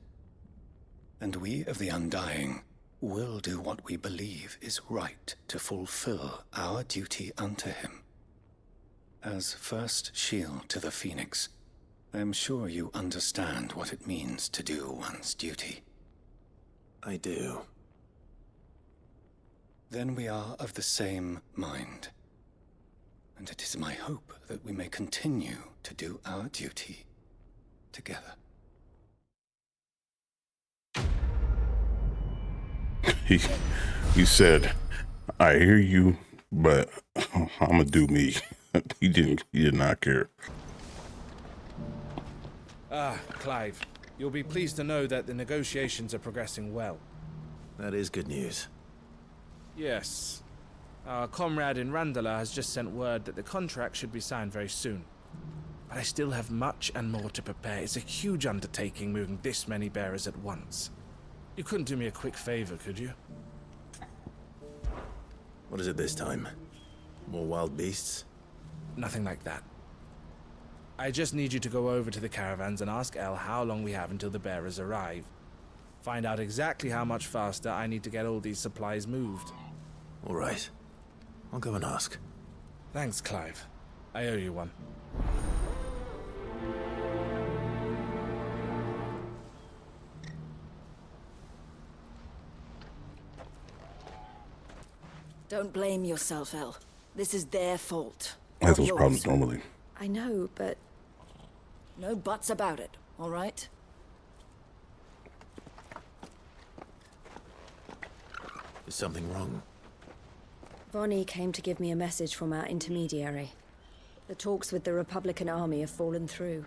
Speaker 13: And we of the Undying will do what we believe is right to fulfill our duty unto him. As first shield to the Phoenix, I am sure you understand what it means to do one's duty.
Speaker 12: I do.
Speaker 13: Then we are of the same mind. And it is my hope that we may continue to do our duty together.
Speaker 5: He said, I hear you, but I'ma do me. He did not care.
Speaker 3: Ah, Clive. You'll be pleased to know that the negotiations are progressing well.
Speaker 12: That is good news.
Speaker 3: Yes. Our comrade in Randalar has just sent word that the contract should be signed very soon. But I still have much and more to prepare. It's a huge undertaking moving this many bearers at once. You couldn't do me a quick favor, could you?
Speaker 12: What is it this time? More wild beasts?
Speaker 3: Nothing like that. I just need you to go over to the caravans and ask El how long we have until the bearers arrive. Find out exactly how much faster I need to get all these supplies moved.
Speaker 12: All right. I'll go and ask.
Speaker 3: Thanks, Clive. I owe you one.
Speaker 6: Don't blame yourself, El. This is their fault.
Speaker 5: I have those
Speaker 6: yours.
Speaker 5: problems normally.
Speaker 6: I know, but no buts about it, all right?
Speaker 12: Is something wrong?
Speaker 1: Vonnie came to give me a message from our intermediary. The talks with the Republican army have fallen through.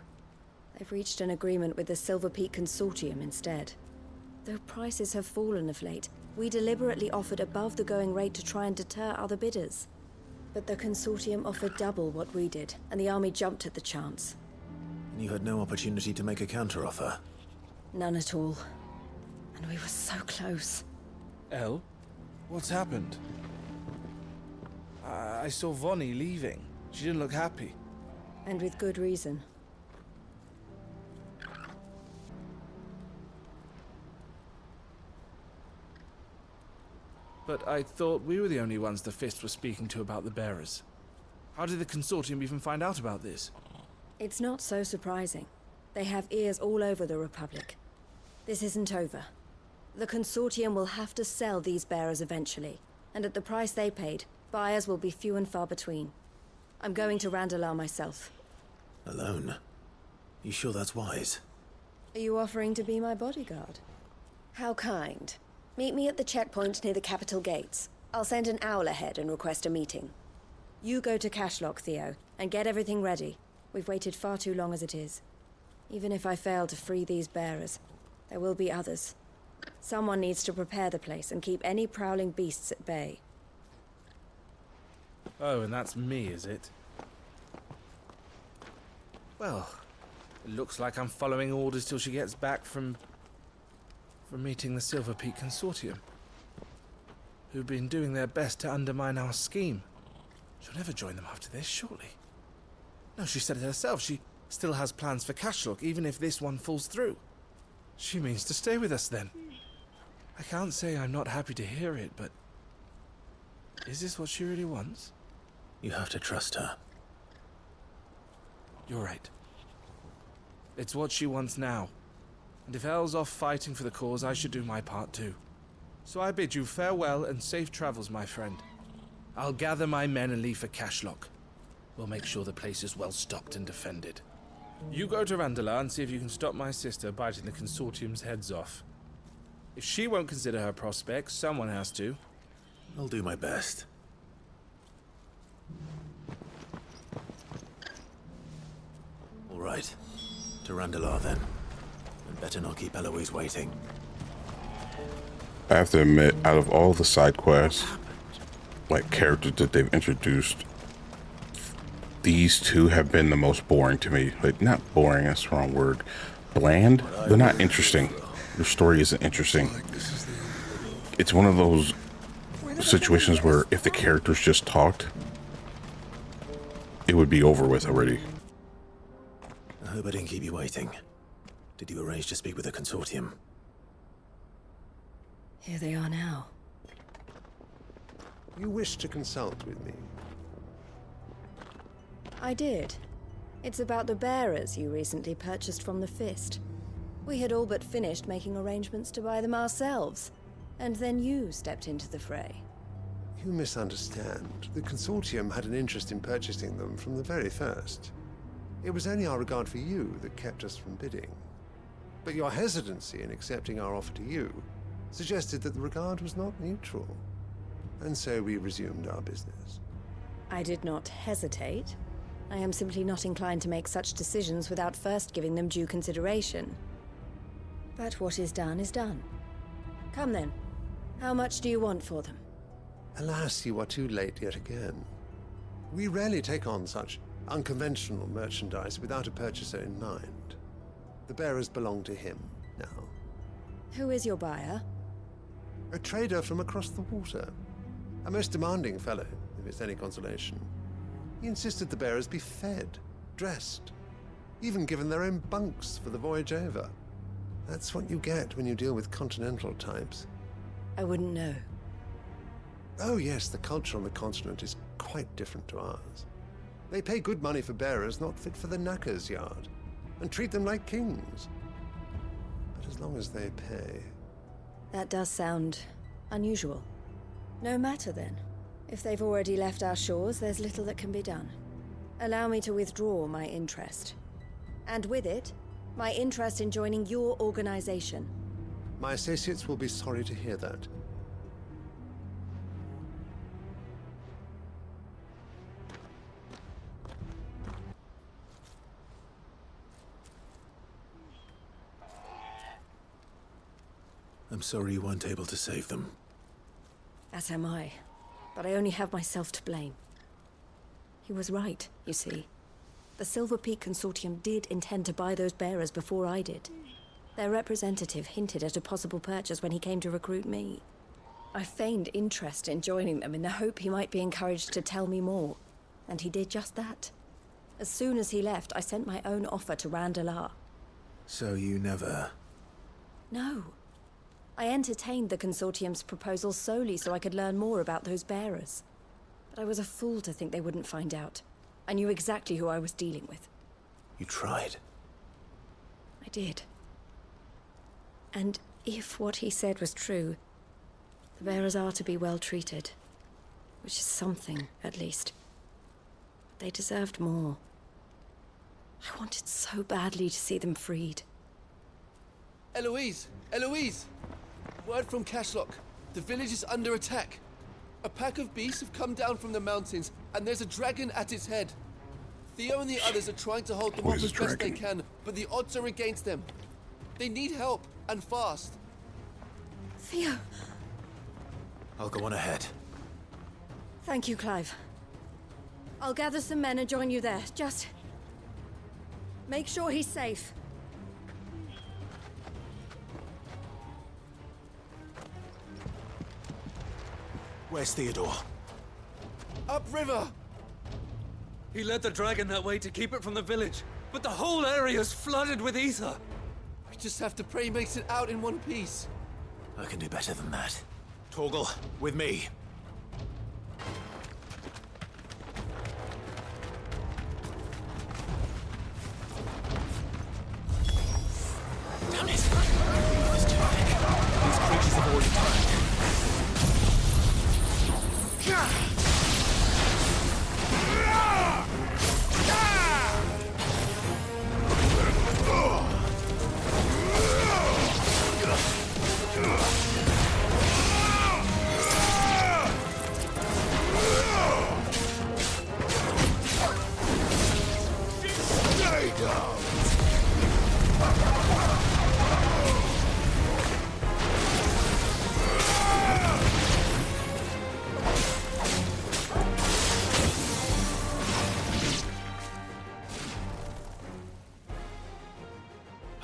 Speaker 1: They've reached an agreement with the Silver Peak Consortium instead. Though prices have fallen of late, we deliberately offered above the going rate to try and deter other bidders. But the Consortium offered double what we did, and the army jumped at the chance.
Speaker 12: And you had no opportunity to make a counteroffer.
Speaker 7: None at all. And we were so close.
Speaker 3: Elle? What's happened? I saw Vonnie leaving. She didn't look happy.
Speaker 7: And with good reason.
Speaker 3: But I thought we were the only ones the Fist was speaking to about the bearers. How did the Consortium even find out about this?
Speaker 7: It's not so surprising. They have ears all over the Republic. This isn't over. The Consortium will have to sell these bearers eventually, and at the price they paid, buyers will be few and far between. I'm going to Randalar myself.
Speaker 12: Alone? You sure that's wise?
Speaker 7: Are you offering to be my bodyguard? How kind. Meet me at the checkpoint near the capital gates. I'll send an owl ahead and request a meeting. You go to Cashlock, Theo, and get everything ready. We've waited far too long as it is. Even if I fail to free these bearers, there will be others. Someone needs to prepare the place and keep any prowling beasts at bay.
Speaker 3: Oh, and that's me, is it? Well, it looks like I'm following orders till she gets back from meeting the Silver Peak Consortium, who've been doing their best to undermine our scheme. She'll never join them after this, surely. No, she said it herself. She still has plans for Cashlock, even if this one falls through. She means to stay with us, then. I can't say I'm not happy to hear it, but... is this what she really wants?
Speaker 12: You have to trust her.
Speaker 3: You're right. It's what she wants now. And if Elle's off fighting for the cause, I should do my part too. So I bid you farewell and safe travels, my friend. I'll gather my men and leave for Cashlock. We'll make sure the place is well stocked and defended. You go to Randalar and see if you can stop my sister biting the Consortium's heads off. If she won't consider her prospects, someone has to.
Speaker 12: I'll do my best. All right. To Randalar, then. And better not keep Eloise waiting.
Speaker 5: I have to admit, out of all the side quests, like characters that they've introduced, these two have been the most boring to me. Like, not boring, that's the wrong word. Bland? They're not interesting. Their story isn't interesting. It's one of those situations where if the characters just talked, it would be over with already.
Speaker 12: I hope I didn't keep you waiting. Did you arrange to speak with the Consortium?
Speaker 7: Here they are now.
Speaker 21: You wish to consult with me?
Speaker 7: I did. It's about the bearers you recently purchased from the Fist. We had all but finished making arrangements to buy them ourselves, and then you stepped into the fray.
Speaker 21: You misunderstand. The Consortium had an interest in purchasing them from the very first. It was only our regard for you that kept us from bidding. But your hesitancy in accepting our offer to you suggested that the regard was not mutual. And so we resumed our business.
Speaker 7: I did not hesitate. I am simply not inclined to make such decisions without first giving them due consideration. But what is done is done. Come then. How much do you want for them?
Speaker 21: Alas, you are too late yet again. We rarely take on such unconventional merchandise without a purchaser in mind. The bearers belong to him now.
Speaker 7: Who is your buyer?
Speaker 21: A trader from across the water. A most demanding fellow, if it's any consolation. He insisted the bearers be fed, dressed, even given their own bunks for the voyage over. That's what you get when you deal with continental types.
Speaker 7: I wouldn't know.
Speaker 21: Oh yes, the culture on the continent is quite different to ours. They pay good money for bearers not fit for the knacker's yard, and treat them like kings. But as long as they pay...
Speaker 7: That does sound unusual. No matter then. If they've already left our shores, there's little that can be done. Allow me to withdraw my interest. And with it, my interest in joining your organization.
Speaker 21: My associates will be sorry to hear that.
Speaker 12: I'm sorry you weren't able to save them.
Speaker 7: As am I. But I only have myself to blame. He was right, you see. The Silver Peak Consortium did intend to buy those bearers before I did. Their representative hinted at a possible purchase when he came to recruit me. I feigned interest in joining them in the hope he might be encouraged to tell me more, and he did just that. As soon as he left, I sent my own offer to Randalar.
Speaker 12: So you never...
Speaker 7: No. I entertained the Consortium's proposal solely so I could learn more about those bearers. But I was a fool to think they wouldn't find out. I knew exactly who I was dealing with.
Speaker 12: You tried.
Speaker 7: I did. And if what he said was true, the bearers are to be well treated. Which is something, at least. But they deserved more. I wanted so badly to see them freed.
Speaker 9: Eloise! Eloise! Word from Cashlock. The village is under attack. A pack of beasts have come down from the mountains, and there's a dragon at its head. Theo and the others are trying to hold them off as best they can, but the odds are against them. They need help, and fast.
Speaker 7: Theo!
Speaker 12: I'll go on ahead.
Speaker 7: Thank you, Clive. I'll gather some men and join you there. Just... make sure he's safe.
Speaker 12: Where's Theodore?
Speaker 9: Upriver!
Speaker 11: He led the dragon that way to keep it from the village, but the whole area's flooded with ether.
Speaker 9: We just have to pray he makes it out in one piece.
Speaker 12: I can do better than that. Torgal, with me. Damn it! It's too thick. These creatures have already turned.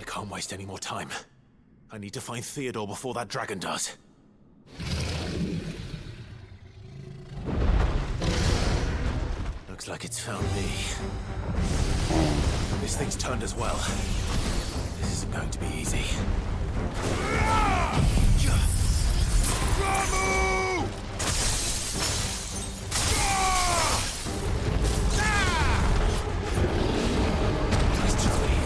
Speaker 12: Can't waste any more time. I need to find Theodore before that dragon does. Looks like it's found me. This thing's turned as well. This isn't going to be easy. Ramu! Nice Charlie.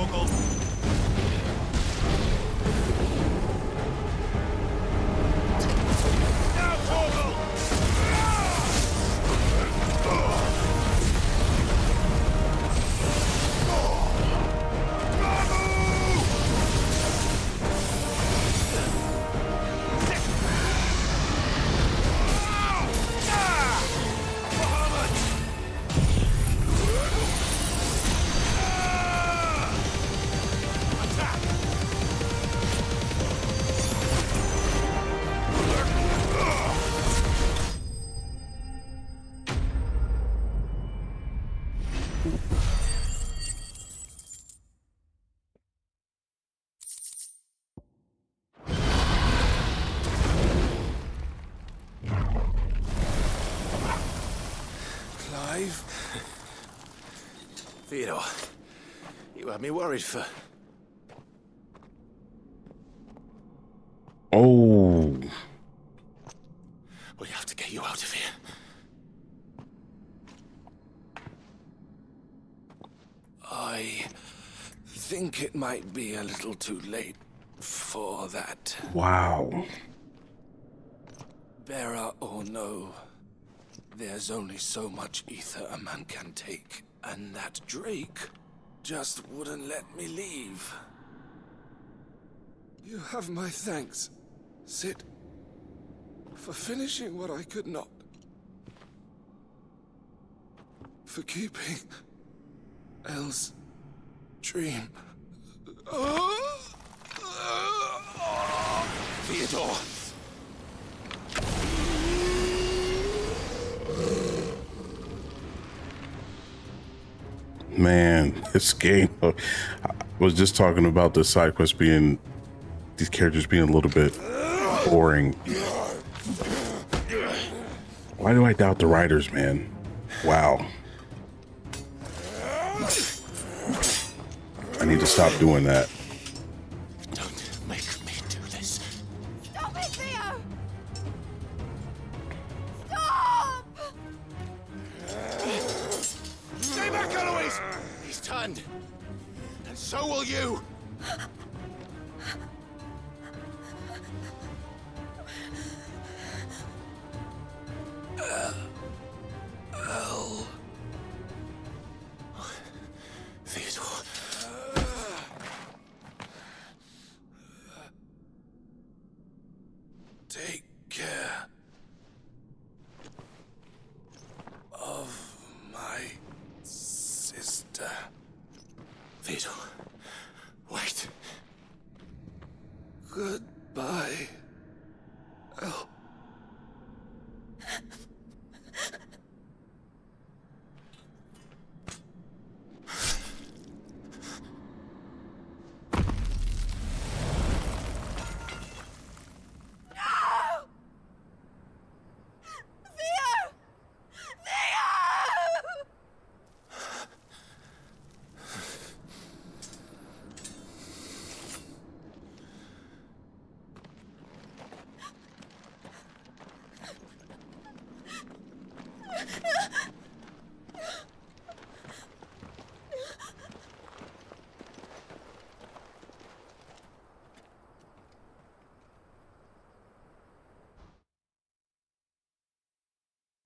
Speaker 2: Torgal. Now, Torgal!
Speaker 12: Clive? Theodore, you had me worried for...
Speaker 5: Oh.
Speaker 12: We have to get you out of here.
Speaker 3: I think it might be a little too late for that.
Speaker 5: Wow.
Speaker 3: Bearer or no, there's only so much ether a man can take, and that Drake just wouldn't let me leave. You have my thanks, Cid, for finishing what I could not. For keeping Elle's dream.
Speaker 12: Theodore!
Speaker 5: Man, this game. I was just talking about the side quest being, these characters being a little bit boring. Why do I doubt the writers, man? Wow. I need to stop doing that.
Speaker 12: Don't make me do this.
Speaker 1: Stop it, Theo! Stop!
Speaker 12: Stay back, Eloise! He's turned. And so will you!
Speaker 3: Elle.
Speaker 12: Theodore.
Speaker 3: Take care of my sister.
Speaker 12: Theodore, wait.
Speaker 3: Goodbye, Elle.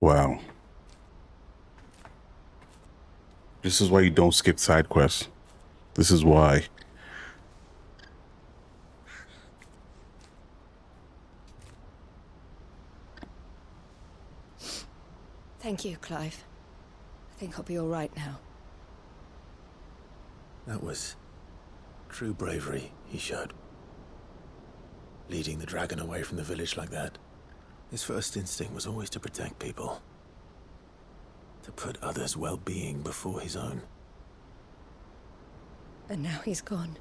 Speaker 5: Wow. This is why you don't skip side quests. This is why.
Speaker 7: Thank you, Clive. I think I'll be all right now.
Speaker 12: That was true bravery he showed. Leading the dragon away from the village like that. His first instinct was always to protect people. To put others' well-being before his own.
Speaker 7: And now he's gone.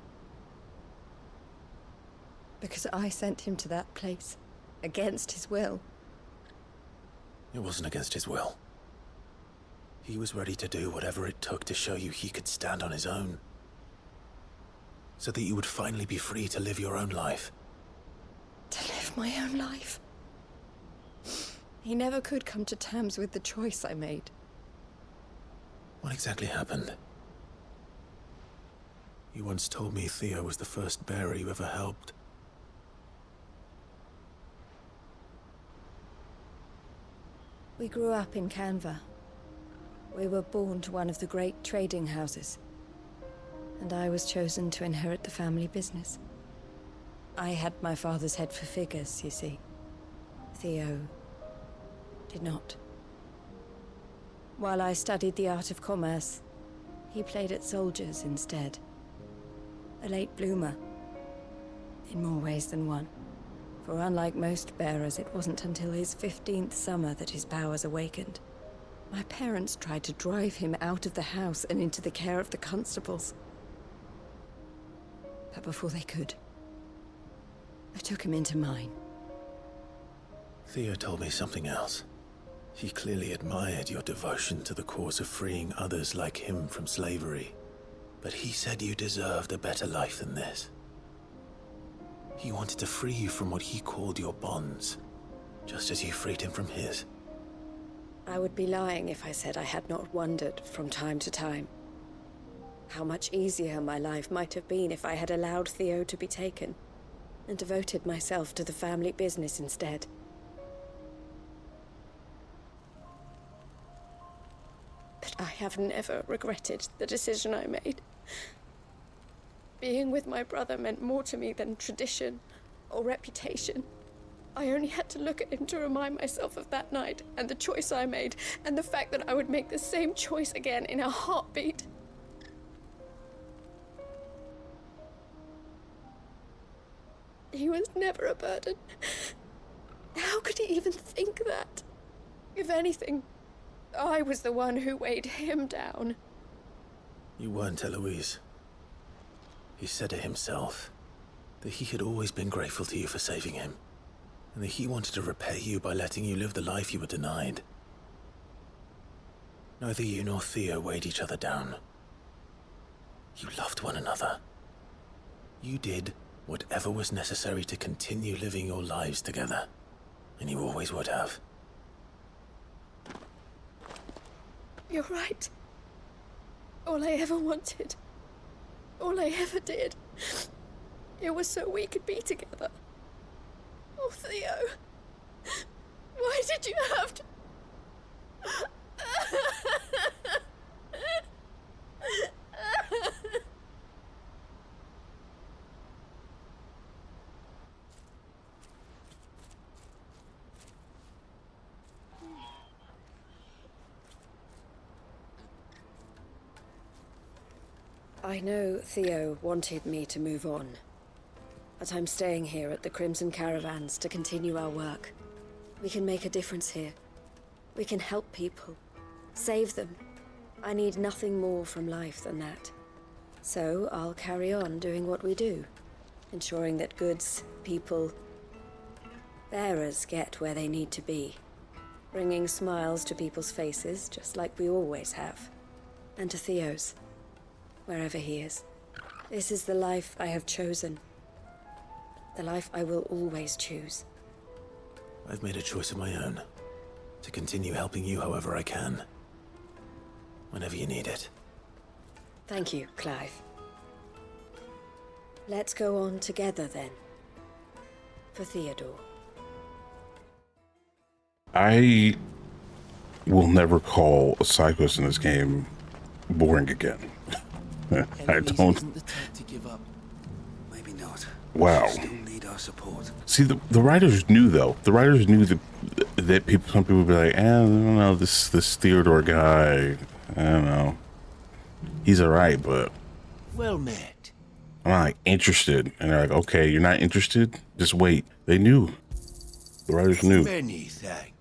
Speaker 7: Because I sent him to that place, against his will.
Speaker 12: It wasn't against his will. He was ready to do whatever it took to show you he could stand on his own. So that you would finally be free to live your own life.
Speaker 7: To live my own life. He never could come to terms with the choice I made.
Speaker 12: What exactly happened? You once told me Theo was the first bearer you ever helped.
Speaker 7: We grew up in Canva. We were born to one of the great trading houses. And I was chosen to inherit the family business. I had my father's head for figures, you see. Theo did not. While I studied the art of commerce, he played at soldiers instead. A late bloomer, in more ways than one. For unlike most bearers, it wasn't until his 15th summer that his powers awakened. My parents tried to drive him out of the house and into the care of the constables. But before they could, I took him into mine.
Speaker 12: Theo told me something else. He clearly admired your devotion to the cause of freeing others like him from slavery. But he said you deserved a better life than this. He wanted to free you from what he called your bonds, just as you freed him from his.
Speaker 7: I would be lying if I said I had not wondered from time to time how much easier my life might have been if I had allowed Theo to be taken and devoted myself to the family business instead. But I have never regretted the decision I made. Being with my brother meant more to me than tradition or reputation. I only had to look at him to remind myself of that night and the choice I made and the fact that I would make the same choice again in a heartbeat. He was never a burden. How could he even think that? If anything, I was the one who weighed him down.
Speaker 12: You weren't, Eloise. He said it himself, that he had always been grateful to you for saving him, and that he wanted to repay you by letting you live the life you were denied. Neither you nor Theo weighed each other down. You loved one another. You did whatever was necessary to continue living your lives together, and you always would have.
Speaker 7: You're right. All I ever wanted, all I ever did, it was so we could be together. Oh, Theo, why did you have to... I know Theo wanted me to move on, but I'm staying here at the Crimson Caravans to continue our work. We can make a difference here. We can help people, save them. I need nothing more from life than that. So I'll carry on doing what we do, ensuring that goods, people, bearers get where they need to be, bringing smiles to people's faces just like we always have, and to Theo's. Wherever he is. This is the life I have chosen. The life I will always choose.
Speaker 12: I've made a choice of my own, to continue helping you however I can, whenever you need it.
Speaker 7: Thank you, Clive. Let's go on together then. For Theodore.
Speaker 5: I will never call a side quest in this game boring again. I don't.
Speaker 10: The type to give up. Maybe not.
Speaker 5: Wow.
Speaker 10: Still need our support.
Speaker 5: See, the writers knew though. The writers knew that people, some people would be like, I don't know, this Theodore guy, I don't know, he's alright, but
Speaker 9: Well met.
Speaker 5: I'm not like interested. And they're like, okay, you're not interested? Just wait. They knew. The writers knew.
Speaker 9: Many thanks.